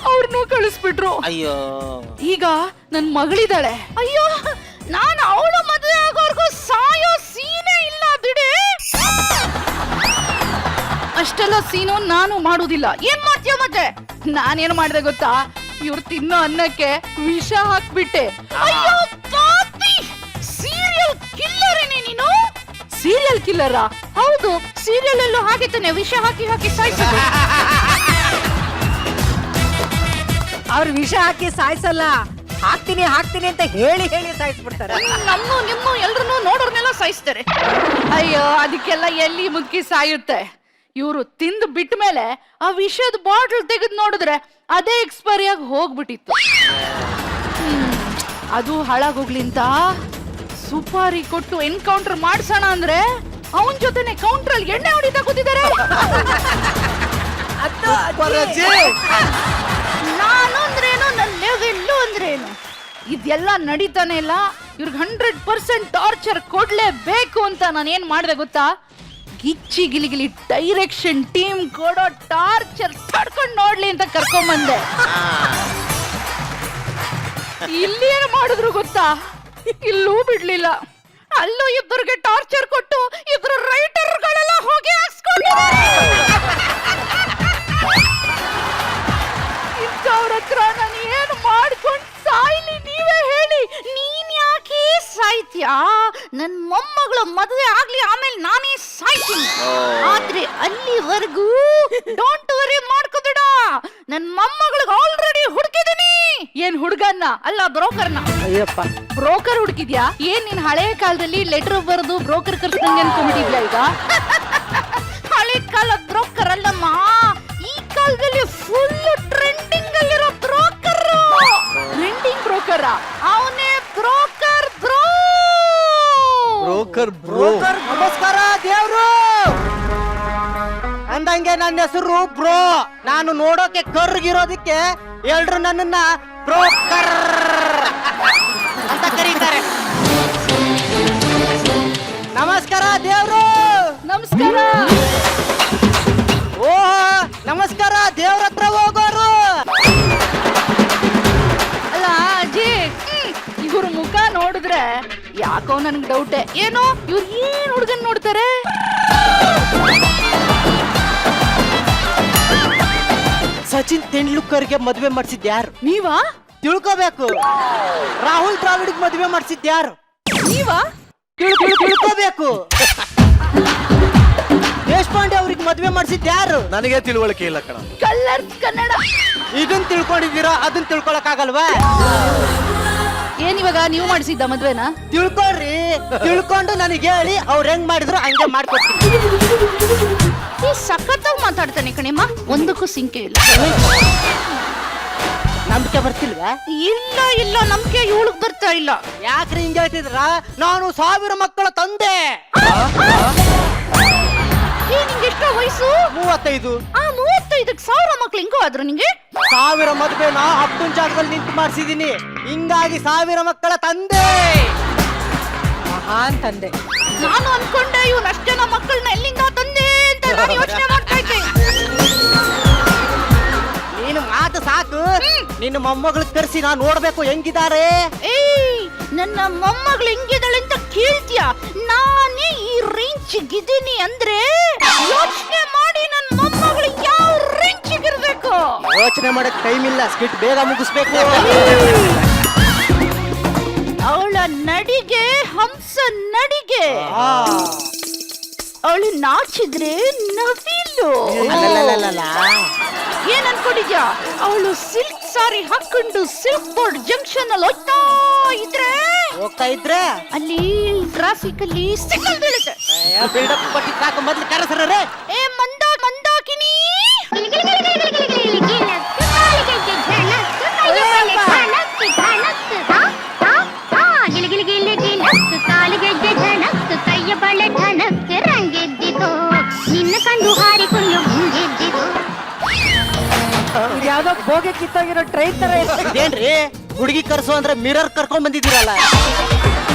ಅವ್ರನ್ನೂ ಕಳಿಸ್ಬಿಟ್ರು. ಅಯ್ಯೋ, ಈಗ ನನ್ ಮಗಳಿದ್ದಾಳೆ. ಅಯ್ಯೋ, ನಾನು ಅವಳ ಮದುವೆ ಆಗೋರ್ಗೂ ಸಾಯೋ ಸೀನೇ ಇಲ್ಲ ಬಿಡಿ. ಅಷ್ಟೆಲ್ಲ ಸೀನು ನಾನು ಮಾಡೋದಿಲ್ಲ. ಏನ್ ಮಾಡ್ತೀಯ ಮತ್ತೆ? ನಾನೇನು ಮಾಡಿದೆ ಗೊತ್ತಾ? ಇವ್ರು ತಿನ್ನೋ ಅನ್ನಕ್ಕೆ ವಿಷ ಹಾಕ್ಬಿಟ್ಟೆ. ಅಯ್ಯೋ ಪಾಪಿ, ಸೀರಿಯಲ್ ಕಿಲ್ಲರೇನೆ ನೀನು? ಸೀರಿಯಲ್ ಕಿಲ್ಲರ? ಹೌದು, ಸೀರಿಯಲ್ ಎಲ್ಲೂ ಹಾಗೆ ತಾನೆ ವಿಷ ಹಾಕಿ ಸಾಯಿಸಿದ್ರು. ಅವ್ರು ವಿಷ ಹಾಕಿ ಸಾಯಿಸಲ್ಲ, ಹಾಕ್ತೀನಿ ಅಂತ ಹೇಳಿ ಸಾಯಿಸ್ಬಿಡ್ತಾರೆ. ನಿಮ್ಮ ಎಲ್ರನ್ನೂ ನೋಡೋರ್ನೆಲ್ಲ ಸಾಯಿಸ್ತಾರೆ. ಅಯ್ಯೋ, ಅದಕ್ಕೆಲ್ಲ ಎಲ್ಲಿ ಮುದುಕಿ ಸಾಯುತ್ತೆ. ಇವರು ತಿಂದು ಬಿಟ್ಟ ಮೇಲೆ ಆ ವಿಷದ ಬಾಟಲ್ ತೆಗೆದು ನೋಡಿದ್ರೆ ಅದೇ ಎಕ್ಸ್ಪೈರಿ ಆಗಿ ಹೋಗ್ಬಿಟ್ಟಿತ್ತು. ಅದು ಹಾಳಾಗೋಗ್ಲಿ ಅಂತ ಸುಪಾರಿ ಕೊಟ್ಟು ಎನ್ಕೌಂಟರ್ ಮಾಡ್ಸೋಣ ಅಂದ್ರೆ ಅವನ್ ಜೊತೆನೆ ಕೌಂಟರ್ ಅಲ್ಲಿ ಎಣ್ಣೆ ಹೊಡಿತಾ ಕೂತಿದ್ದಾರೆ. ನಾನು ಅಂದ್ರೇನು, ನನ್ನ ಲೆವೆಲ್ಲು ಅಂದ್ರೇನು, ಇದೆಲ್ಲ ನಡೀತಾನೆ ಇಲ್ಲ. ಇವ್ರಿಗೆ 100% ಟಾರ್ಚರ್ ಕೊಡ್ಲೇಬೇಕು ಅಂತ ನಾನು ಏನ್ ಮಾಡಿದೆ ಗೊತ್ತಾ? ಗಿಚ್ಚಿ ಗಿಲಿಗಿಲಿ ಡೈರೆಕ್ಷನ್ ಟೀಮ್ ಕೊಡೋ ಟಾರ್ಚರ್ ತಡ್ಕೊಂಡು ನೋಡ್ಲಿ ಅಂತ ಕರ್ಕೊಂಬಂದೆ. ಇಲ್ಲಿ ಏನು ಮಾಡಿದ್ರು ಗೊತ್ತಾ? ಇಲ್ಲೂ ಬಿಡ್ಲಿಲ್ಲ, ಅಲ್ಲೂ ಇಬ್ಬರಿಗೆ ಟಾರ್ಚರ್ ಕೊಟ್ಟು ಇಬ್ರು ರೈಟರ್ಗಳೆಲ್ಲ ಹೋಗಿ ಹಾಕ್ಸ್ಕೊಂಡಿದ್ದಾರೆ. ಇಂಥವ್ರ ಹತ್ರ ನಾನು ಏನು ಮಾಡ್ಕೊಂಡು ಸಾಯ್ಲಿ, ನೀವೇ ಹೇಳಿ. ನೀನ್ ಯಾಕೆ ಸಾಯ್ತ್ಯಾ? ನನ್ ಮೊಮ್ಮಗಳ ಮದುವೆ ಆಗ್ಲಿ, ಆಮೇಲೆ ನಾನೇ ಸಾಯ್ತೀನಿ. ಆದ್ರೆ ಅಲ್ಲಿವರೆಗೂ ಏನ್ ಹುಡುಗನ್ನ ಅಲ್ಲ ಬ್ರೋಕರ್ನ. ಅಯ್ಯಪ್ಪ, ಬ್ರೋಕರ್ ಹುಡುಕಿದ್ಯಾ? ಏನ್ ನೀನ್ ಹಳೆ ಕಾಲದಲ್ಲಿ ಲೆಟರ್ ಬರೆದು ಬ್ರೋಕರ್ ಕರ್ಸ್ದಂಗೆ ಅನ್ಕೊಂಡ್ಬಿಟ್ಟಿದ್ಯಾ ಈಗ? ಹಳೆ ಕಾಲ ಬ್ರೋಕರ್ ಅಲ್ಲಮ್ಮ, ಈ ಕಾಲದಲ್ಲಿ ಫುಲ್ ಟ್ರೆಂಡಿಂಗ್ ಅಲ್ಲಿರೋ ಬ್ರೋಕರ್. ಟ್ರೆಂಡಿಂಗ್ ಬ್ರೋಕರ್ ಅವನೇ ಬ್ರೋಕರ್ ಬ್ರೋ. ಬ್ರೋಕರ್ ಬ್ರೋಕರ್ ನಮಸ್ಕಾರ ದೇವ್ರು. ಅಂದಂಗೆ ನನ್ನ ಹೆಸರು ಬ್ರೋ. ನಾನು ನೋಡೋಕೆ ಕರ್ಗಿರೋದಕ್ಕೆ ಎಲ್ರು ನನ್ನನ್ನ ಬ್ರೋಕರ್ ಅಂತ ಕರೀತಾರೆ. ನಮಸ್ಕಾರ ದೇವ್ರು. ನಮಸ್ಕಾರ. ಓ ನಮಸ್ಕಾರ ದೇವ್ರ ಹತ್ರ ಹೋಗೋರು. ಅಲ್ಲ ಅಜ್ಜಿ, ಇವ್ರ ಮುಖ ನೋಡಿದ್ರೆ ಯಾಕೋ ನನ್ಗೆ ಡೌಟೆ. ಏನೋ ಇವ್ರು ಏನ್ ಹುಡುಗನ್ ನೋಡ್ತಾರೆ? ಸಚಿನ್ ತೆಂಡೂಲ್ಕರ್ಗೆ ಮದುವೆ ಮಾಡಿಸಿದ್ಯಾರು? ನೀವಾ? ತಿಳ್ಕೋಬೇಕು. ರಾಹುಲ್ ದ್ರಾವಿಡ್ಗೆ ಮದುವೆ ಮಾಡಿಸಿದ್ಯಾರು? ನೀವಾ? ತಿಳ್ಕೋಬೇಕು. ದೇಶಪಾಂಡೆ ಅವ್ರಿಗೆ ಮದುವೆ ಮಾಡಿಸಿದ್ಯಾರು? ನನಗೆ ತಿಳುವಳಿಕೆ ಇಲ್ಲ ಕಣ. ಕಲರ್ಸ್ ಕನ್ನಡ. ಇದನ್ ತಿಳ್ಕೊಂಡಿದ್ದೀರಾ, ಅದನ್ನ ತಿಳ್ಕೊಳಕ್ ಆಗಲ್ವಾ? ಏನ್ ಇವಾಗ ನೀವು ಮಾಡಿಸಿದ್ದ ಮದ್ವೆನ? ತಿಳ್ಕೊಳ್ರಿ. ತಿಳ್ಕೊಂಡು ನನಗೆ ಹೇಳಿ ಅವ್ರು ಹೆಂಗ್ ಮಾಡಿದ್ರು ಹಂಗೆ ಮಾಡ್ಕೊಡ್ತೀನಿ. ಈ ಸಖತ್ತಾಗಿ ಮಾತಾಡ್ತಾನೆ ಕಣಿಮ್ಮ, ಒಂದಕ್ಕೂ ಸಿಂಕೆ ಇಲ್ಲ. ನಂಬಿಕೆ ಬರ್ತಿಲ್ವಾ? ಇಲ್ಲ ಇಲ್ಲ, ನಂಬಿಕೆ ಇವಳಿಗೆ ಬರ್ತಾ ಇಲ್ಲ. ಯಾಕ್ರಿ ಹಿಂಗೆ ಹೇಳ್ತಿದ್ರ? ನಾನು 1000 ಮಕ್ಕಳ ತಂದೆ. ನಿಂಗೆ ಎಷ್ಟೋ ವಯಸ್ಸು? 35. 35ಕ್ಕೆ 1000 ಮಕ್ಳು ಹಿಂಗೂ ಆದ್ರು ನಿಂಗೆ? 1000 ಮದುವೆನ ಅಪ್ಪನ ಜಾಗದಲ್ಲಿ ನಿಂತು ಮಾಡಿಸಿದೀನಿ. ಹಿಂಗಾಗಿ 1000 ಮಕ್ಕಳ ತಂದೆ. ಮಹಾನ್ ತಂದೆ. ನಾನು ಅನ್ಕೊಂಡೆ ಇವನ್ ಅಷ್ಟೇ ನಮ್ಮ ಮಕ್ಕಳನ್ನ ಎಲ್ಲಿಂದ ತಂದೆ ಅಂತ ನಾನು ಯೋಚನೆ ಮಾಡ್ತಾ ಇದ್ದೆ. ನೀನು ಮಾತು ಸಾಕು. ನಿನ್ನ ಮೊಮ್ಮಗಳು ಕರ್ಸಿ ನಾನು ನೋಡ್ಬೇಕು ಹೆಂಗಿದ್ದಾರೆ. ಏಯ್, ನನ್ನ ಮೊಮ್ಮಗಳು ಹೆಂಗಿದಾಳೆ ಅಂತ ಕೇಳ್ತೀಯ? ನಾನೇ ಈ ರೇಂಜಿಗಿದ್ದೀನಿ ಅಂದ್ರೆ ಯೋಚನೆ ಮಾಡಿ ನನ್ನ ಮೊಮ್ಮಗಳು ಯಾವ ರೇಂಜಿಗಿರ್ಬೇಕು. ಯೋಚನೆ ಮಾಡಕ್ ಟೈಮ್ ಇಲ್ಲ, ಸ್ಕಿಟ್ ಬೇಗ ಮುಗಿಸ್ಬೇಕು. ಅವಳ ನಡಿಗೆ ಹಂಸ ನಡಿಗೆ. ಅವಳು ನಾಚಿದ್ರೆ ನವಿಲು. ಏನ್ ಅನ್ಕೊಂಡಿದ್ಯಾ? ಅವಳು ಸಿಲ್ಕ್ ಸಾರಿ ಹಾಕೊಂಡು ಸಿಲ್ಕ್ ಬೋರ್ಡ್ ಜಂಕ್ಷನ್ ಅಲ್ಲಿ ಹೋಗ್ತಾ ಇದ್ರೆ ಅಲ್ಲಿ ಟ್ರಾಫಿಕ್ ಅಲ್ಲಿ ಸಿಗ್ನಲ್ ಬೀಳುತ್ತೆ. ಬಿಲ್ಡಪ್ ಕೊಟ್ಟಿ ಸಾಕು, ಮೊದ್ಲು ಕರೆಸರೇ. ಏ ಮಂದಾಕಿನಿ, ನಿನ್ನ ಕಂಡು ಹಾರಿಕೊಂಡು ಮುಂಗೆದ್ದಿತು. ಯಾವ್ದೋ ಬೋಗೆ ಕಿತ್ತೋಗಿರೋ ಟ್ರೈನ್ ತರ ಇದೆ. ಇದೇನ್ರಿ ಹುಡುಗಿ ಕರ್ಸು ಅಂದ್ರೆ ಮಿರರ್ ಕರ್ಕೊಂಡ್ ಬಂದಿದ್ದೀರಲ್ಲ?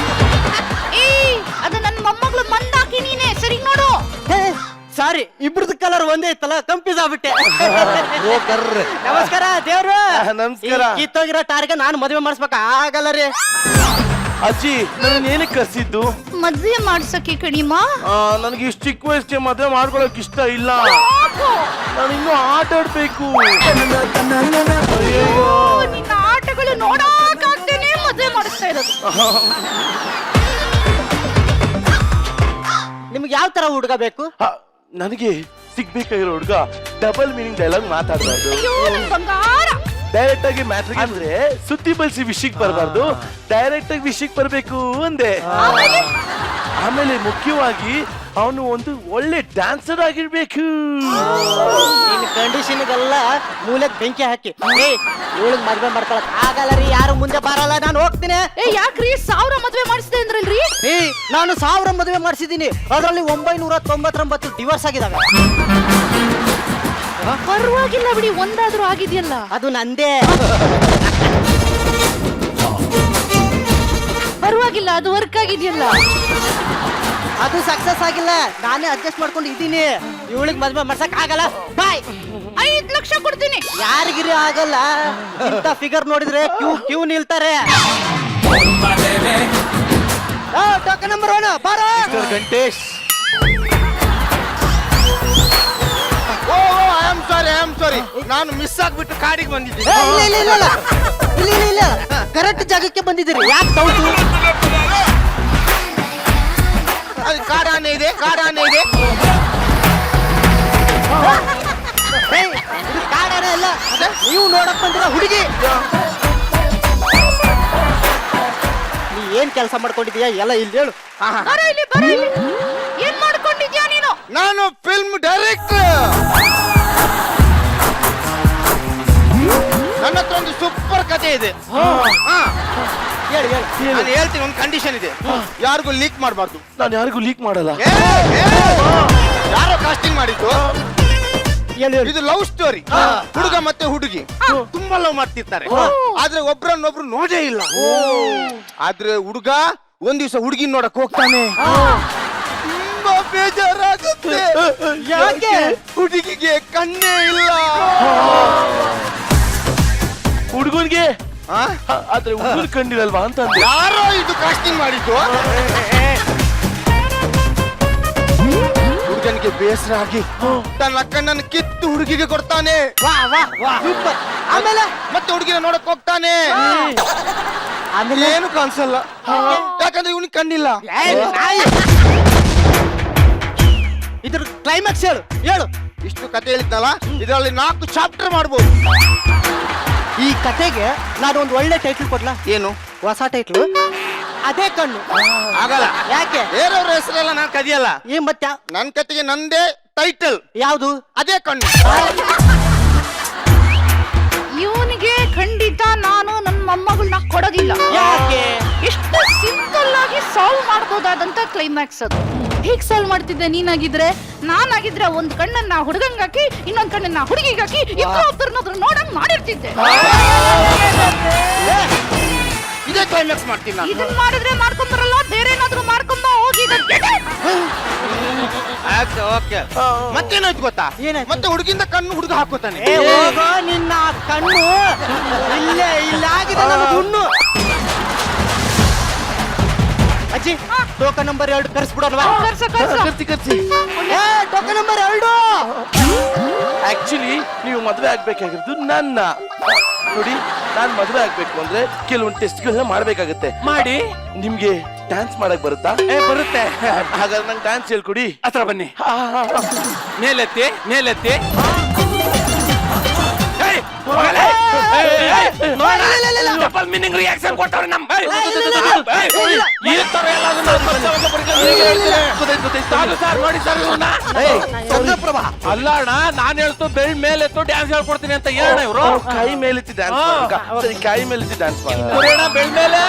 ಏ ಅದು ನನ್ನ ಮೊಮ್ಮಗಳು ಮಂದಾಕಿನಿನೇ, ಸರಿ ನೋಡು. ಸಾರಿ, ಇಬ್ರದ್ದು ಕಲರ್ ಒಂದೇ ಇತ್ತಲ್ಲ, ಕನ್ಫ್ಯೂಸ್ ಆಗ್ಬಿಟ್ಟೆ. ಬ್ರೋಕರ್. ನಮಸ್ಕಾರ ದೇವ್ರು. ನಮಸ್ಕಾರ. ಈ ಕಿತ್ತೋಗಿರೋ ಟಾರ್ಗೆ ನಾನು ಮದುವೆ ಮಾಡಿಸ್ಬೇಕ ಆಗಲ್ಲ ರೀ. ಅಜ್ಜಿ ನನ್ನ ಏನಕ್ಕೆ ಕರ್ಸಿದ್ದು? ಮದ್ವೆ ಮಾಡ್ಸಕ್ಕೆ ಕಣಿಮ. ನನಗೆ ಇಷ್ಟು ಚಿಕ್ಕ ವಯಸ್ಸಿಗೆ ಮದುವೆ ಮಾಡ್ಕೊಳಕ್ ಇಷ್ಟ ಇಲ್ಲ. ನಾನು ಇನ್ನೂ ಆಟ ಆಡ್ಬೇಕು. ನಿನ್ನ ಆಟಗಳು ನೋಡಕ್ಕಾಗ್ದೇನೆ ಮದ್ವೆ ಮಾಡಿಸ್ತಾ ಇರೋದು. ನಿಮ್ಗೆ ಯಾವ ತರ ಹುಡುಗ ಬೇಕು? ನನಗೆ ಸಿಗ್ಬೇಕಾಗಿರೋ ಹುಡುಗ ಡಬಲ್ ಮೀನಿಂಗ್ ಡೈಲಾಗ್ ಮಾತಾಡಬಾರ್ದು. ಅಯ್ಯೋ, ನನ್ ಬಂಗಾರ. ಡೈರೆಕ್ಟ್ ಆಗಿ ಮ್ಯಾಟ್ರಿಗೆ ಅಂದ್ರೆ ಸುತ್ತಿ ಬಳಸಿ ವಿಷಯಕ್ಕೆ ಬರಬಾರ್ದು, ಡೈರೆಕ್ಟ್ ಆಗಿ ವಿಷಯಕ್ಕೆ ಬರಬೇಕು ಅಂದೆ. ಆಮೇಲೆ ಮುಖ್ಯವಾಗಿ ಅವನು ಒಂದು ಒಳ್ಳೆ ಡ್ಯಾನ್ಸರ್ ಆಗಿರ್ಬೇಕು. ನಿನ್ನ ಕಂಡೀಷನ್ಗೆಲ್ಲ ಮೂಲೆಗೆ ಬೆಂಕಿ ಹಾಕಿ ಇವಳಿಗೆ ಮದ್ವೆ ಮಾಡ್ಕೊಳಕ್ ಆಗಲ್ಲ ರೀ, ಯಾರು ಮುಂದೆ ಬರಲ್ಲ, ನಾನು ಹೋಗ್ತೀನಿ. ಏ ಯಾಕ್ರಿ 1000 ಮದ್ವೆ ಮಾಡಿಸ್ದೆ ಅಂದ್ರಲ್ರಿ? ನಾನು 1000 ಮದುವೆ ಮಾಡಿಸಿದೀನಿ, ಅದರಲ್ಲಿ 999 ಡಿವೋರ್ಸ್ ಆಗಿದಾವೆ. ಪರವಾಗಿಲ್ಲ ಬಿಡಿ, ಒಂದಾದ್ರೂ ಆಗಿದೆಯಲ್ಲ. ಅದು ನಂದೇ. ಪರವಾಗಿಲ್ಲ, ಅದು ವರ್ಕ್ ಆಗಿದೆಯಲ್ಲ. ಅದು ಸಕ್ಸಸ್ ಆಗಿಲ್ಲ, ನಾನೇ ಅಡ್ಜಸ್ಟ್ ಮಾಡ್ಕೊಂಡು ಇದ್ದೀನಿ. ಇವಳಿಗೆ ಮದ್ವೆ ಮಾಡ್ಸಕ್ ಆಗಲ್ಲ. ಬಾಯ್. 5 ಲಕ್ಷ ಕೊಡ್ತೀನಿ. ಯಾರಿಗಿರಿ ಆಗಲ್ಲ, ಇಂಥ ಫಿಗರ್ ನೋಡಿದ್ರೆ ಕ್ಯೂ ನಿಲ್ತಾರೆ. ಟೋಕನ್ ನಂಬರ್ 1 ಬಾರೋ. ಗಂಟೇಶ್. ಐ ಆಮ್ ಸಾರಿ, ನಾನು ಮಿಸ್ ಆಗ್ಬಿಟ್ಟು ಕಾಡಿಗೆ ಬಂದಿದ್ದೀನಿ. ಇಲ್ಲ ಕರೆಕ್ಟ್ ಜಾಗಕ್ಕೆ ಬಂದಿದ್ದೀರಿ. ಯಾಕೆ ಡೌಟು? ಅದು ಕಾಡಾನೆ ಇದೆ. ಇದು ಕಾಡಾನೆ ಅಲ್ಲ, ನೀವು ನೋಡಕ್ ಬಂದಿರೋ ಹುಡುಗಿ. ಏನ್ ಕೆಲಸ ಮಾಡ್ಕೊಂಡಿದ್ಯಾ ಎಲ್ಲ ಇಲ್ಲಿ ಹೇಳು. ಬರೋ ಇಲ್ಲಿ, ಬರೋ ಇಲ್ಲಿ. ಏನ್ ಮಾಡ್ಕೊಂಡಿದ್ಯಾ ನೀನು? ನಾನು ಫಿಲ್ಮ್ ಡೈರೆಕ್ಟರ್. ನನ್ನ ಹತ್ರ ಒಂದು ಸೂಪರ್ ಕಥೆ ಇದೆ. ಹೇಳು ಹೇಳು. ನಾನು ಹೇಳ್ತೀನಿ, ಒಂದು ಕಂಡೀಷನ್ ಇದೆ, ಯಾರಿಗೂ ಲೀಕ್ ಮಾಡಬಾರ್ದು. ನಾನು ಯಾರಿಗೂ ಲೀಕ್ ಮಾಡಲ್ಲ. ಯಾರೋ ಕಾಸ್ಟಿಂಗ್ ಮಾಡಿದ್ದು. ಹೇಳು ಹೇಳು. ಇದು ಲವ್ ಸ್ಟೋರಿ. ಹುಡುಗ ಮತ್ತೆ ಹುಡುಗಿ ತುಂಬಾ ಲವ್ ಮಾಡ್ತಿರ್ತಾರೆ, ಆದ್ರೆ ಒಬ್ರನ್ನೊಬ್ರು ನೋಡೇ ಇಲ್ಲ. ಆದ್ರೆ ಹುಡುಗ ಒಂದ್ ದಿವಸ ಹುಡುಗಿ ನೋಡಕ್ ಹೋಗ್ತಾನೆ. ತುಂಬಾ ಬೇಜಾರಾಗುತ್ತೆ. ಯಾಕೆ? ಹುಡುಗಿಗೆ ಕಣ್ಣೇ ಇಲ್ಲ. ಹುಡುಗನ್ಗೆ ಆ? ಆದ್ರೆ ಹುಡುಗನ್ ಕಂಡಿರಲ್ವಾ ಅಂತ ಅಂದೆ. ಯಾರೋ ಇದು ಕಾಸ್ಟಿಂಗ್ ಮಾಡಿದ್ದು. ಹುಡುಗನಿಗೆ ಬೇಸರ ಆಗಿ ತನ್ನ ಕಣ್ಣನ್ನು ಕಿತ್ತು ಹುಡುಗಿಗೆ ಕೊಡ್ತಾನೆ. ವಾ ವಾ ವಾ ಸೂಪರ್. ಆಮೇಲೆ ಮತ್ತೆ ಹುಡುಗಿನ ನೋಡಕ್ ಹೋಗ್ತಾನೆ. ಆಮೇಲೆ ಏನು ಕಾಣಿಸಲ್ಲ, ಯಾಕಂದ್ರೆ ಇವನಿಗೆ ಕಣ್ಣಿಲ್ಲ. ಇದ್ರ ಕ್ಲೈಮ್ಯಾಕ್ಸ್ ಹೇಳು ಹೇಳು. ಇಷ್ಟು ಕತೆ ಹೇಳಿದ್ನಲ್ಲ, ಇದರಲ್ಲಿ 4 ಚಾಪ್ಟರ್ ಮಾಡ್ಬೋದು. ಈ ಕತೆಗೆ ನಾನು ಒಂದು ಒಳ್ಳೆ ಟೈಟ್ಲ್ ಕೊಡ್ಲಾ? ಏನು? ಹೊಸ ಟೈಟ್ಲು, ಅದೇ ಕಣ್ಣು. ಆಗಲ್ಲ. ಯಾಕೆ? ಬೇರೆಯವ್ರ ಹೆಸರೆಲ್ಲ ನಾನು ಕದಿಯಲ್ಲ. ಏನ್ ಮತ್ತೆ ನನ್ ಕತೆಗೆ ನಂದೇ ಟೈಟಲ್. ಯಾವುದು? ಅದೇ ಕಣ್ಣು. ಇವನಿಗೆ ಖಂಡಿತ ನಾನು ನನ್ನ ಮೊಮ್ಮಗಳನ್ನ ಕೊಡೋದಿಲ್ಲ. ಯಾಕೆ? ಎಷ್ಟು ಸಿಂಪಲ್ ಆಗಿ ಸಾಲ್ವ್ ಮಾಡಬಹುದಾದಂತ ಕ್ಲೈಮ್ಯಾಕ್ಸ್ ಅದು. ಹೇಗ್ ಸಾಲ್ವ್ ಮಾಡ್ತಿದ್ದೆ ನೀನಾಗಿದ್ರೆ? ನಾನಾಗಿದ್ರೆ ಒಂದ್ ಕಣ್ಣನ್ನ ಹುಡುಗಂಗ್ ಹಾಕಿ ಇನ್ನೊಂದ್ ಕಣ್ಣನ್ನ ಹುಡುಗಿಗೆ ಹಾಕಿ ಇಬ್ರು ಒಬ್ಬರನ್ನಾದ್ರೂ ನೋಡಂಗ್ ಮಾಡಿರ್ತಿದ್ದೆ. ಇದೇ ಕ್ಲೈಮ್ಯಾಕ್ಸ್ ಮಾಡ್ತೀನಿ ನಾನು. ಇದನ್ ಮಾಡಿದ್ರೆ ಮಾಡ್ಕೊಂಡ್ ಬರಲ್ಲ, ಬೇರೆ ಏನಾದ್ರೂ ಮಾಡ್ಕೊಂಡ್ ಬಾ ಹೋಗಿ. ಓಕೆ. ಮತ್ತೇನಾಯ್ತು ಗೊತ್ತಾ? ಏನಾಯ್ತು? ಮತ್ತೆ ಹುಡುಗಿಂದ ಕಣ್ಣು ಹುಡುಗ ಹಾಕೋತಾನೆ. ಏ ಹೋಗೋ, ನಿನ್ನ ಕಣ್ಣು ಇಲ್ಲಾಗಿದೆ ನನ್ನ ಹುಣ್ಣು. ಅಜ್ಜಿ, ಟೋಕನ್ ನಂಬರ್ 2 ಕರ್ಸ್ಬಿಡೋಲ್ವಾ? ಕರ್ಸಿ. ಏ ಟೋಕನ್ ನಂಬರ್ 2. ಆಕ್ಚುಲಿ ನೀವು ಮದುವೆ ಆಗ್ಬೇಕಾಗಿರೋದು ನನ್ನ. ನೋಡಿ, ನಾನ್ ಮದುವೆ ಆಗ್ಬೇಕು ಅಂದ್ರೆ ಕೆಲವೊಂದು ಟೆಸ್ಟ್ಗಳನ್ನ ಮಾಡ್ಬೇಕಾಗತ್ತೆ. ಮಾಡಿ ನಿಮ್ಗೆ ಡ್ಯಾನ್ಸ್ ಮಾಡಕ್ ಬರುತ್ತಾ? ಬರುತ್ತೆ. ಹಾಗಾದ್ರೆ ನಂಗೆ ಡ್ಯಾನ್ಸ್ ಹೇಳ್ಕೊಡಿ. ಹತ್ರ ಬನ್ನಿ. ಮೇಲೆತ್ತಿ ಮೇಲೆತ್ತಿ. ಡಬಲ್ ಮೀನಿಂಗ್ ರಿಯಾಕ್ಷನ್ ಕೊಟ್ಟವ್ರೆ ನಮ್ಮ. ಈ ತರ ನೋಡಿ ಸರ್ ಚಂದ್ರಪ್ರಭಾ. ಅಲ್ಲ ಅಣ್ಣ, ನಾನ್ ಹೇಳ್ತು ಬೆಳ್ ಮೇಲೆತ್ತು ಡ್ಯಾನ್ಸ್ ಹೇಳ್ಕೊಡ್ತೀನಿ ಅಂತ ಹೇಳೋಣ. ಇವರು ಕೈ ಮೇಲೆತ್ತಿ ಡ್ಯಾನ್ಸ್. ಸರಿ, ಕೈ ಮೇಲೆತ್ತಿ ಡ್ಯಾನ್ಸ್ ಮಾಡೋಣ ಬೆಳ್ ಮೇಲೆ.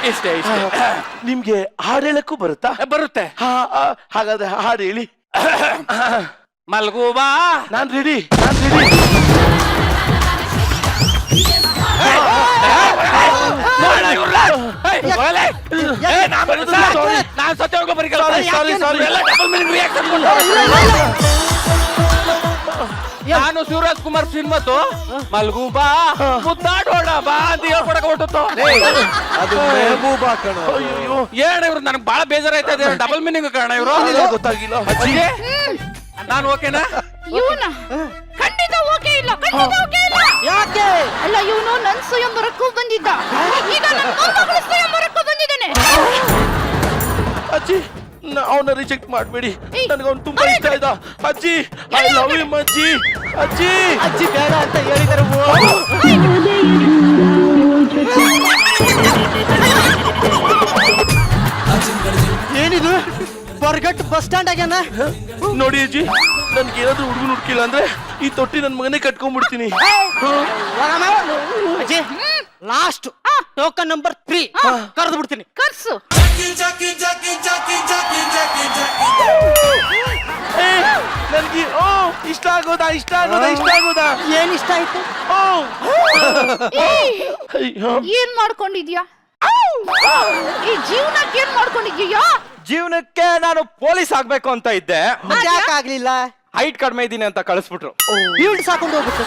ಇಷ್ಟೇ. ನಿಮ್ಗೆ ಹಾಡು ಹೇಳಕ್ಕೂ ಬರುತ್ತಾ? ಬರುತ್ತೆ. ಹಾಗಾದ್ರೆ ಹಾಡು ಹೇಳಿ. ಮಲ್ಗುಬಾ. ನಾನ್ ರೆಡಿ. ನಾನ್ ಸತ್ಯ ಹೋಗೋ ನಾನು ಶಿವರಾಜ್ ಕುಮಾರ್ ಸಿನಿಮಾತು ಮಲ್ಗುಬಾ ಮುದ್ದಾಡೋಣ ಬಾ ಅಂತ ಹೇಳ್ಕೊಡಕ ಹೊರಟು. ಅದು ಮೆಹಬೂಬಾ ಕಣೋ. ಏನ ಇವ್ರು ನನಗೆ ಬಹಳ ಬೇಜಾರಾಯ್ತಾ ಇದೆ. ಡಬಲ್ ಮೀನಿಂಗ್ ಕಾರಣ ಇವರು ಗೊತ್ತಾಗಿಲ್ಲ. ನಾನು ಓಕೆನಾ? ಇವನ ಖಂಡಿತ ಓಕೆ ಇಲ್ಲ, ಖಂಡಿತ ಓಕೆ ಇಲ್ಲ. ಯಾಕೆ? ಅಲ್ಲ, ಇವನು ನನ್ ಸ್ವಯಂವರಕ್ಕೂ ಬಂದಿದ್ದ, ಈಗ ನನ್ನ ಮೊಮ್ಮಗಳ ಸ್ವಯಂವರಕ್ಕೂ ಬಂದಿದ್ದಾನೆ. ಅಜ್ಜಿ, ಅವನ್ನ ರಿಜೆಕ್ಟ್ ಮಾಡಬೇಡಿ. ನನಗೆ ಅವ್ನು ತುಂಬಾ ಇಷ್ಟ ಆಯ್ತ. ಅಜ್ಜಿ, ಐ ಲವ್ ಯು ಅಜ್ಜಿ. ಅಜ್ಜಿ ಅಜ್ಜಿ ಬೇಡ ಅಂತ ಹೇಳಿದಾರೆ. ಏನಿದು? ಬರ್ಗಟ್ ಬಸ್ ಸ್ಟ್ಯಾಂಡ್ ಆಗ್ಯಾನ. ನೋಡಿ ಅಜ್ಜಿ, ನನ್ಗೆ ಏನಾದ್ರು ಹುಡುಗನ ಹುಡುಕಿಲ್ಲ ಅಂದ್ರೆ ಈ ತೊಟ್ಟಿ ನನ್ ಮಗನೇ ಕಟ್ಕೊಂಡ್ಬಿಡ್ತೀನಿ. ಅಜ್ಜಿ, ಲಾಸ್ಟ್ ಟೋಕನ್ ನಂಬರ್ 3 ಕರೆದು ಬಿಡ್ತೀನಿ. ಕರ್ಸು. ನನ್ಗೆ ಇಷ್ಟ ಆಗೋದಾ? ಏನ್ ಇಷ್ಟ ಆಯ್ತು? ಏನ್ ಮಾಡ್ಕೊಂಡಿದ್ಯಾ? ಈ ಜೀವನಕ್ಕೆ ಏನ್ ಮಾಡ್ಕೊಂಡಿದ್ಯಾ? ಜೀವನಕ್ಕೆ ನಾನು ಪೊಲೀಸ್ ಆಗ್ಬೇಕು ಅಂತ ಇದ್ದೆ. ಯಾಕೆ ಆಗ್ಲಿಲ್ಲ? ಹೈಟ್ ಕಡಿಮೆ ಇದ್ದೀನಿ ಅಂತ ಕಳಿಸ್ಬಿಟ್ರು. ಫೀಲ್ಡ್ ಸಾಕೊಂಡು ಹೋಗ್ಬಿಟ್ಟು.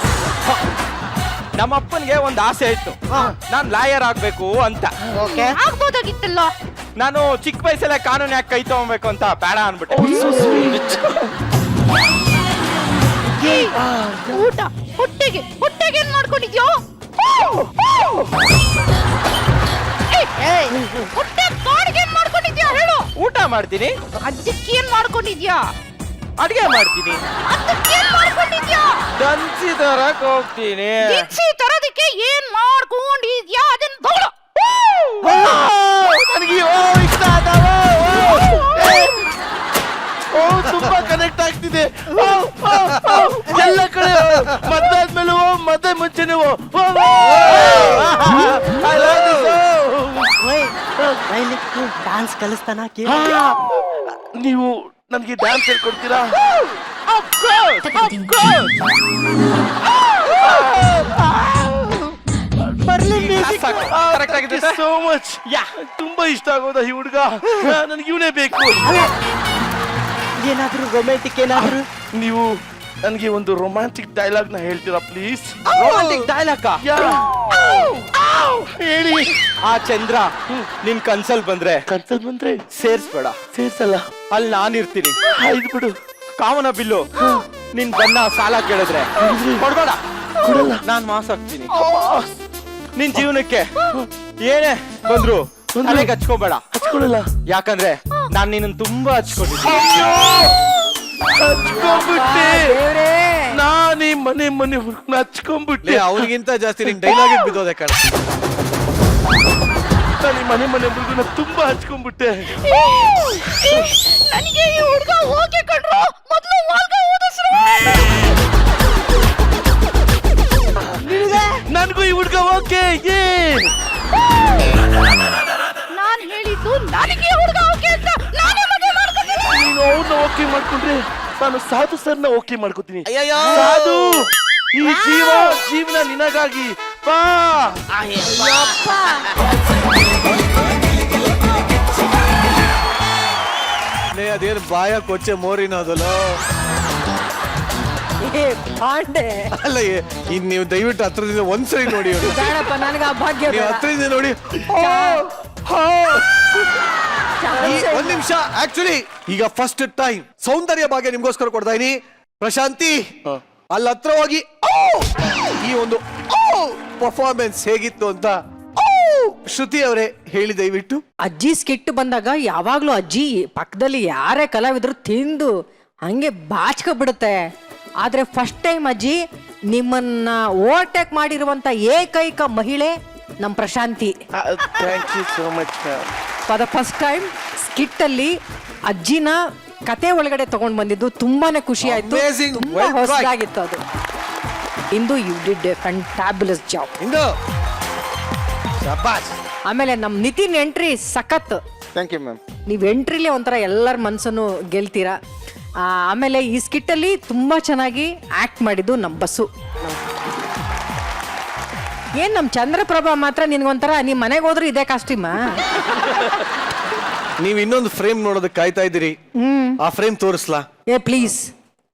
ನಮ್ಮ ಅಪ್ಪನಿಗೆ ಒಂದು ಆಸೆ ಇತ್ತು, ನಾನ್ ಲಾಯರ್ ಆಗ್ಬೇಕು ಅಂತ. ಓಕೆ, ಆಗ್ಬೋದಾಗಿತ್ತಲ್ಲ. ನಾನು ಚಿಕ್ಕ ವಯಸ್ಸಲ್ಲೇ ಕಾನೂನು ಯಾಕೆ ಕೈ ತಗೊಬೇಕು ಅಂತ ಬೇಡ ಅನ್ಬಿಟ್ಟೆ. ಊಟ ಹೊಟ್ಟೆಗೆ ಏನ್ ಮಾಡ್ಕೊಂಡಿದ್ಯೋ? ಹೊಟ್ಟೆ ಕಾಡಿಗೆ ಏನ್ ಮಾಡ್ಕೊಂಡಿದ್ಯಾ ಹೇಳು? ಊಟ ಮಾಡ್ತೀನಿ. ಅದಕ್ಕೆ ಏನ್ ಮಾಡ್ಕೊಂಡಿದ್ಯಾ? ಅಡಿಗೆ ಮಾಡ್ತೀನಿ. ಅದಕ್ಕೆ ಏನ್ ಮಾಡ್ಕೊಂಡಿದ್ಯಾ? ಹೋಗ್ತಿದ್ಯಾ? ದನ್ಸಿ ತರಕ್ ಹೋಗ್ತೀನಿ. ದಿನ್ಸಿ ತರೋದಕ್ಕೆ ಏನ್ ಮಾಡ್ಕೊಂಡಿದ್ಯಾ ಅದನ್ನ ತಗೊಳ್ಳೋ. ನನಗೆ ಇಷ್ಟ ಆದವ. ತುಂಬಾ ಕನೆಕ್ಟ್ ಆಗ್ತಿದೆ. ಎಲ್ಲ ಕಡೆ ಮದ್ದಾದ್ಮೇಲೆ ಮತ್ತೆ ಮುಂಚೆ ನೀವು ಡಾನ್ಸ್ ಕಲಿಸ್ತಾನ ನೀವು ನನಗೆ ಡ್ಯಾನ್ಸ್ ಹೇಳ್ಕೊಡ್ತೀರಾ? So much. ತುಂಬಾ ಇಷ್ಟ ಆಗೋದ ಈ ಹುಡುಗ. ನನಗೆ ಇವನೇ ಬೇಕು. ಏನಾದ್ರು ರೊಮ್ಯಾಂಟಿಕ್ ಏನಾದ್ರು? ನೀವು ನನಗೆ ಒಂದು ರೊಮ್ಯಾಂಟಿಕ್ ಡೈಲಾಗ್ ನ ಹೇಳ್ತೀರಾ ಪ್ಲೀಸ್? ರೊಮ್ಯಾಂಟಿಕ್ ಡೈಲಾಗ್ ಹೇಳಿ. ಆ ಚಂದ್ರ ನಿನ್ ಕನ್ಸಲ್ ಬಂದ್ರೆ ಸೇರ್ಸ್ಬೇಡ. ಸೇರ್ಸಲ್ಲ. ಅಲ್ಲಿ ನಾನಿರ್ತೀನಿ. ಇದು ಬಿಡು. ಕಾಮನ ಬಿಲ್ಲು ನಿನ್ ಬಣ್ಣ ಸಾಲ ಕೇಳಿದ್ರೆ ಕೊಡ್ಬೇಡ. ಕೊಡಲ್ಲ. ನಾನ್ ಮಾಸ್ ಹಾಕ್ತೀನಿ. ನಿನ್ ಜೀವನಕ್ಕೆ ಏನೇ ಬಂದ್ರು ತಲೆಗೆ ಹಚ್ಕೋಬೇಡ. ಹಚ್ಕೊಳ್ಳಲ್ಲ. ಯಾಕಂದ್ರೆ ನಾನ್ ನಿನ್ನ ತುಂಬಾ ಹಚ್ಕೊಂಡಿದ್ದೀನಿ. ಹಚ್ಕೊಂಡ್ಬಿಟ್ಟೆ. ನಾನ್ ಈ ಮನೆ ಹುಡುಗನ ಹಚ್ಕೊಂಡ್ಬಿಟ್ಟೆ. ಅವನಿಗಿಂತ ಜಾಸ್ತಿ ನಿನ್ ಡೈಲಾಗ್ ಬಿದ್ದೋದೆ ಕಣ. ನಾನು ಈ ಮನೆ ಹುಡುಗನ ತುಂಬಾ ಹಚ್ಕೊಂಡ್ಬಿಟ್ಟೆ. ನನಗೆ ಈ ಹುಡುಗ ಓಕೆ ಕಣ್ರೋ. ಮೊದಲು ವಾಲ್ಗ ಓದಿಸ್ರು. ನನಗೂ ಈ ಹುಡುಗ ಓಕೆ. ನಾನ್ ಹೇಳಿದ್ದು ನನಗೆ ಈ ಹುಡುಗ ಓಕೆ ಅಂತ. ನಾನೇ ಮದುವೆ ಮಾಡ್ಕೊತೀನಿ. ನೀನು ಅವ್ರನ್ನ ಓಕೆ ಮಾಡ್ಕೊಂಡ್ರೆ ನಾನು ಸಾಧು ಸರ್ನ ಓಕೆ ಮಾಡ್ಕೋತೀನಿ. ಅಯ್ಯಯ್ಯೋ. ಸಾಧು, ಈ ಜೀವನ ನಿನಗಾಗಿ ಬಾ. ಅದೇನು ಬಾಯ ಕೊಚ್ಚೆ ಮೋರಿನ ಅದಲ್ಲ. ಏ ಪಾಂಡೆ ಅಲ್ಲ ಇನ್ ನೀವು ದಯವಿಟ್ಟು ಹತ್ರದಿಂದ ಒಂದ್ಸರಿ ನೋಡಿ ಅವ್ರು. ಬೇಡಪ್ಪ, ನನಗೆ ಆ ಭಾಗ್ಯ ನೀವು ಬೇಡ. ಹತ್ರದಿಂದ ನೋಡಿ. ಒಂದ್ ನಿಮಿಷ. ಆಕ್ಚುಲಿ ಈಗ ಫಸ್ಟ್ ಟೈಮ್ ಸೌಂದರ್ಯ ಭಾಗ್ಯ ನಿಮ್ಗೋಸ್ಕರ ಕೊಡ್ತಾ ಇದೀನಿ. ಪ್ರಶಾಂತಿ ಅಲ್ಲಿ ಹತ್ರ ಹೋಗಿ ಈ ಒಂದು ಪರ್ಫಾರ್ಮೆನ್ಸ್ ಹೇಗಿತ್ತು ಅಂತ ಶ್ರುತಿ ಅವರೇ ಹೇಳಿ ದಯವಿಟ್ಟು. ಅಜ್ಜಿ ಸ್ಕಿಟ್ ಬಂದಾಗ ಯಾವಾಗ್ಲೂ ಅಜ್ಜಿ ಪಕ್ಕದಲ್ಲಿ ಯಾರೇ ಕಲಾವಿದ್ರು ತಿಂದು ಹಂಗೆ ಬಾಚ್ಕೊಬಿಡುತ್ತೆ. ಆದ್ರೆ ಫಸ್ಟ್ ಟೈಮ್ ಅಜ್ಜಿ ನಿಮ್ಮನ್ನ ಓವರ್ಟೇಕ್ ಮಾಡಿರುವಂತ ಏಕೈಕ ಮಹಿಳೆ ನಮ್ Prashanti. Thank you so much. For the first time skit ಅಲ್ಲಿ ಅಜ್ಜಿನ ಕತೆ ಒಳಗಡೆ ತಗೊಂಡ್ ಬಂದಿದ್ದು ತುಂಬಾನೇ ಖುಷಿ ಆಯ್ತು. Amazing. ತುಂಬಾ Well tried. ಹೊಸದಾಗಿತ್ತು ಅದು. Indu you did a fantabulous job. Indu ಶಬಾಷ್. ಆಮೇಲೆ ನಮ್ ನಿತಿನ್ ಎಂಟ್ರಿ ಸಖತ್. Thank you ma'am. ನೀವು ಎಂಟ್ರಿಲೇ ಒಂಥರ ಎಲ್ಲರ ಮನಸ್ಸನ್ನು ಗೆಲ್ತೀರಾ. ಆಮೇಲೆ ಈ ಸ್ಕಿಟ್ ಅಲ್ಲಿ ತುಂಬಾ ಚೆನ್ನಾಗಿ ಆಕ್ಟ್ ಮಾಡಿದ್ದು ನಮ್ಮ ಬಸ್ಸು. ಏನ್ ನಮ್ ಚಂದ್ರಪ್ರಭಾ ಮಾತ್ರ ನಿನ್ಗೊಂಥರ ನಿಮ್ ಮನೆಗೆ ಹೋದ್ರು ಇದೇ ಕಾಸ್ಟ್ಯೂಮ. ನೀವ್ ಇನ್ನೊಂದು ಫ್ರೇಮ್ ನೋಡೋದಕ್ಕೆ ಕಾಯ್ತಾ ಇದ್ದೀರಿ. ಆ ಫ್ರೇಮ್ ತೋರಿಸ್ಲಾ? ಏ ಪ್ಲೀಸ್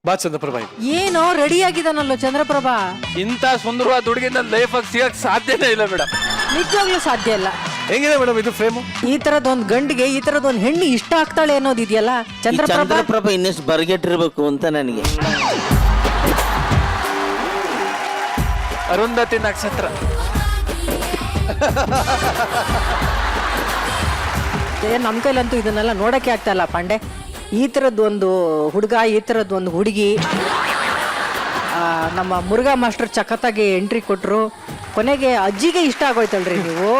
ಬಾ ಚಂದ್ರಪ್ರಭಾ. ಏನೋ ರೆಡಿ ಆಗಿದಾನಲ್ಲೋ ಚಂದ್ರಪ್ರಭಾ. ಇಂಥ ಸುಂದರವಾದ ಹುಡುಗಿ ನನ್ನ ಲೈಫಾಗಿ ಸಿಗಕ್ ಸಾಧ್ಯನೇ ಇಲ್ಲ ಮೇಡಮ್. ನಿಜವಾಗ್ಲೂ ಸಾಧ್ಯ ಇಲ್ಲ. ಹೆಂಗಿದೆ ಮೇಡಮ್ ಇದು ಫ್ರೇಮು? ಈ ತರದೊಂದ್ ಗಂಡಿಗೆ ಈ ತರದೊಂದ್ ಹೆಣ್ಣು ಇಷ್ಟ ಆಗ್ತಾಳೆ ಅನ್ನೋದಿದೆಯಲ್ಲ ಚಂದ್ರಪ್ರಭಾ. ಚಂದ್ರಪ್ರಭಾ ಇನ್ನೆಷ್ಟು ಬರ್ಗೆಟ್ಟಿರ್ಬೇಕು ಅಂತ ನನಗೆ. ಅರುಂಧತಿ ನಕ್ಷತ್ರ. ನಮ್ ಕೈಲಂತೂ ಇದನ್ನೆಲ್ಲ ನೋಡಕ್ಕೆ ಆಗ್ತಾ ಇಲ್ಲ ಪಾಂಡೆ. ಈ ತರದ್ ಒಂದು ಹುಡುಗ, ಈ ತರದ್ ಒಂದು ಹುಡುಗಿ. ನಮ್ಮ ಮುರುಘಾ ಮಾಸ್ಟರ್ ಚಕತ್ತಾಗಿ ಎಂಟ್ರಿ ಕೊಟ್ರು. ಕೊನೆಗೆ ಅಜ್ಜಿಗೆ ಇಷ್ಟ ಆಗೋಯ್ತಲ್ರಿ ನೀವು.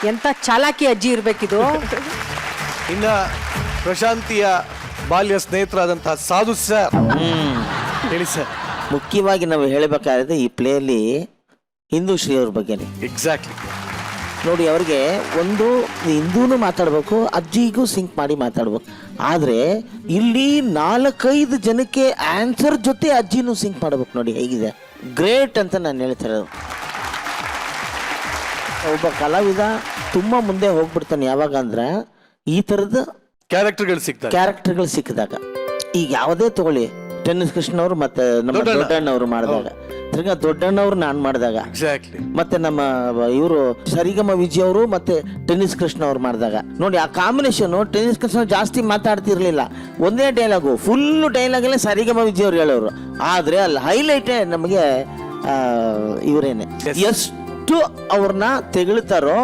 ಎಂತ ಚಾಲಾಕಿ ಅಜ್ಜಿ ಇರ್ಬೇಕಿದು. ಇನ್ನ ಪ್ರಶಾಂತಿಯ ಬಾಲ್ಯ ಸ್ನೇಹಿತರಾದಂತಹ ಸಾಧು ಸರ್ ಹೇಳಿ ಸರ್. ಮುಖ್ಯವಾಗಿ ನಾವು ಹೇಳಬೇಕಾದ್ರೆ ಈ ಪ್ಲೇಯಲ್ಲಿ ಹಿಂದೂ ಶ್ರೀ ಅವ್ರ ಬಗ್ಗೆನೇ. ಎಕ್ಸಾಕ್ಟ್ಲಿ ನೋಡಿ, ಅವ್ರಿಗೆ ಒಂದು ಹಿಂದೂನು ಮಾತಾಡ್ಬೇಕು, ಅಜ್ಜಿಗೂ ಸಿಂಕ್ ಮಾಡಿ ಮಾತಾಡ್ಬೇಕು. ಆದ್ರೆ ಇಲ್ಲಿ 4-5 ಜನಕ್ಕೆ ಆನ್ಸರ್ ಜೊತೆ ಅಜ್ಜಿನೂ ಸಿಂಕ್ ಮಾಡ್ಬೇಕು. ನೋಡಿ ಹೇಗಿದೆ, ಗ್ರೇಟ್ ಅಂತ ನಾನು ಹೇಳ್ತಿರೋದು. ಒಬ್ಬ ಕಲಾವಿದ ತುಂಬಾ ಮುಂದೆ ಹೋಗ್ಬಿಡ್ತಾನೆ ಯಾವಾಗ ಅಂದ್ರೆ ಈ ತರದ ಕ್ಯಾರೆಕ್ಟರ್ಗಳು ಸಿಕ್ಕಿದಾಗ. ಈಗ ಯಾವುದೇ ತಗೊಳ್ಳಿ, ಟೆನ್ನಿಸ್ ಕೃಷ್ಣ ಅವರು ಮತ್ತೆ ನಮ್ಮ ದೊಡ್ಡಣ್ಣವ್ರು ಮಾಡಿದಾಗ, ತಿರ್ಗಾ ದೊಡ್ಡಣ್ಣವ್ರು ನಾನು ಮಾಡಿದಾಗ, ಮತ್ತೆ ನಮ್ಮ ಇವರು ಸರಿಗಮ ವಿಜಯ್ ಅವರು ಮತ್ತೆ ಟೆನ್ನಿಸ್ ಕೃಷ್ಣ ಅವ್ರು ಮಾಡಿದಾಗ ನೋಡಿ ಆ ಕಾಂಬಿನೇಷನ್. ಟೆನ್ನಿಸ್ ಕೃಷ್ಣ ಜಾಸ್ತಿ ಮಾತಾಡ್ತಿರ್ಲಿಲ್ಲ, ಒಂದೇ ಡೈಲಾಗು ಫುಲ್ ಡೈಲಾಗ್ ಅಲ್ಲೇ ಸರಿಗಮ ವಿಜಯ್ ಅವ್ರು ಹೇಳೋರು. ಆದ್ರೆ ಅಲ್ಲಿ ಹೈಲೈಟೇ ನಮಗೆ ಇವರೇನೆ. ಎಷ್ಟು ಅವ್ರನ್ನ ತೆಗಳ್ತಾರೋ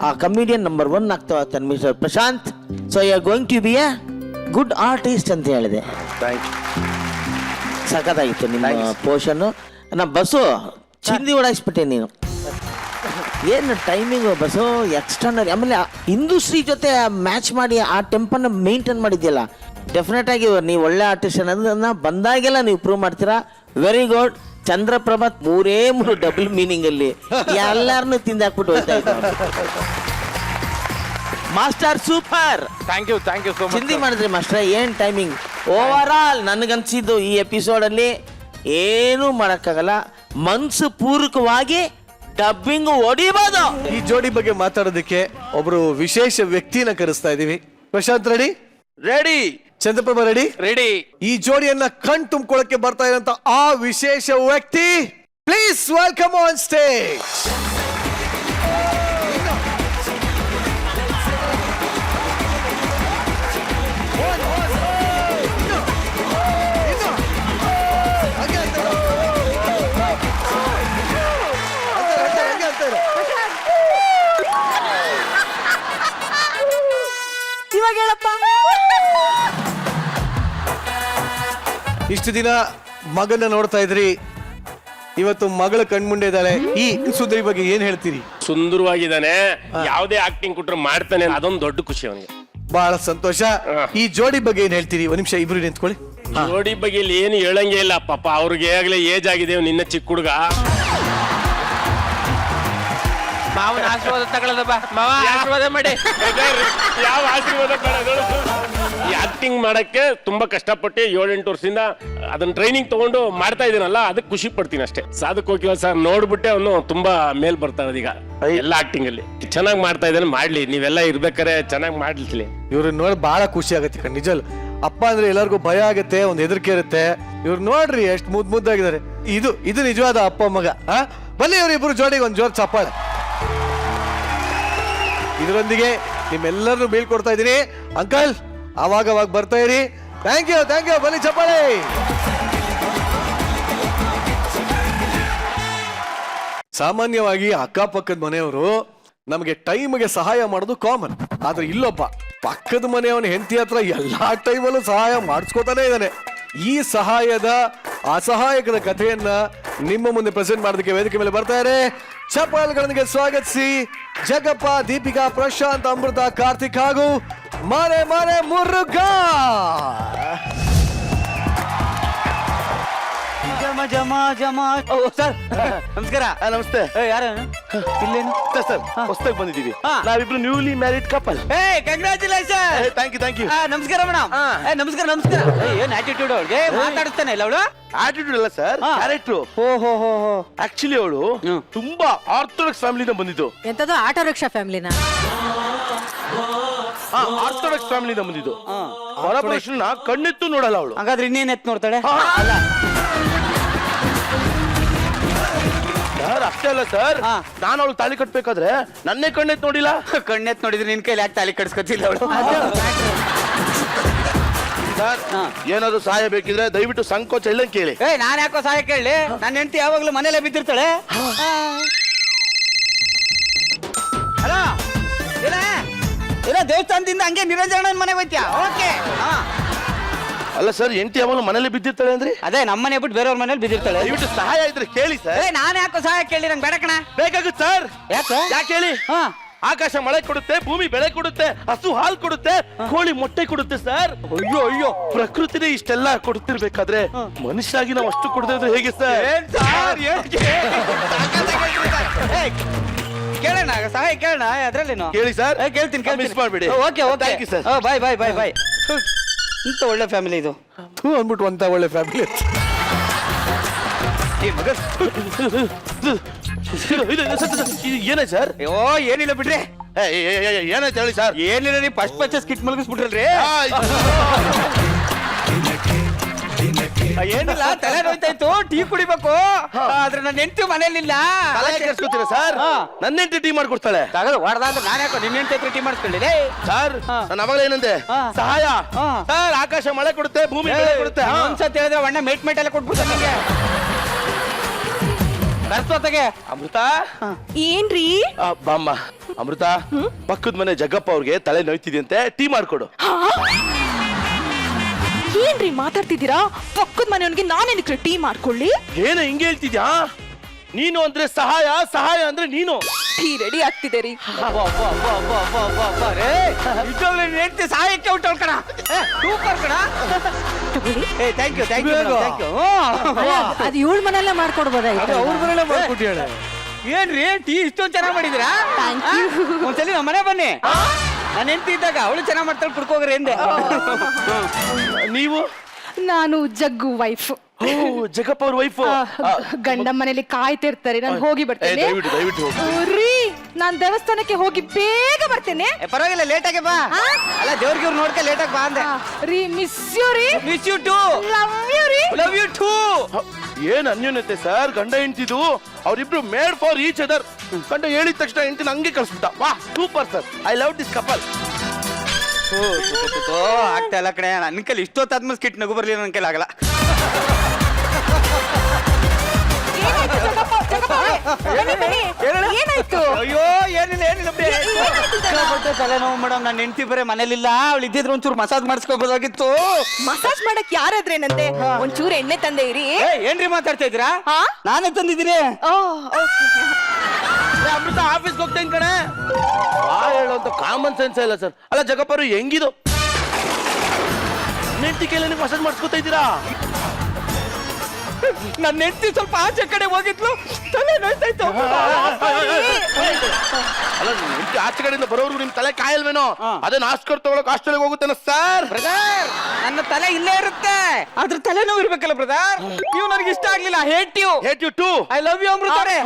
ಆ ಕಮಿಡಿಯನ್ ನಂಬರ್ 1 ಆಗ್ತಾ mister Prashant. So you are going to be a good artist ಅಂತ ಹೇಳಿದೆ. ಸಖತ್ತಾಗಿತ್ತು ನಿಮ್ಮ ಪೋಷನ್. ಬಸ್ಸು ಚಿಂದಿ ಓಡಾಯಿಸ್ಬಿಟ್ಟೆ ನೀನು. ಏನು ಟೈಮಿಂಗು ಬಸ್ಸು ಎಕ್ಸ್ಟರ್ನಲ್. ಆಮೇಲೆ ಇಂಡಸ್ಟ್ರಿ ಜೊತೆ ಮ್ಯಾಚ್ ಮಾಡಿ ಆ ಟೆಂಪನ್ನ ಮೇಂಟೈನ್ ಮಾಡಿದ್ಯಲ್ಲ, ಡೆಫಿನೆಟ್ ಆಗಿ ನೀವು ಒಳ್ಳೆ ಆರ್ಟಿಸ್ಟ್ ಅನ್ನೋದನ್ನ ಬಂದಾಗೆಲ್ಲ ನೀವು ಪ್ರೂವ್ ಮಾಡ್ತೀರಾ. Very good. Chandraprabha 3 double meaning ಅಲ್ಲಿ ಎಲ್ಲಾರನ್ನು ತಿಂದಾಕ್ಬಿಟ್ಟು ಹೋಗ್ತಾ ಇದ್ದಾರೆ. Master super. Thank you so much. ಚಿಂದಿ ಮಾಡಿದ್ರಿ ಮಾಸ್ಟರ್. ಏನ್ ಟೈಮಿಂಗ್. ಓವರ್ ಆಲ್ ನನಗನ್ಸಿದ್ದು ಈ ಎಪಿಸೋಡ್ ಅಲ್ಲಿ ಏನು ಮಾಡಕ್ಕಾಗಲ್ಲ, ಮನ್ಸು ಪೂರ್ವಕವಾಗಿ ಡಬ್ಬಿಂಗ್ ಹೊಡಿಬೋದು. ಈ ಜೋಡಿ ಬಗ್ಗೆ ಮಾತಾಡೋದಕ್ಕೆ ಒಬ್ರು ವಿಶೇಷ ವ್ಯಕ್ತಿನ ಕರೆಸ್ತಾ ಇದೀವಿ. Prashant ready? Ready. Chandraprabha ready? Ready. ಈ ಜೋಡಿಯನ್ನ ಕಣ್ ತುಂಬಿಕೊಳ್ಳಕ್ಕೆ ಬರ್ತಾ ಇರೋಂತ ಆ ವಿಶೇಷ ವ್ಯಕ್ತಿ, ಪ್ಲೀಸ್ ವೆಲ್ಕಮ್ ಆನ್ ಸ್ಟೇಜ್. ಇವಾಗ ಹೇಳಪ್ಪ. ಇಷ್ಟು ದಿನ ಮಗನ ನೋಡ್ತಾ ಇದ್ರಿ, ಇವತ್ತು ಮಗಳ ಕಣ್ಮುಂಡೆ ಇದ್ದಾಳೆ. ಈ ಸುಂದರಿ ಬಗ್ಗೆ ಏನ್ ಹೇಳ್ತೀರಿ? ಸುಂದರವಾಗಿದ್ದಾನೆ, ಯಾವುದೇ ಆಕ್ಟಿಂಗ್ ಕೊಟ್ರೆ ಮಾಡ್ತಾನೆ, ಅದೊಂದು ದೊಡ್ಡ ಖುಷಿ ಅವನಿಗೆ. ಬಹಳ ಸಂತೋಷ. ಈ ಜೋಡಿ ಬಗ್ಗೆ ಏನ್ ಹೇಳ್ತೀರಿ? ಒಂದ್ ನಿಮಿಷ ಇಬ್ರು ನಿಂತ್ಕೊಳ್ಳಿ. ಜೋಡಿ ಬಗ್ಗೆ ಇಲ್ಲಿ ಏನು ಹೇಳಂಗೆ ಇಲ್ಲ ಪಾಪ. ಅವ್ರಿಗೆ ಆಗ್ಲೇ ಏಜ್ ಆಗಿದೆ, ನಿನ್ನ ಚಿಕ್ಕ ಹುಡುಗ. ಮಾವನ ಆಶೀರ್ವಾದ ತಗೊಳ್ಳೋದ ಬಾ. ಮಾವ ಆಶೀರ್ವಾದ ಮಾಡಿ. ಯಾವ ಆಶೀರ್ವಾದ ಬೇಡ. ಈ ಆಕ್ಟಿಂಗ್ ಮಾಡಕ್ಕೆ ತುಂಬಾ ಕಷ್ಟಪಟ್ಟು 7-8 ವರ್ಷದಿಂದ ಅದನ್ನ ಟ್ರೈನಿಂಗ್ ತಗೊಂಡು ಮಾಡ್ತಾ ಇದೀನಲ್ಲ, ಅದಕ್ಕೆ ಖುಷಿ ಪಡ್ತೀನಿ ಅಷ್ಟೇ. ಸಾಧಕ್ ಹೋಗಿವ ಸರ್ ನೋಡ್ಬಿಟ್ಟೆ ಅವನು ತುಂಬಾ ಮೇಲ್ ಬರ್ತಾ ಇರೋದು ಈಗ ಎಲ್ಲ ಆಕ್ಟಿಂಗ್ ಅಲ್ಲಿ. ಚೆನ್ನಾಗಿ ಮಾಡ್ತಾ ಇದ್ದಾನೆ, ಮಾಡ್ಲಿ. ನೀವೆಲ್ಲ ಇರ್ಬೇಕಾರೆ ಚೆನ್ನಾಗಿ ಮಾಡ್ಲಿ. ಇವ್ರನ್ನ ನೋಡಿ ಬಹಳ ಖುಷಿ ಆಗತ್ತೆ ನಿಜಲ್. ಅಪ್ಪ ಅಂದ್ರೆ ಎಲ್ಲರಿಗೂ ಭಯ ಆಗತ್ತೆ, ಒಂದ್ ಹೆದರಿಕೆ ಇರುತ್ತೆ. ಇವ್ರು ನೋಡ್ರಿ ಎಷ್ಟು ಮುದ್ದಾಗಿದ್ದಾರೆ. ಇದು ನಿಜವಾದ ಅಪ್ಪ ಮಗ. ಬನ್ನಿ ಇವ್ರಿಬ್ರು ಜೋಡಿಗೆ ಒಂದ್ ಜೋರ್ ಚಪ್ಪಾಳೆ. ಇದರೊಂದಿಗೆ ನಿಮ್ಮೆಲ್ಲರನ್ನು ಬೀಳ್ಕೊಡ್ತಾ ಇದ್ದೀನಿ. ಅಂಕಲ್ ಅವಾಗ ಬರ್ತಾ ಇರಿ. Thank you. ಬನ್ನಿ ಚಪ್ಪಾಳೆ. ಸಾಮಾನ್ಯವಾಗಿ ಅಕ್ಕಪಕ್ಕದ ಮನೆಯವರು ನಮಗೆ ಟೈಮ್ಗೆ ಸಹಾಯ ಮಾಡೋದು ಕಾಮನ್. ಆದ್ರೆ ಇಲ್ಲೊಬ್ಬ ಪಕ್ಕದ ಮನೆಯವನ ಹೆಂಡತಿ ಹತ್ರ ಎಲ್ಲಾ ಟೈಮಲ್ಲೂ ಸಹಾಯ ಮಾಡಿಸ್ಕೋತಾನೆ ಇದ್ದಾನೆ. ಈ ಸಹಾಯದ ಅಸಹಾಯಕದ ಕಥೆಯನ್ನ ನಿಮ್ಮ ಮುಂದೆ ಪ್ರೆಸೆಂಟ್ ಮಾಡೋದಕ್ಕೆ ವೇದಿಕೆ ಮೇಲೆ ಬರ್ತಾರೆ. ಚಪ್ಪಾಳೆಗಳೊಂದಿಗೆ ಸ್ವಾಗತಿಸಿ ಜಗಪ್ಪ, ದೀಪಿಕಾ, ಪ್ರಶಾಂತ್, ಅಮೃತ, ಕಾರ್ತಿಕ್ ಹಾಗೂ ಮಾರೆ ಮುರುಘಾ. ಸರ್ ನಮಸ್ಕಾರ. ನಮಸ್ತೆ. ಯಾರು ಇಲ್ಲೇನು ಸರ್? ಹೊಸದಾಗಿ ಬಂದಿದ್ದೀವಿ ನಾವಿಬ್ರು, newly married couple. Congratulation. Thank you. ನಮಸ್ಕಾರ ಮೇಡಮ್. ನಮಸ್ಕಾರ. ಏನ್ ಆಟಿಟ್ಯೂಡ್ ಅವಳಿಗೆ? ಮಾತಾಡಿಸ್ತಾನೆ ಇಲ್ಲ ಅವಳು? ಆಟಿಟ್ಯೂಡ್ ಅಲ್ಲ ಸರ್, ಕ್ಯಾರೆಕ್ಟರ್. ಆಕ್ಚುಲಿ ಅವಳು ತುಂಬಾ ಆರ್ಥೋಡಾಕ್ಸ್ ಫ್ಯಾಮಿಲಿಯಿಂದ ಬಂದಿದ್ದು. ಎಂತದ್ದು ಆಟೋ ರಿಕ್ಷಾ ಫ್ಯಾಮಿಲಿನ? ಆರ್ಥೋಡಾಕ್ಸ್ ಫ್ಯಾಮಿಲಿಯಿಂದ ಬಂದಿದ್ದು. ಹೊರಪುರುಷನ ಕಣ್ಣೆತ್ತು ನೋಡಲ್ಲ ಅವಳು. ಹಾಗಾದ್ರೆ ಇನ್ನೇನ್ ಎತ್ ನೋಡ್ತಾಳೆ? ಸರ್ ಅಷ್ಟೇ ಅಲ್ಲ ಸರ್, ನಾನು ಅವಳು ತಾಳಿ ಕಟ್ಬೇಕಾದ್ರೆ ನನ್ನೇ ಕಣ್ಣೆತ್ ನೋಡಿಲ್ಲ. ಕಣ್ಣೆತ್ ನೋಡಿದ್ರೆ ನಿನ್ ಕೈಲಿ ಯಾಕೆ ತಾಲಿ ಕಟ್ಸ್ಕೊತಿಲ್ಲ ಅವಳು? ಸರ್ ಏನಾದ್ರು ಸಹಾಯ ಬೇಕಿದ್ರೆ ದಯವಿಟ್ಟು ಸಂಕೋಚ ಇಲ್ಲ ಕೇಳಿ. ನಾನ್ ಯಾಕೋ ಸಹಾಯ ಕೇಳಿ? ನನ್ನ ಹೆಂಡತಿ ಯಾವಾಗ್ಲೂ ಮನೇಲೆ ಬಿದ್ದಿರ್ತಾಳೆ. ಹಲೋ, ಇಲ್ಲ ದೇವಸ್ಥಾನದಿಂದ ಹಂಗೆ ನಿರಂಜನ ಮನೆಗೆ ಹೋಯ್ತ್ಯಾ? ಓಕೆ. ಅಲ್ಲ ಸರ್, ಹೆಂಡತಿ ಯಾವಾಗಲೂ ಮನೇಲಿ ಬಿದ್ದಿರ್ತಾಳೆ ಅಂದ್ರೆ? ಅದೇ ನಮ್ಮನೆ ಬಿಟ್ಟು ಬೇರೆಯವ್ರ ಮನೇಲಿ ಬಿದ್ದಿರ್ತಾಳೆ. ದಯವಿಟ್ಟು ಸಹಾಯ ಇದ್ರೆ ಕೇಳಿ ಸರ್. ನಾನ್ ಯಾಕೋ ಸಹಾಯ ಕೇಳಿ? ನಂಗೆ ಬೇಡ ಕಣ. ಬೇಕಾಗುತ್ತೆ ಸರ್. ಯಾಕೆ ಹೇಳಿ? ಆಕಾಶ ಮಳೆ ಕೊಡುತ್ತೆ, ಭೂಮಿ ಬೆಳೆ ಕೊಡುತ್ತೆ, ಹಸು ಹಾಲು ಕೊಡುತ್ತೆ, ಕೋಳಿ ಮೊಟ್ಟೆ ಕೊಡುತ್ತೆ ಸರ್. ಅಯ್ಯೋ ಪ್ರಕೃತಿನೇ ಇಷ್ಟೆಲ್ಲ ಕೊಡ್ತಿರ್ಬೇಕಾದ್ರೆ ಮನುಷ್ಯಾಗಿ ನಾವು ಅಷ್ಟು ಕೊಡದಿದ್ರೆ ಹೇಗೆ ಸರ್? ಕೇಳೋಣ, ಸಹಾಯ ಕೇಳೋಣ. ಅದ್ರಲ್ಲೇನು? ಕೇಳಿ ಸರ್. ಕೇಳ್ತೀನಿ. ಮಿಸ್ ಮಾಡ್ಬೇಡಿ. Okay. Thank you sir. Bye. ಇಂತ ಒಳ್ಳೆ ಫ್ಯಾಮಿಲಿ ಇದು ಅಂದ್ಬಿಟ್ಟು ಅಂತ ಒಳ್ಳೆ ಫ್ಯಾಮಿಲಿ. ಏನಾಯ್ತು ಸರ್? ಅಯ್ಯೋ ಏನಿಲ್ಲ ಬಿಡ್ರಿ. ಏನಾಯ್ತು ಹೇಳಿ ಸರ್? ಏನಿಲ್ಲ, ನೀ ಫಸ್ಟ್ ಸ್ಕಿಟ್ ಮಲಗಿಸ್ಬಿಟ್ರಲ್ರಿ. ಏನಿಲ್ಲ, ತಲೆ ನೋಯ್ತಾಯ್ತು, ಟೀ ಕುಡಿಬೇಕು. ಆದ್ರೆ ನನ್ನ ಹೆಂಡತಿ ಮನೇಲಿಲ್ಲ. ತಲೆ ಕೆಡ್ಸ್ಕೊತೀರಾ ಸರ್? ನನ್ನ ಹೆಂಡತಿ ಟೀ ಮಾಡ್ಕೊಡ್ತಾಳೆ. ಹೊಡೆದಾದ್ರೆ ನಾನು ಯಾಕೋ ನಿನ್ನ ಹೆಂಡತಿ ಹತ್ರ ಟೀ ಮಾಡಿಸ್ಕೊಳ್ಳಿ ಸರ್. ನಾನು ಅವಾಗಲೇ ಏನಂದೆ? ಸಹಾಯ ಸರ್. ಆಕಾಶ ಮಳೆ ಕೊಡುತ್ತೆ, ಭೂಮಿ ಬೆಳೆ ಕೊಡುತ್ತೆ. ಒಂದ್ಸತಿ ಹೇಳಿದ್ರೆ ಒಳ್ಳೆ ಮೇಟ್ ಎಲ್ಲ ಕೊಟ್ಬಿಡ್ತಾನೆ ನಿಂಗೆ. ಕರ್ಸೋತೆಗೆ. ಅಮೃತ ಏನ್ರಿ? ಬಾಮ್ಮ. ಅಮೃತ, ಪಕ್ಕದ ಮನೆ ಜಗ್ಗಪ್ಪ ಅವ್ರಿಗೆ ತಲೆ ನೋಯ್ತಿದ್ಯಂತೆ, ಟೀ ಮಾಡ್ಕೊಡು. ಏನ್ರಿ ಮಾತಾಡ್ತಿದ್ದೀರಾ? ಪಕ್ಕದ ಮನೆಯವನಿಗೆ ನಾನೇನಕ್ಕೆ ಟೀ ಮಾಡ್ಕೊಳ್ಳಿ? ಏನು ಹಿಂಗೆ ಹೇಳ್ತಿದ್ಯಾ? ನೀನು ಅಂದ್ರೆ ಸಹಾಯ, ಸಹಾಯ ಅಂದ್ರೆ ನೀನು. ಟೀ ರೆಡಿ ಆಗ್ತಿದೆ ರೀ. ಹೇಳ್ತಿ ಸಹಾಯಕ್ಕೆ ಉಂಟು ಕಣ. ಸೂಪರ್ ಕಣ. Thank you thank you thank you. ಅದು ಇವಳ ಮನೆಯಲ್ಲೇ ಮಾಡ್ಕೊಡ್ಬೋದಾಯ್ತು. ಅವ್ರ ಮನೆಯಲ್ಲೇ ಮಾಡ್ಕೊಟ್ಟಿಯಾಳೆ. ಏನ್ರಿ ಟೀ ಇಷ್ಟೊಂದು ಚೆನ್ನಾಗಿ ಮಾಡಿದಿರಾ? ಒಂದ್ಸಲಿ ನಮ್ಮ ಮನೆ ಬನ್ನಿ. ನಾನು ಹೆಂಡತಿ ಇದ್ದಾಗ ಅವಳು ಚೆನ್ನಾಗಿ ಮಾಡ್ತಾಳೆ, ಕುಡ್ಕೋಗ್ರಿ ಎಂದೆ. ನೀವು? ನಾನು ಜಗ್ಗು ವೈಫ್. ಜಗಪ್ಪ ಅವ್ರ ವೈಫ್. ಗಂಡ ಮನೇಲಿ ಕಾಯ್ತಿರ್ತಾರೆ, ನಾನು ಹೋಗಿ ಬರ್ತೇನೆ. ದಯವಿಟ್ಟು ಹೋಗಿ. ರೀ, ನಾನ್ ದೇವಸ್ಥಾನಕ್ಕೆ ಹೋಗಿ ಬೇಗ ಬರ್ತೇನೆ. ಪರವಾಗಿಲ್ಲ, ಲೇಟ್ ಆಗಿ ಬಾ. ಅಲ್ಲ ದೇವ್ರಿಗೆ ನೋಡ್ಕ ಲೇಟ್ ಆಗಿ ಬಾ ಅಂದೆ. ರೀ, ಮಿಸ್ ಯು ರೀ. Miss you too. Love you ರೀ. Love you too. ಏನ್ ಅನ್ಯೋನ್ಯತೆ ಸರ್, ಗಂಡ ಹೆಂಡ್ತಿದು. ಅವ್ರಿಬ್ರು ಮೇಡ್ ಫಾರ್ ಈಚ್ ಅದರ್. ಗಂಡ ಹೇಳಿದ ತಕ್ಷಣ ಹೆಂಡ್ತಿನ ಹಂಗೆ ಕಳ್ಸ್ಬಿಟ್ಟ. ವಾ super sir, I love this couple. ಆಗ್ತಾ ಇಲ್ಲ ಕಡೆ, ನನ್ನ ಕೈಲಿ ಇಷ್ಟೊತ್ತಾದ್ಮೇಲೆ ಸ್ಕಿಟ್ ನಗು ಬರ್ಲಿಲ್ಲ, ನನ್ನ ಕೈಲಿ ಆಗಲ್ಲ. ಏನಾಯ್ತು? ಅಯ್ಯೋ ಏನಿಲ್ಲ ಏನಿಲ್ಲ, ತಲೆನೋವು ಮೇಡಮ್. ನನ್ನ ಹೆಂಡತಿ ಬರೇ ಮನೇಲಿಲ್ಲ, ಅವಳು ಇದ್ದಿದ್ರೆ ಒಂಚೂರು ಮಸಾಜ್ ಮಾಡಿಸ್ಕೋಬೋದಾಗಿತ್ತು. ಮಸಾಜ್ ಮಾಡಕ್ ಯಾರಾದ್ರೇನಂತೆ? ಒಂಚೂರು ಎಣ್ಣೆ ತಂದೆ ಇರಿ. ಏನ್ರಿ ಮಾತಾಡ್ತಾ ಇದ್ದೀರಾ? ನಾನೇ ತಂದಿದ್ದೀನಿ. ಅಮೃತ ಆಫೀಸ್ಗೆ ಹೋಗ್ತೇನೆ ಕಣೆ. ಹೇಳೋಂತ ಕಾಮನ್ ಸೆನ್ಸ್ ಇಲ್ಲ ಸರ್. ಅಲ್ಲ ಜಗಪ್ಪ ಅವರು ಹೆಂಗಿದು ಹೆಂಡತಿ ಕೈಲಿ ಮಸಾಜ್ ಮಾಡಿಸ್ಕೊತಾ ಇದ್ದೀರಾ? ನನ್ನ ಹೆಂಡತಿ ಸ್ವಲ್ಪ ಆಚೆ ಕಡೆ ಹೋಗಿದ್ಲು, ತಲೆ ನೋಯ್ತಾ ಇತ್ತು. ಅಲ್ಲ ಹೆಂಡತಿ ಆಚೆ ಕಡೆಯಿಂದ ಬರೋರ್ಗು ನಿಮ್ ತಲೆ ಕಾಯಲ್ವೇನೋ? ಅದನ್ನ ಆಸ್ಕರ್ ತಗೊಳಕ್ ಹಾಸ್ಟೆಲ್ಗೆ ಹೋಗುತ್ತೇನ ಸರ್? ಬ್ರದರ್, ನನ್ನ ತಲೆ ಇಲ್ಲೇ ಇರುತ್ತೆ, ಅದ್ರ ತಲೆ ನೋವು ಇರ್ಬೇಕಲ್ಲ ಬ್ರದರ್. ನೀವು ನನಗೆ ಇಷ್ಟ ಆಗ್ಲಿಲ್ಲ. Hate you too. I love you ಅಮೃತಾರೆ.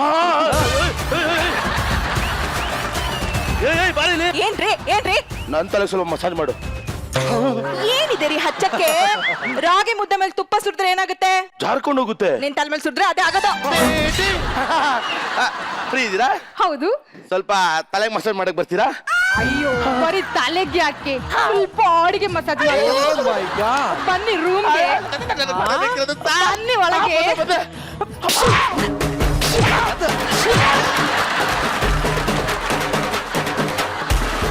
ಏನ್ರಿ ಏನ್ರಿ? ನನ್ ತಲೆ ಸ್ವಲ್ಪ ಮಸಾಜ್ ಮಾಡು. ಏನಿದೆ ರೀ ಹಚ್ಚಕ್ಕೆ? ರಾಗಿ ಮುದ್ದೆ ಮೇಲೆ ತುಪ್ಪ ಸುರಿದ್ರೆ ಏನಾಗುತ್ತೆ? ಜಾರ್ಕೊಂಡು ಹೋಗುತ್ತೆ. ನಿನ್ ತಲೆ ಮೇಲೆ ಸುರಿದ್ರೆ ಅದೇ ಆಗೋದು. ಫ್ರೀ ಇದೀರಾ? ಹೌದು. ಸ್ವಲ್ಪ ತಲೆಗೆ ಮಸಾಜ್ ಮಾಡಕ್ ಬರ್ತೀರಾ? ಅಯ್ಯೋ, ಬರೀ ತಲೆಗೆ ಯಾಕೆ, ಸ್ವಲ್ಪ ಬಾಡಿಗೆ ಮಸಾಜ್ ಬನ್ನಿ ರೂಮ್ಗೆ. ಬನ್ನಿ ಒಳಗೆ.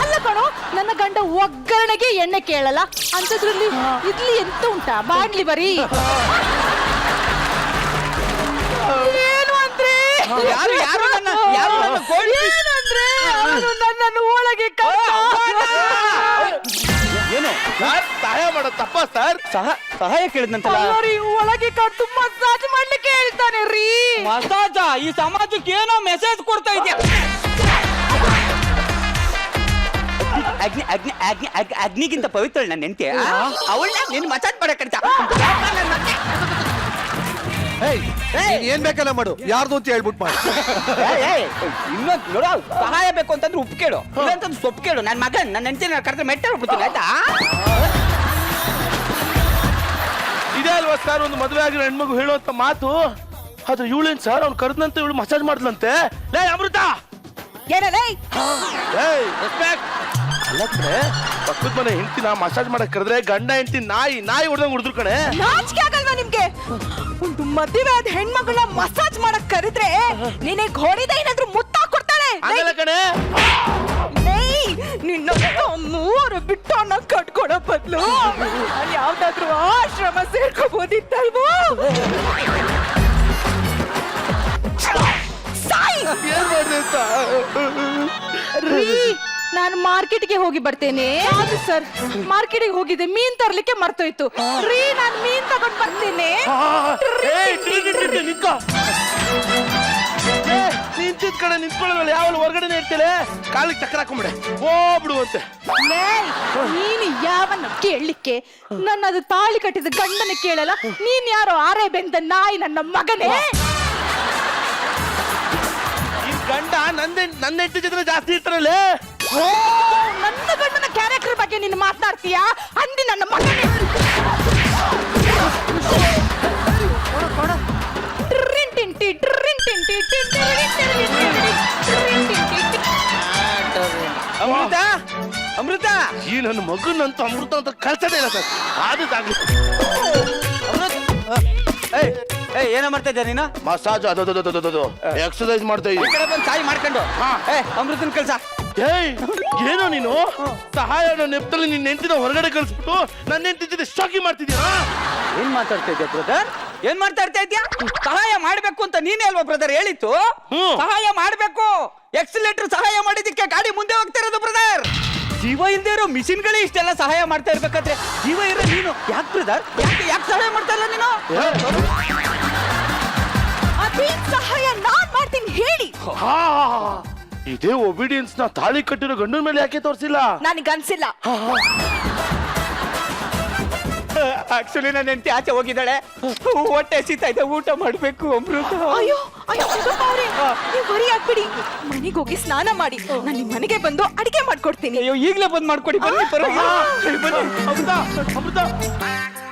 ಅಲ್ಲ ಕಣೋ, ನನ್ನ ಗಂಡ ಒಗ್ಗರಣೆಗೆ ಎಣ್ಣೆ ಕೇಳಲ್ಲ ಅಂತದ್ರಲ್ಲಿ ಇಡ್ಲಿ ಎಂತ ಉಂಟಾ? ಬಾಡ್ಲಿ ಬರೀ. ಏನು ಅಂದ್ರೆ ಯಾರು ಯಾರು ನನ್ನ ಯಾರು ನನ್ನ ಕೋಳಿ? ಏನಂದ್ರೆ ಅವನು ನನ್ನನ್ನು ಒಳಗೆ ಏನು ಸರ್, ಸಹಾಯ ಮಾಡೋ ತಪ್ಪ ಸರ್? ಸಹಾಯ ಕೇಳಿದ್ನಂತಲ್ಲ. ಒಳಗೆ ಕಟ್ಟು ಮಸಾಜ್ ಮಾಡ್ಲಿಕ್ಕೆ ಹೇಳ್ತಾನೆ ರೀ. ಮಸಾಜ ಈ ಸಮಾಜಕ್ಕೆ ಏನೋ ಮೆಸೇಜ್ ಕೊಡ್ತಾ ಇದೆಯಾ? ಅಗ್ನಿ ಅಗ್ನಿ ಅಗ್ನಿ ಅಗ್ನಿಗಿಂತ ಪವಿತ್ರ ನನ್ನ ಹೆಂಡತಿ. ಅವಳನ್ನ ನಿನ್ ಮಸಾಜ್ ಮಾಡಕ್ ಏನ್ ಬೇಕಲ್ಲ ಮಾಡು, ಯಾರ್ದು ಅಂತ ಹೇಳ್ಬಿಟ್ಟು ಮಾಡಿ. ಇನ್ನೊಂದು ನೋಡು, ಸಹಾಯ ಬೇಕು ಅಂತಂದ್ರೆ ಉಪ್ಪು ಕೇಳು, ಇಲ್ಲಂತಂದ್ರೆ ಸೊಪ್ಪು ಕೇಳು. ನನ್ನ ಮಗನ್ ನನ್ನ ಹೆಂಡತಿ ಕರೆದ್ರೆ ಮೆಟ್ಟ ಹೋಗ್ಬಿಡ್ತೀನಿ ಆಯ್ತಾ? ಇದೇ ಅಲ್ವಾ ಸರ್ ಒಂದು ಮದುವೆ ಆಗಿರೋ ಹೆಣ್ಮಗು ಹೇಳುವಂತ ಮಾತು? ಆದ್ರೆ ಇವಳೇನ್ ಸರ್, ಅವ್ನು ಕರೆದಂತೆ ಇವಳು ಮಸಾಜ್ ಮಾಡ್ಲಂತೆ. ಲೇ ಅಮೃತ, ಏನಲೇ? ಅಲ್ಲ ಕಣೆ, ಪಕ್ಕದ ಮನೆ ಹೆಂಡತಿನ ಮಸಾಜ್ ಮಾಡಕ್ ಕರೆದ್ರೆ ಗಂಡ ಹೆಂಡತಿ ನಾಯಿ ಹೊಡೆದಂಗ್ ಹೊಡೆದ್ರು ಕಣೆ. ನಾಚಿಕೆ ಆಗಲ್ವಾ ನಿಮ್ಗೆ? ಒಂದು ಮದುವೆ ಆದ ಹೆಣ್ಮಗಳನ್ನ ಮಸಾಜ್ ಮಾಡಕ್ ಕರೆದ್ರೆ ನಿನಗೆ ಹೊಡಿದ ಏನಾದ್ರೂ ಮುತ್ತಾ ಕೊಡ್ತಾಳೆ. ಆಗಲ್ಲ ಕಣೆ. ನಿನ್ನ ಮೂವರು ಬಿಟ್ಟು ಅನ್ನ ಕಟ್ಕೊಡೋ ಬದ್ಲು ಅಲ್ಲಿ ಯಾವ್ದಾದ್ರು ಆಶ್ರಮ ಸೇರ್ಕೋಬೋದಿತ್ತಲ್ವೋ? ರೀ, ನಾನು ಮಾರ್ಕೆಟ್ಗೆ ಹೋಗಿ ಬರ್ತೇನೆ. ಸರ್, ಮಾರ್ಕೆಟ್ಗೆ ಹೋಗಿದ್ದೆ, ಮೀನ್ ತರ್ಲಿಕ್ಕೆ ಮರ್ತೋಯ್ತು ರೀ. ನಾನು ಮೀನ್ ತಗೊಂಡ್ ಬರ್ತೇನೆ. ನಿಂತಿದ್ ಕಡೆ ನಿಂತ್ಕೊಳ್ಳೋದ್ರಲ್ಲಿ ಯಾವ ಹೊರಗಡೆ ಇರ್ತೇನೆ, ಕಾಲಿಗೆ ಚಕ್ರ ಹಾಕೊಂಬಿಡೆ ಹೋಗ್ಬಿಡುವಂತೆ. ನೀನು ಯಾವನ್ನ ಕೇಳಲಿಕ್ಕೆ? ನನ್ನ ಅದು ತಾಳಿ ಕಟ್ಟಿದ ಗಂಡನ ಕೇಳಲ್ಲ. ನೀನ್ ಯಾರೋ ಆರೆ ಬೆಂದ ನಾಯಿ ನನ್ನ ಮಗನೇ. ಈ ಗಂಡ ನನ್ನ ಹೆಂಡತಿ ಜೊತೆ ಜಾಸ್ತಿ ಇರ್ತಾರಲ್ಲೇ. ನನ್ನ ಗಂಡನ ಕ್ಯಾರೆಕ್ಟರ್ ಬಗ್ಗೆ ನೀನು ಮಾತನಾಡ್ತೀಯಾ? ಅಂದಿ ನನ್ನ ಮಗನೇ. ಅಮೃತ ಅಮೃತ, ಈ ನನ್ನ ಮಗನಂತೂ ಅಮೃತ ಅಂತ ಕಳ್ಸದೇ ಇಲ್ಲ ಸರ್. ಆದ್ರೂ ಏನ ಮಾಡ್ತಾ ಇದ್ದ ನೀನು? ಮಸಾಜ್ ಅದು ಎಕ್ಸರ್ಸೈಸ್ ಮಾಡ್ತಾ ಈ ಕಡೆ ಬಂದು ಸಾಯಿ ಮಾಡ್ಕೊಂಡು ಅಮೃತನ ಕೆಲ್ಸ ಏಯ್ ಏನೋ ನೀನು ಸಹಾಯ ನೆಪದಲ್ಲಿ ನಿನ್ನ ಹೆಂಡತಿನ ಹೊರಗಡೆ ಕಳಿಸ್ಬಿಟ್ಟು ನನ್ನ ಹೆಂಡತಿ ಶಾಕಿಂಗ್ ಮಾಡ್ತಿದ್ಯಾ? ಏನ್ ಮಾತಾಡ್ತಾ ಇದ್ಯಾ ಬ್ರದರ್? ಏನ್ ಮಾತಾಡ್ತಾ ಇದ್ಯಾ? ಸಹಾಯ ಮಾಡ್ಬೇಕು ಅಂತ ನೀನೇ ಅಲ್ವಾ ಬ್ರದರ್ ಹೇಳಿತ್ತು? ಸಹಾಯ ಮಾಡ್ಬೇಕು. ಎಕ್ಸಿಲೇಟರ್ ಸಹಾಯ ಮಾಡಿದಕ್ಕೆ ಗಾಡಿ ಮುಂದೆ ಹೋಗ್ತಾ ಇರೋದು ಬ್ರದರ್. ಜೀವ ಇಲ್ದೇ ಇರೋ ಮಿಷಿನ್ಗಳೇ ಇಷ್ಟೆಲ್ಲ ಸಹಾಯ ಮಾಡ್ತಾ ಇರ್ಬೇಕಾದ್ರೆ ಜೀವ ಇರೋ ನೀನು ಯಾಕೆ ಬ್ರದರ್? ಯಾಕೆ ಸಹಾಯ ಮಾಡ್ತಾ ಇಲ್ಲ ನೀನು? ಅದೇನ್ ಸಹಾಯ ನಾನ್ ಮಾಡ್ತೀನಿ ಹೇಳಿ. ಇದೇ ಒಬಿಡಿಯನ್ಸ್ ನ ತಾಳಿ ಕಟ್ಟಿರೋ ಗಂಡನ ಮೇಲೆ ಯಾಕೆ ತೋರಿಸಿಲ್ಲ? ನನಗನ್ಸಿಲ್ಲ. ಆಕ್ಚುಲಿ ನನ್ನ ಹೆಂಡತಿ ಆಚೆ ಹೋಗಿದ್ದಾಳೆ, ಹೊಟ್ಟೆ ಹಸಿತಾ ಇದೆ, ಊಟ ಮಾಡ್ಬೇಕು ಅಮೃತ. ಅಯ್ಯೋ ಅಯ್ಯೋ ಜಗಪ್ಪ ಅವ್ರೆ, ನೀವು ಹೊರಿ ಆಗ್ಬಿಡಿ. ಮನೆಗೆ ಹೋಗಿ ಸ್ನಾನ ಮಾಡಿ, ನಾನು ನಿಮ್ಮ ಮನೆಗೆ ಬಂದು ಅಡಿಗೆ ಮಾಡ್ಕೊಡ್ತೀನಿ. ಅಯ್ಯೋ ಈಗಲೇ ಬಂದ್ ಮಾಡ್ಕೊಡಿ, ಬನ್ನಿ ಪರವಾಗಿಲ್ಲ. ಬನ್ನಿ ಅಮೃತ, ಅಮೃತ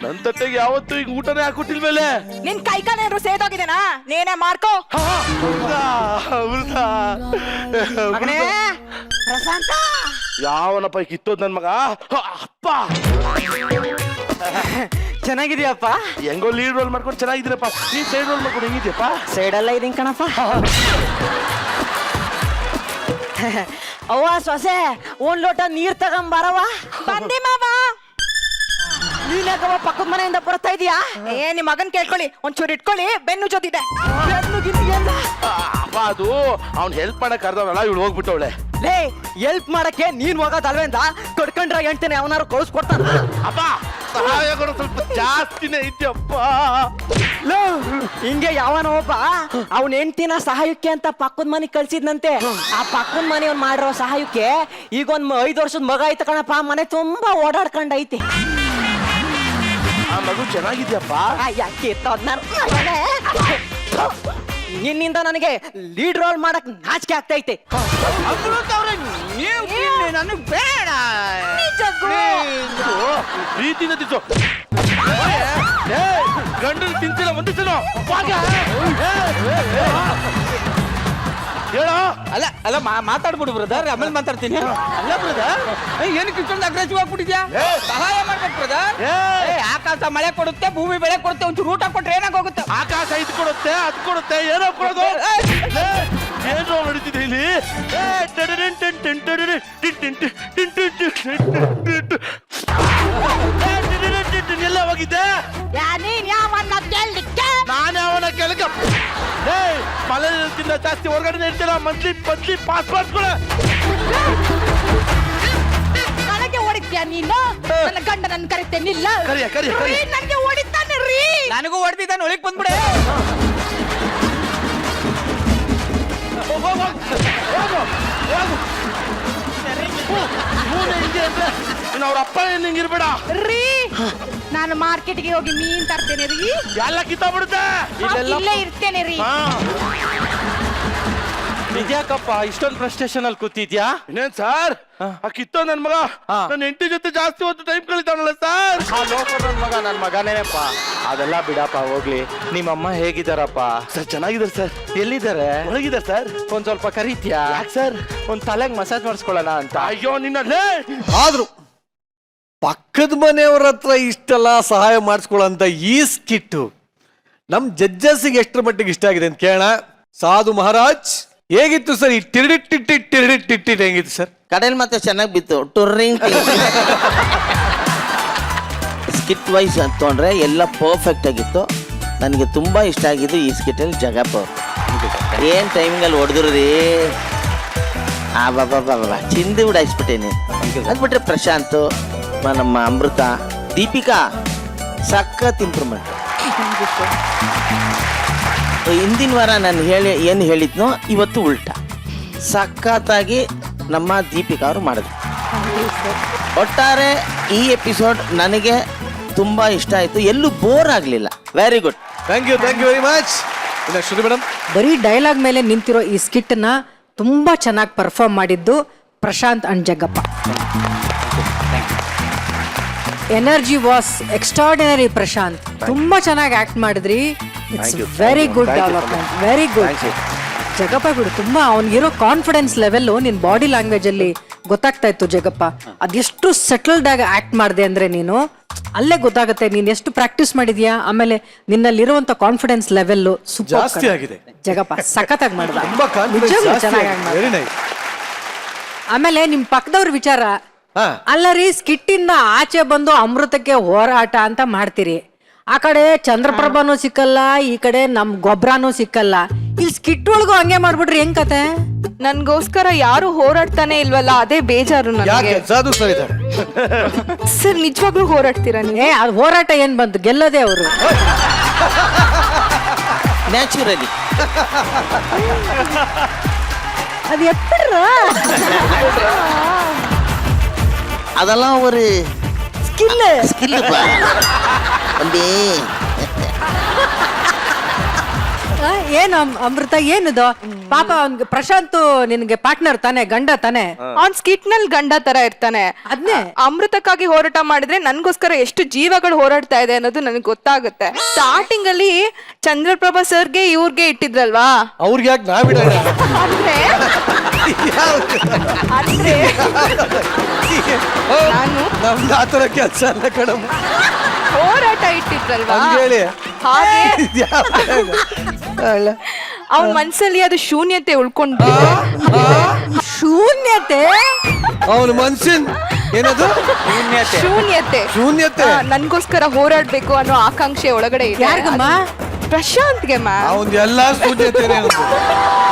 ನನ್ ತಟ್ಟೆಗೆ ಯಾವತ್ತೂ ಈಗ ಊಟನೇ ಹಾಕೊಟ್ಟಿಲ್ಮೇಲೆ ನಿನ್ ಕೈಕಾಲೇನಾದ್ರು ಸೇದೋಗಿದೇನಾ? ನೇನೇ ಮಾಡ್ಕೋ. ಮಗನೇ ಪ್ರಶಾಂತ, ಯಾವನಪ್ಪ ಕಿತ್ತೋದ್ ನನ್ ಮಗ? ಅಪ್ಪ ಚೆನ್ನಾಗಿದ್ಯಪ್ಪ? ಹೆಂಗೋ ಲೀಡ್ ರೋಲ್ ಮಾಡ್ಕೊಂಡು ಚೆನ್ನಾಗಿದ್ದೀರಪ್ಪ. ನೀ ಸೈಡ್ ರೋಲ್ ಮಾಡ್ಕೊಂಡು ಹೆಂಗಿದ್ಯಪ್ಪ? ಸೈಡ್ ಎಲ್ಲ ಇದೀನಿ ಕಣಪ್ಪ. ಅವ್ವ ಸೊಸೆ, ಒಂದ್ ಲೋಟ ನೀರ್ ತಗೊಂಬಾರವ. ಬಂದೆ ಮಾವ. ನೀನ್ ಯಾಕವ್ವ ಪಕ್ಕದ ಮನೆಯಿಂದ ಬರ್ತಾ ಇದೀಯಾ? ನಿಮ್ ಮಗನ್ ಕೇಳ್ಕೊಳ್ಳಿ, ಒಂಚೂರು ಇಟ್ಕೊಳ್ಳಿ, ಬೆನ್ನು ಜೊತಿದೆ. ಅಪ್ಪ ಅದು ಅವ್ನ್ ಹೆಲ್ಪ್ ಮಾಡಕ್ ಕರ್ದವಲ್ಲ, ಇವಳು ಹೋಗ್ಬಿಟ್ಟವಳೆ. ಲೇ, ಹೆಲ್ಪ್ ಮಾಡಕ್ಕೆ ನೀನ್ ಹೋಗೋದಲ್ವೇಂದ ಕಡ್ಕೊಂಡ್ರ ಹೇಳ್ತೇನೆ, ಅವನಾರು ಕಳ್ಸ್ಕೊಡ್ತಾನ. ಅಪ್ಪ ಸಹಾಯಗಳು ಸ್ವಲ್ಪ ಜಾಸ್ತಿನೇ ಇದೆಯಪ್ಪ. ಹಿಂಗೆ ಯಾವನ ಒಬ್ಬ ಅವನ ಹೆಂಡತಿನ ಸಹಾಯಕ್ಕೆ ಅಂತ ಪಕ್ಕದ ಮನೆ ಕಳ್ಸಿದ್ನಂತೆ. ಆ ಪಕ್ಕದ ಮನೆಯವ್ನ್ ಮಾಡಿರೋ ಸಹಾಯಕ್ಕೆ ಈಗ ಒಂದ್ 5 ವರ್ಷದ ಮಗ ಐತ ಕಣಪ್ಪ, ಮನೆ ತುಂಬಾ ಓಡಾಡ್ಕೊಂಡೈತೆ. ಆ ಮಗು ಚೆನ್ನಾಗಿದ್ಯಪ್ಪ. ನಿನ್ನಿಂದ ನನಗೆ ಲೀಡ್ ರೋಲ್ ಮಾಡಕ್ ನಾಚಿಕೆ ಆಗ್ತೈತೆ. ನನಗ್ ಬೇಡ ಪ್ರೀತಿನ ತಿಂಚು ಗಂಡನ ತಿಂತಿಲ್ಲ ಒಂದು ಸಲ ಹೇಳ. ಅಲ್ಲ ಅಲ್ಲ ಮಾತಾಡ್ಬಿಡು ಬ್ರದರ್, ಆಮೇಲೆ ಮಾತಾಡ್ತೀನಿ. ಅಲ್ಲ ಬ್ರದರ್, ಏನಕ್ಕೆ ಇಷ್ಟೊಂದು ಅಗ್ರೆಸಿವ್ ಆಗ್ಬಿಟ್ಟಿದ್ಯಾ? ಸಹಾಯ ಮಾಡ್ಬೇಕು ಬ್ರದರ್. ಆಕಾಶ ಮಳೆ ಕೊಡುತ್ತೆ, ಭೂಮಿ ಬೆಳೆ ಕೊಡುತ್ತೆ, ಒಂಚೂರು ಊಟ ಕೊಟ್ರೆ ಏನಾಗೋಗುತ್ತೆ? ಆಕಾಶ ಇದು ಕೊಡುತ್ತೆ, ಅದು ಕೊಡುತ್ತೆ, ಏನೋ ಕೊಡೋದು. ಏನೋ ನಡೀತಿದೆ ಇಲ್ಲಿ. ಎಲ್ಲ ಹೋಗಿದ್ದೆ ನಾನೇ ಅವನ ಕೆಳಗೆ ಮಲೆಗಿಂತ ಜಾಸ್ತಿ ಹೊರಗಡೆ ಇರ್ತೀರ. ಮಂತ್ಲಿ ಪಾಸ್ಪೋರ್ಟ್ ಕೂಡ ನನಗೆ ಹೊಡಿತ್ಯಾ ನೀನು? ನನ್ನ ಗಂಡ ನನ್ ಕರಿತೇನಿಲ್ಲ. ಕರಿಯ ನನಗೆ ಹೊಡಿತಾನೆ ರೀ. ನನಗೂ ಹೊಡೆದಿದ್ದಾನೆ, ಒಳಗೆ ಬಂದ್ಬಿಡೆ. ಅವ್ರ ಅಪ್ಪ ಹಿಂಗಿರ್ಬೇಡ ರೀ. ನಾನು ಮಾರ್ಕೆಟ್ಗೆ ಹೋಗಿ ಮೀನ್ ತರ್ತೇನೆ ರೀ. ಎಲ್ಲ ಕಿತ್ತಾಬಿಡುತ್ತೆ. ಇಲ್ಲೇ ಇರ್ತೇನೆ ರೀ. ಇದ್ಯಾಕಪ್ಪ ಇಷ್ಟೊಂದು ಫ್ರಸ್ಟ್ರೇಷನ್ ಅಲ್ಲಿ ಕೂತಿದ್ಯಾ? ಇನ್ನೇನ್ ಸರ್, ಆ ಕಿತ್ತೋ ನನ್ ಮಗ ನನ್ನ ಹೆಂಡತಿ ಜೊತೆ ಜಾಸ್ತಿ ಹೊತ್ತು ಟೈಮ್ ಕಳಿತಾನಲ್ಲ ಸರ್. ಆ ಲೋಕಲ್ ನನ್ ಮಗನೇನಪ್ಪ. ಅದೆಲ್ಲ ಬಿಡಪ್ಪ ಹೋಗ್ಲಿ. ನಿಮ್ಮಮ್ಮ ಹೇಗಿದಾರಪ್ಪ? ಸರ್ ಚೆನ್ನಾಗಿದ್ದಾರೆ ಸರ್. ಎಲ್ಲಿದ್ದಾರೆ? ಒಳಗಿದ್ದಾರೆ ಸರ್. ಒಂದ್ ಸ್ವಲ್ಪ ಕರೀತ್ಯಾ? ಯಾಕೆ ಸರ್? ಒಂದ್ ತಲೆಗ್ ಮಸಾಜ್ ಮಾಡಿಸ್ಕೊಳ್ಳೋಣ ಅಂತ. ಅಯ್ಯೋ ನಿನ್ನಲ್ಲೇ ಆದ್ರೂ ಪಕ್ಕದ ಮನೆಯವ್ರ ಹತ್ರ ಇಷ್ಟೆಲ್ಲ ಸಹಾಯ ಮಾಡಿಸ್ಕೊಳ್ಳೋಂತ ಈ ಸ್ಕಿಟ್ಟು ನಮ್ ಜಡ್ಜಸ್ಗೆ ಎಷ್ಟರ ಮಟ್ಟಿಗೆ ಇಷ್ಟ ಆಗಿದೆ ಅಂತ ಕೇಳೋಣ. ಸಾಧು ಮಹಾರಾಜ್ ಹೇಗಿತ್ತು ಸರ್? ಈ ತಿರುಡಿಟ್ಟಿಟ್ಟು ಹೆಂಗಿತ್ತು ಸರ್? ಕಡೆಯಲ್ಲಿ ಮತ್ತೆ ಚೆನ್ನಾಗಿ ಬಿತ್ತು. ಟುರ್ರಿಂಗ್ ಸ್ಕಿಟ್ ವೈಸ್ ಅಂತಂದ್ರೆ ಎಲ್ಲ ಪರ್ಫೆಕ್ಟ್ ಆಗಿತ್ತು. ನನಗೆ ತುಂಬಾ ಇಷ್ಟ ಆಗಿದ್ದು ಈ ಸ್ಕಿಟ್ಟಲ್ಲಿ ಜಗಪ್ಪ ಏನ್ ಟೈಮಿಂಗಲ್ಲಿ ಹೊಡೆದ್ರು ರೀ. ಬಾಬಾ ಚಿಂದಿ ಉಡಾಯಿಸ್ಬಿಟ್ಟೇನೆ. ಅದ್ಬಿಟ್ರೆ ಪ್ರಶಾಂತ್, ನಮ್ಮ ಅಮೃತ, ದೀಪಿಕಾ ಸಖತ್ ಇಂಪ್ರೂವ್ಮೆಂಟ್. ಹಿಂದಿನ ವಾರ ನಾನು ಏನು ಹೇಳಿದ್ನೋ ಇವತ್ತು ಉಲ್ಟಾ ಸಖತ್ತಾಗಿ ನಮ್ಮ ದೀಪಿಕಾ ಅವರು ಮಾಡಿದ್ರು. ಒಟ್ಟಾರೆ ಈ ಎಪಿಸೋಡ್ ನನಗೆ ತುಂಬಾ ಇಷ್ಟ ಆಯ್ತು, ಎಲ್ಲೂ ಬೋರ್ ಆಗಲಿಲ್ಲ. Very good, thank you very much. Shruti madam, ಬರೀ ಡೈಲಾಗ್ ಮೇಲೆ ನಿಂತಿರೋ ಈ ಸ್ಕಿಟ್ ನ ತುಂಬಾ ಚೆನ್ನಾಗಿ ಪರ್ಫಾರ್ಮ್ ಮಾಡಿದ್ದು Prashant and Jaggappa. Energy was extraordinary. Prashant ತುಂಬಾ ಚೆನ್ನಾಗಿ ಆಕ್ಟ್ ಮಾಡಿದ್ರಿ. It's very good development, very good. Jagappa ಬಿಡು, ತುಂಬಾ ಅವನಿಗಿರೋ ಕಾನ್ಫಿಡೆನ್ಸ್ ಲೆವೆಲ್ ನಿನ್ ಬಾಡಿ ಲ್ಯಾಂಗ್ವೇಜ್ ಅಲ್ಲಿ ಗೊತ್ತಾಗ್ತಾ ಇತ್ತು ಜಗಪ್ಪ. ಅದೆಷ್ಟು ಸೆಟಲ್ಡ್ ಆಗಿ ಆಕ್ಟ್ ಮಾಡಿದೆ ಅಂದ್ರೆ ನೀನು ಅಲ್ಲೇ ಗೊತ್ತಾಗುತ್ತೆ ನೀನ್ ಎಷ್ಟು ಪ್ರಾಕ್ಟೀಸ್ ಮಾಡಿದ್ಯಾ. ಆಮೇಲೆ ನಿನ್ನಲ್ಲಿರುವಂತ ಕಾನ್ಫಿಡೆನ್ಸ್ ಲೆವೆಲ್ ಜಾಸ್ತಿ ಆಗಿದೆ ಜಗಪ್ಪ. ಸಖತ್ತಾಗಿ ಮಾಡಿದ, ತುಂಬಾ ಕಾನ್ಫಿಡೆನ್ಸ್ ಚೆನ್ನಾಗಿ ವೆರಿ ನೈಸ್. ಆಮೇಲೆ ನಿಮ್ ಪಕ್ಕದವ್ರ ವಿಚಾರ ಹಾ. ಅಲ್ಲ ರೀ ಸ್ಕಿಟ್ ಇಂದ ಆಚೆ ಬಂದು ಅಮೃತಕ್ಕೆ ಹೋರಾಟ ಅಂತ ಮಾಡ್ತೀರಿ. ಆ ಕಡೆ ಚಂದ್ರಪ್ರಭಾನು ಸಿಕ್ಕಲ್ಲ, ಈ ಕಡೆ ನಮ್ ಗೊಬ್ರಾನು ಸಿಕ್ಕಲ್ಲ. ಇಲ್ಲಿ ಸ್ಕಿಟ್ ಒಳಗೂ ಹಂಗೆ ಮಾಡ್ಬಿಟ್ರಿ ಹೆಂಗ್ ಕತೆ? ನನ್ಗೋಸ್ಕರ ಯಾರು ಹೋರಾಡ್ತಾನೆ ಇಲ್ವಲ್ಲ, ಅದೇ ಬೇಜಾರು ಯಾಕೆ ನನಗೆ. ಸಾಧು ಸರ್ ಇದ್ದಾರೆ. ಸರ್ ನಿಜವಾಗ್ಲೂ ಹೋರಾಡ್ತೀರಾ ನೀವು? ಅದು ಹೋರಾಟ ಏನ್ ಬಂತು, ಗೆಲ್ಲೋದೇ ಅವರು. ನ್ಯಾಚುರಲಿ அது எப்படிரா அதெல்லாம் ஒரு ஸ்கில் ஸ்கில்லுப்பா தம்பி. ಏನು ಅಮೃತ ಏನಿದು ಪಾಪ ಅವ್ನ್ಗೆ ಪ್ರಶಾಂತ್ ನಿನ್ಗೆ ಪಾರ್ಟ್ನರ್ ತಾನೆ, ಗಂಡ ತಾನೆ. ಅವ್ನ್ ಸ್ಕಿಟ್ ನಲ್ಲಿ ಗಂಡ ತರ ಇರ್ತಾನೆ. ಅದ್ನೇ ಅಮೃತಕ್ಕಾಗಿ ಹೋರಾಟ ಮಾಡಿದ್ರೆ ನನ್ಗೋಸ್ಕರ ಎಷ್ಟು ಜೀವಗಳು ಹೋರಾಡ್ತಾ ಇದೆ ಅನ್ನೋದು ನನಗೆ ಗೊತ್ತಾಗುತ್ತೆ. ಸ್ಟಾರ್ಟಿಂಗ್ ಅಲ್ಲಿ ಚಂದ್ರಪ್ರಭಾ ಸರ್ಗೆ ಇವ್ರಿಗೆ ಇಟ್ಟಿದ್ರಲ್ವಾ, ಅವ್ರಿಗೆ ಯಾಕೆ ನಾವಿಡೋಣ? ಅಂದ್ರೆ ಅಂದ್ರೆ ನಾನು ನಮ್ದು ಆತರ ಕೆಲಸ ಅಲ್ಲ ಕಣಮ್ಮ. ಹೋರಾಟ ಇಟ್ಟಿದ್ರಲ್ವಾ, ಹಂಗೇಳಿ. ಹಾಗೆ ಅಲ್ಲ. ಅವನ್ ಮನ್ಸಲ್ಲಿ ಅದು ಶೂನ್ಯತೆ ಉಳ್ಕೊಂಡು ಶೂನ್ಯತೆ ಅವನ ಮನ್ಸಿನ್ ಏನದು ಶೂನ್ಯತೆ ಶೂನ್ಯತೆ ನನ್ಗೋಸ್ಕರ ಹೋರಾಡ್ಬೇಕು ಅನ್ನೋ ಆಕಾಂಕ್ಷೆ ಒಳಗಡೆ ಇದೆ. ಯಾರಿಗಮ್ಮ? ಪ್ರಶಾಂತ್ಗೆ ಮ್ಯಾಮ್. ಅವನ್ ಎಲ್ಲಾ ಶೂನ್ಯತೆನೇ ಅನ್ನೋದು.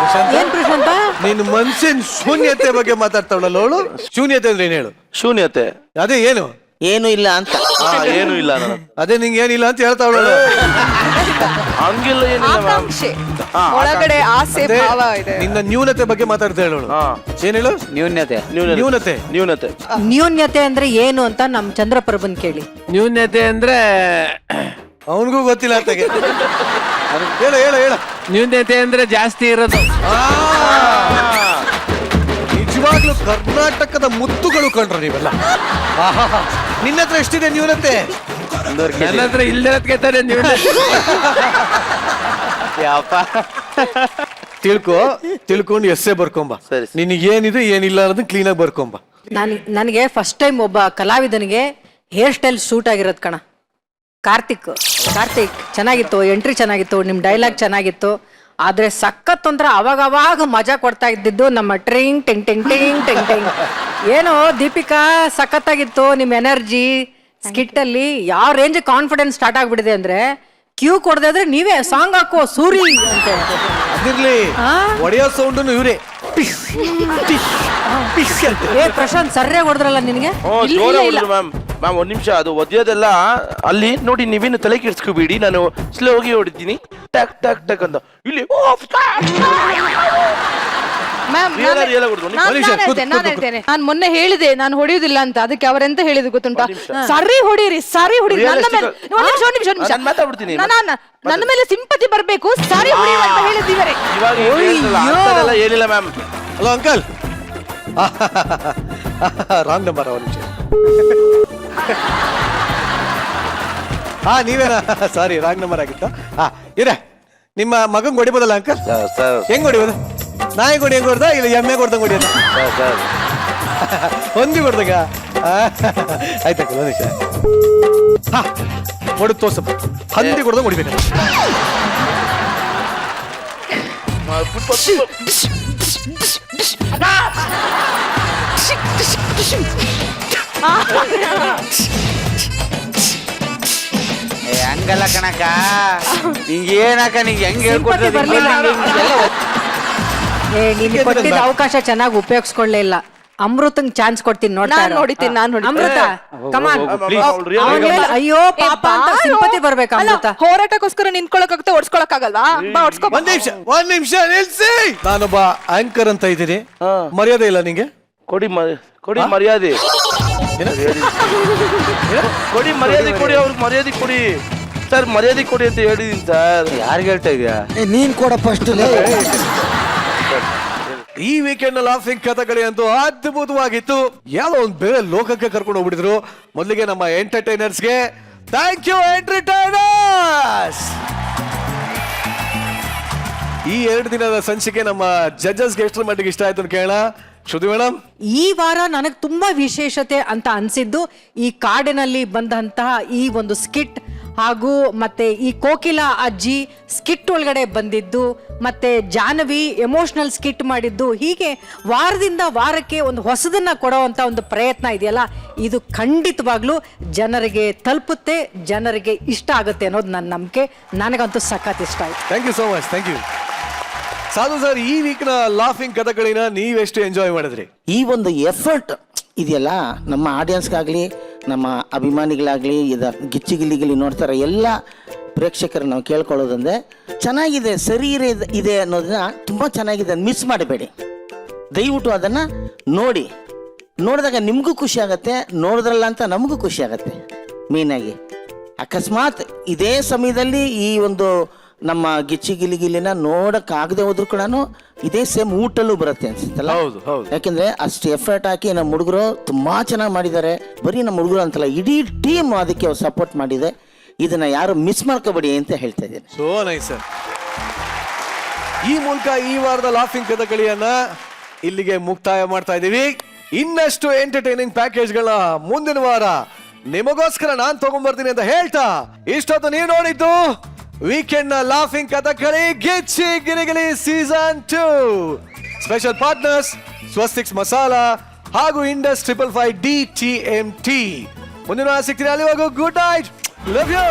ಪ್ರಶಾಂತ, ಏನ್ ಪ್ರಶಾಂತ? ನಿನ್ ಮನ್ಸಿನ ಶೂನ್ಯತೆ ಬಗ್ಗೆ ಮಾತಾಡ್ತಾವಳಲ್ಲ ಅವಳು. ಶೂನ್ಯತೆ ಅಂದ್ರೆ ಏನ್ ಹೇಳು? ಶೂನ್ಯತೆ ಅದೇ ಏನು? ಏನು ಇಲ್ಲ ಅಂತ. ಏನು ಇಲ್ಲ ನನ್ನ ಅದೇ ನಿಂಗೆ ಏನಿಲ್ಲ ಅಂತ ಹೇಳ್ತಾವಳಲ್ಲ. ಹಂಗಿಲ್ಲ ಏನಿಲ್ಲ ma'am. ಆಕಾಂಕ್ಷೆ ಒಳಗಡೆ ಆಸೆ ಅದೇ ಭಾವ ಇದೆ. ನಿನ್ನ ನ್ಯೂನತೆ ಬಗ್ಗೆ ಮಾತಾಡ್ತಾ ಹೇಳೋಳು. ಏನ್ ಹೇಳು? ನ್ಯೂನ್ಯತೆ. ನ್ಯೂನತೆ. ನ್ಯೂನತೆ ನ್ಯೂನ್ಯತೆ ಅಂದ್ರೆ ಏನು ಅಂತ ನಮ್ ಚಂದ್ರಪ್ರಭನ್ ಕೇಳಿ. ನ್ಯೂನ್ಯತೆ ಅಂದ್ರೆ ಅವನಿಗೂ ಗೊತ್ತಿಲ್ಲ ಅಂತಾಗೆ. ಹೇಳು ಹೇಳು ಹೇಳು. ನ್ಯೂನ್ಯತೆ ಅಂದ್ರೆ ಜಾಸ್ತಿ ಇರೋದು. ನಿಜವಾಗ್ಲೂ ಕರ್ನಾಟಕದ ಮುತ್ತುಗಳು ಕಂಡ್ರು ನೀವೆಲ್ಲ. ಆಹಾಹಾ. ನಿನ್ನ ಹತ್ರ ಎಷ್ಟಿದೆ ನ್ಯೂನತೆ? ನನ್ನ ಹತ್ರ ಇಲ್ದಿರತ್ಗೆ ತಾನೆ ನ್ಯೂನ್ಯತೆ. ತಿಳ್ಕೊಂಡು ಎಸ್ಸೆ ಬರ್ಕೊಂಬ. ಸರಿ. ನಿನಗೆ ಏನಿದೆ ಏನಿಲ್ಲ ಅನ್ನೋದನ್ನ ಕ್ಲೀನ್ ಆಗಿ ಬರ್ಕೊಂಬ. ನನಗೆ ಫಸ್ಟ್ ಟೈಮ್ ಒಬ್ಬ ಕಲಾವಿದನಿಗೆ ಹೇರ್ ಸ್ಟೈಲ್ ಸೂಟ್ ಆಗಿರೋದು ಕಣ. ಕಾರ್ತಿಕ್ ಚೆನ್ನಾಗಿತ್ತು, ಎಂಟ್ರಿ ಚೆನ್ನಾಗಿತ್ತು, ನಿಮ್ ಡೈಲಾಗ್ ಚೆನ್ನಾಗಿತ್ತು. ಆದ್ರೆ ಸಖತ್ ಅಂದ್ರೆ ಅವಾಗ ಮಜಾ ಕೊಡ್ತಾ ಇದ್ದಿದ್ದು ನಮ್ಮ ಟ್ರಿಂಗ್ ಟಿಂಗ್ ಟಿಂಗ್ ಟಿಂಗ್ ಟಿಂಗ್ ಟಿಂಗ್. ಏನೋ ದೀಪಿಕಾ ಸಖತ್ತಾಗಿತ್ತು ನಿಮ್ ಎನರ್ಜಿ ಸ್ಕಿಟ್ ಅಲ್ಲಿ. ಯಾವ ರೇಂಜ್ ಕಾನ್ಫಿಡೆನ್ಸ್ ಸ್ಟಾರ್ಟ್ ಆಗ್ಬಿಟ್ಟಿದೆ ಅಂದ್ರೆ ಕ್ಯೂ ಕೊಡದೆ ಆದ್ರೆ ನೀವೇ ಸಾಂಗ್ ಹಾಕೋ ಸೂರಿ ಅಂತ. ಅದಿರ್ಲಿ, ಒಡೆಯೋ ಸೌಂಡ್ ಇವ್ರೆ. ಏ ಪ್ರಶಾಂತ್ ಸರ್ಯಾಗಿ ಹೊಡೆದ್ರಲ್ಲ ನಿನಗೆ. ಮ್ಯಾಮ್ ಒಂದ್ ನಿಮಿಷ, ಅದು ಒದ್ಯೋದೆಲ್ಲ ಅಲ್ಲಿ ನೋಡಿ, ನೀವೇನು ತಲೆ ಕೆಡ್ಸ್ಕೋಬೇಡಿ, ನಾನು ಸ್ಲೋಗಿ ಹೊಡಿತೀನಿ ಟಕ್ ಟಕ್ ಟಕ್ ಅಂತ. ಇಲ್ಲಿ ಮ್ಯಾಮ್ ನಾನು ಹೇಳ್ತೇನೆ, ನಾನು ಮೊನ್ನೆ ಹೇಳಿದೆ ನಾನು ಹೊಡೆಯುವುದಿಲ್ಲ ಅಂತ. ಅದಕ್ಕೆ ಅವರೆಂತ ಹೇಳಿದ್ರು ಗೊತ್ತುಂಟಾ? ಸರಿ ಹೊಡೀರಿ, ಸರಿ ಹೊಡೀರಿ. ನನ್ನ ಮೇಲೆ ಒಂದ್ ನಿಮಿಷ ನಾನು ಮಾತಾಡ್ಬಿಡ್ತೀನಿ. ನನ್ನ ಮೇಲೆ ಸಿಂಪತಿ ಬರ್ಬೇಕು, ಸರಿ ಹೊಡೆಯುವ ಅಂತ ಹೇಳಿದ್ದೀವರೆ. ಇವಾಗ ಹೇಳ್ತಾರಲ್ಲ, ಹೇಳಿಲ್ಲ ma'am. Hello uncle. Wrong number. ಅವನು ನೀವೇನಾ? ಸಾರಿ, ರಾಂಗ್ ನಂಬರ್ ಆಗಿತ್ತು. ನಿಮ್ಮ ಮಗಂಗೆ ಹೊಡಿಬೋದಲ್ಲ ಅಂಕಲ್? ಹೆಂಗ್ ಹೊಡಿಬೋದು? ನಾಯಿ ಹೊಡಿ ಹೆಂಗ್ ಹೊಡ್ದ? ಇಲ್ಲ ಎಮ್ಮೆ ಹೊಡ್ದಂಗೆ ಹೊಡಿಯೋದ? ಹೊಂದಿ ಹೊಡ್ದಾಗ ಆಯ್ತಕ್ಕ. ಒಂದು ನಿಮಿಷ ಹೊಡೆದು ತೋರ್ಸಪ್ಪ. ಹಂದಿ ಹೊಡ್ದಂಗೆ ಹೊಡಿಬೇಕು. ಹಂಗಲ್ಲ ಕಣಕ, ನಿಂಗೆ ಏನಕ್ಕ, ನಿಂಗೆ ಹೆಂಗ್ ಹೇಳ್ಕೊಡ್ತೀನಿ. ನಿನ್ಗೆ ಕೊಟ್ಟಿದ್ದ ಅವಕಾಶ ಚೆನ್ನಾಗಿ ಉಪಯೋಗಿಸ್ಕೊಳ್ಳೇ ಇಲ್ಲ. ಅಮೃತಂಗ್ ಚಾನ್ಸ್ ಕೊಡ್ತೀನಿ, ನೋಡ್ತಾ ನಾನು ನೋಡಿತೀನಿ, ನಾನು ನೋಡಿತೀನಿ. ಅಮೃತ ಕಮಾನ್. ಅಯ್ಯೋ ಪಾಪ ಅಂತ ಸಿಂಪತಿ ಬರ್ಬೇಕು ಅಮೃತ. ಹೋರಾಟಕ್ಕೋಸ್ಕರ ನಿಂತ್ಕೊಳಕಾಗುತ್ತೆ, ಓಡಿಸ್ಕೊಳಕ್ಕಾಗಲ್ವಾ? ಬಾ ಓಡಿಸ್ಕೊ. ಒಂದ್ ನಿಮಿಷ ನಿಲ್ಸಿ. ನಾನೊಬ್ಬ ಆಂಕರ್ ಅಂತ ಇದ್ದೀನಿ, ಮರ್ಯಾದೆ ಇಲ್ಲ ನಿಂಗೆ? ಕೊಡಿ ಮರ್ಯಾದೆ, ಕೊಡಿ ಮರ್ಯಾದೆ, ಕೊಡಿ ಅವ್ರಿಗೆ ಮರ್ಯಾದೆ ಕೊಡಿ ಸರ್, ಮರ್ಯಾದೆ ಕೊಡಿ ಅಂತ ಹೇಳಿದೀನಿ ಸರ್. ಯಾರಿಗೆ ಹೇಳ್ತಾ ಇದೀಯಾ? ನೀನ್ ಕೊಡ ಫಸ್ಟ್. ಈ ವೀಕೆಂಡ್ ಲಾಫಿಂಗ್ ಕಥೆಗಳೇ ಅಂತೂ ಅದ್ಭುತವಾಗಿತ್ತು. ಯಾವುದೋ ಒಂದು ಬೇರೆ ಲೋಕಕ್ಕೆ ಕರ್ಕೊಂಡು ಹೋಗ್ಬಿಟ್ಟಿದ್ರು. ಮೊದಲಿಗೆ ನಮ್ಮ ಎಂಟರ್ಟೈನರ್ಸ್ಗೆ ಥ್ಯಾಂಕ್ ಯು ಎಂಟರ್ಟೈನರ್ಸ್. ಈ 2 ದಿನದ ಸಂಚಿಕೆ ನಮ್ಮ ಜಡ್ಜಸ್ಗೆ ಎಷ್ಟರ ಮಟ್ಟಿಗೆ ಇಷ್ಟ ಆಯ್ತು ಅಂತ ಕೇಳೋಣ. ಶ್ರುತಿ ಮೇಡಮ್, ಈ ವಾರ ನನಗೆ ತುಂಬಾ ವಿಶೇಷತೆ ಅಂತ ಅನ್ಸಿದ್ದು ಈ ಕಾಡಿನಲ್ಲಿ ಬಂದಂತಹ ಈ ಒಂದು ಸ್ಕಿಟ್ ಹಾಗೂ ಮತ್ತೆ ಈ ಕೋಕಿಲ ಅಜ್ಜಿ ಸ್ಕಿಟ್ ಒಳಗಡೆ ಬಂದಿದ್ದು, ಮತ್ತೆ ಜಾಹ್ನವಿ ಎಮೋಷನಲ್ ಸ್ಕಿಟ್ ಮಾಡಿದ್ದು, ಹೀಗೆ ವಾರದಿಂದ ವಾರಕ್ಕೆ ಒಂದು ಹೊಸದನ್ನ ಕೊಡೋವಂಥ ಒಂದು ಪ್ರಯತ್ನ ಇದೆಯಲ್ಲ, ಇದು ಖಂಡಿತವಾಗ್ಲೂ ಜನರಿಗೆ ತಲುಪುತ್ತೆ, ಜನರಿಗೆ ಇಷ್ಟ ಆಗುತ್ತೆ ಅನ್ನೋದು ನನ್ನ ನಂಬಿಕೆ. ನನಗಂತೂ ಸಖತ್ ಇಷ್ಟ ಆಯ್ತು. Thank you so much. Thank you. Sadhu sir, ಈ ವೀಕ್ನ ಲಾಫಿಂಗ್ ಕಥೆಗಳಿನ ನೀವೆಷ್ಟು ಎಂಜಾಯ್ ಮಾಡಿದ್ರಿ? ಈ ಒಂದು ಎಫರ್ಟ್ ಇದೆಯಲ್ಲ, ನಮ್ಮ ಆಡಿಯನ್ಸ್ಗಾಗಲಿ ನಮ್ಮ ಅಭಿಮಾನಿಗಳಾಗಲಿ ಗಿಚ್ಚಿಗಿಲಿಗಿಲಿ ನೋಡ್ತಾರೆ ಎಲ್ಲ ಪ್ರೇಕ್ಷಕರು ನಾವು ಕೇಳ್ಕೊಳ್ಳೋದಂದ್ರೆ ಚೆನ್ನಾಗಿದೆ, ಸರಿ ಇದೆ ಅನ್ನೋದನ್ನ ತುಂಬ ಚೆನ್ನಾಗಿದೆ, ಮಿಸ್ ಮಾಡಬೇಡಿ. ದಯವಿಟ್ಟು ಅದನ್ನು ನೋಡಿ, ನೋಡಿದಾಗ ನಿಮಗೂ ಖುಷಿ ಆಗುತ್ತೆ, ನೋಡಿದ್ರಲ್ಲ ಅಂತ ನಮಗೂ ಖುಷಿ ಆಗುತ್ತೆ. ಮೇಯ್ನಾಗಿ ಅಕಸ್ಮಾತ್ ಇದೇ ಸಮಯದಲ್ಲಿ ಈ ಒಂದು ನಮ್ಮ ಗಿಚ್ಚಿಗಿಲಿಗಿಲಿನ ನೋಡಕ್ಕಾಗದೆ ಹೋದ್ರು ಕೂಡ ಇದೇ ಸೇಮ್ ಊಟಲ್ಲೂ ಬರುತ್ತೆ ಅನ್ಸುತ್ತಲ್ಲ. ಹೌದು, ಹೌದು. ಯಾಕೆಂದ್ರೆ ಅಷ್ಟು ಎಫರ್ಟ್ ಹಾಕಿ ನಮ್ಮ ಹುಡುಗರು ತುಂಬಾ ಚೆನ್ನಾಗಿ ಮಾಡಿದ್ದಾರೆ. ಬರೀ ನಮ್ಮ ಹುಡುಗರು ಅಂತಲ್ಲ, ಇಡೀ ಟೀಮ್ ಅದಕ್ಕೆ ಸಪೋರ್ಟ್ ಮಾಡಿದೆ. ಇದನ್ನ ಯಾರು ಮಿಸ್ ಮಾಡ್ಕೋಬೇಡಿ ಅಂತ ಹೇಳ್ತಾ ಇದ್ದೇನೆ. So nice sir. ಈ ಮೂಲಕ ಈ ವಾರದ ಲಾಫಿಂಗ್ ಕಥೆಗಳಿಯನ್ನ ಇಲ್ಲಿಗೆ ಮುಕ್ತಾಯ ಮಾಡ್ತಾ ಇದ್ದೀವಿ. ಇನ್ನಷ್ಟು ಎಂಟರ್ಟೈನಿಂಗ್ ಪ್ಯಾಕೇಜ್ಗಳ ಮುಂದಿನ ವಾರ ನಿಮಗೋಸ್ಕರ ನಾನ್ ತಗೊಂಡ್ಬರ್ತೀನಿ ಅಂತ ಹೇಳ್ತಾ, ಇಷ್ಟೊತ್ತು ನೀವು ನೋಡಿದ್ದು ವೀಕೆಂಡ್ ನ ಲಾಫಿಂಗ್ ಕಥೆಕಳಿ ಗಿಚ್ಚಿ ಗಿರಿಗಿಲಿ ಸೀಸನ್ 2. ಸ್ಪೆಷಲ್ ಪಾರ್ಟ್ನರ್ಸ್ ಸ್ವಸ್ತಿಕ್ಸ್ ಮಸಾಲಾ ಹಾಗೂ ಇಂಡಸ್ 555 DTMT. ಮುಂದಿನ ಸಿಗ್ತೀನಿ, ಅಲ್ಲಿವರೆಗೂ ಗುಡ್ ನೈಟ್, ಲವ್ ಯು.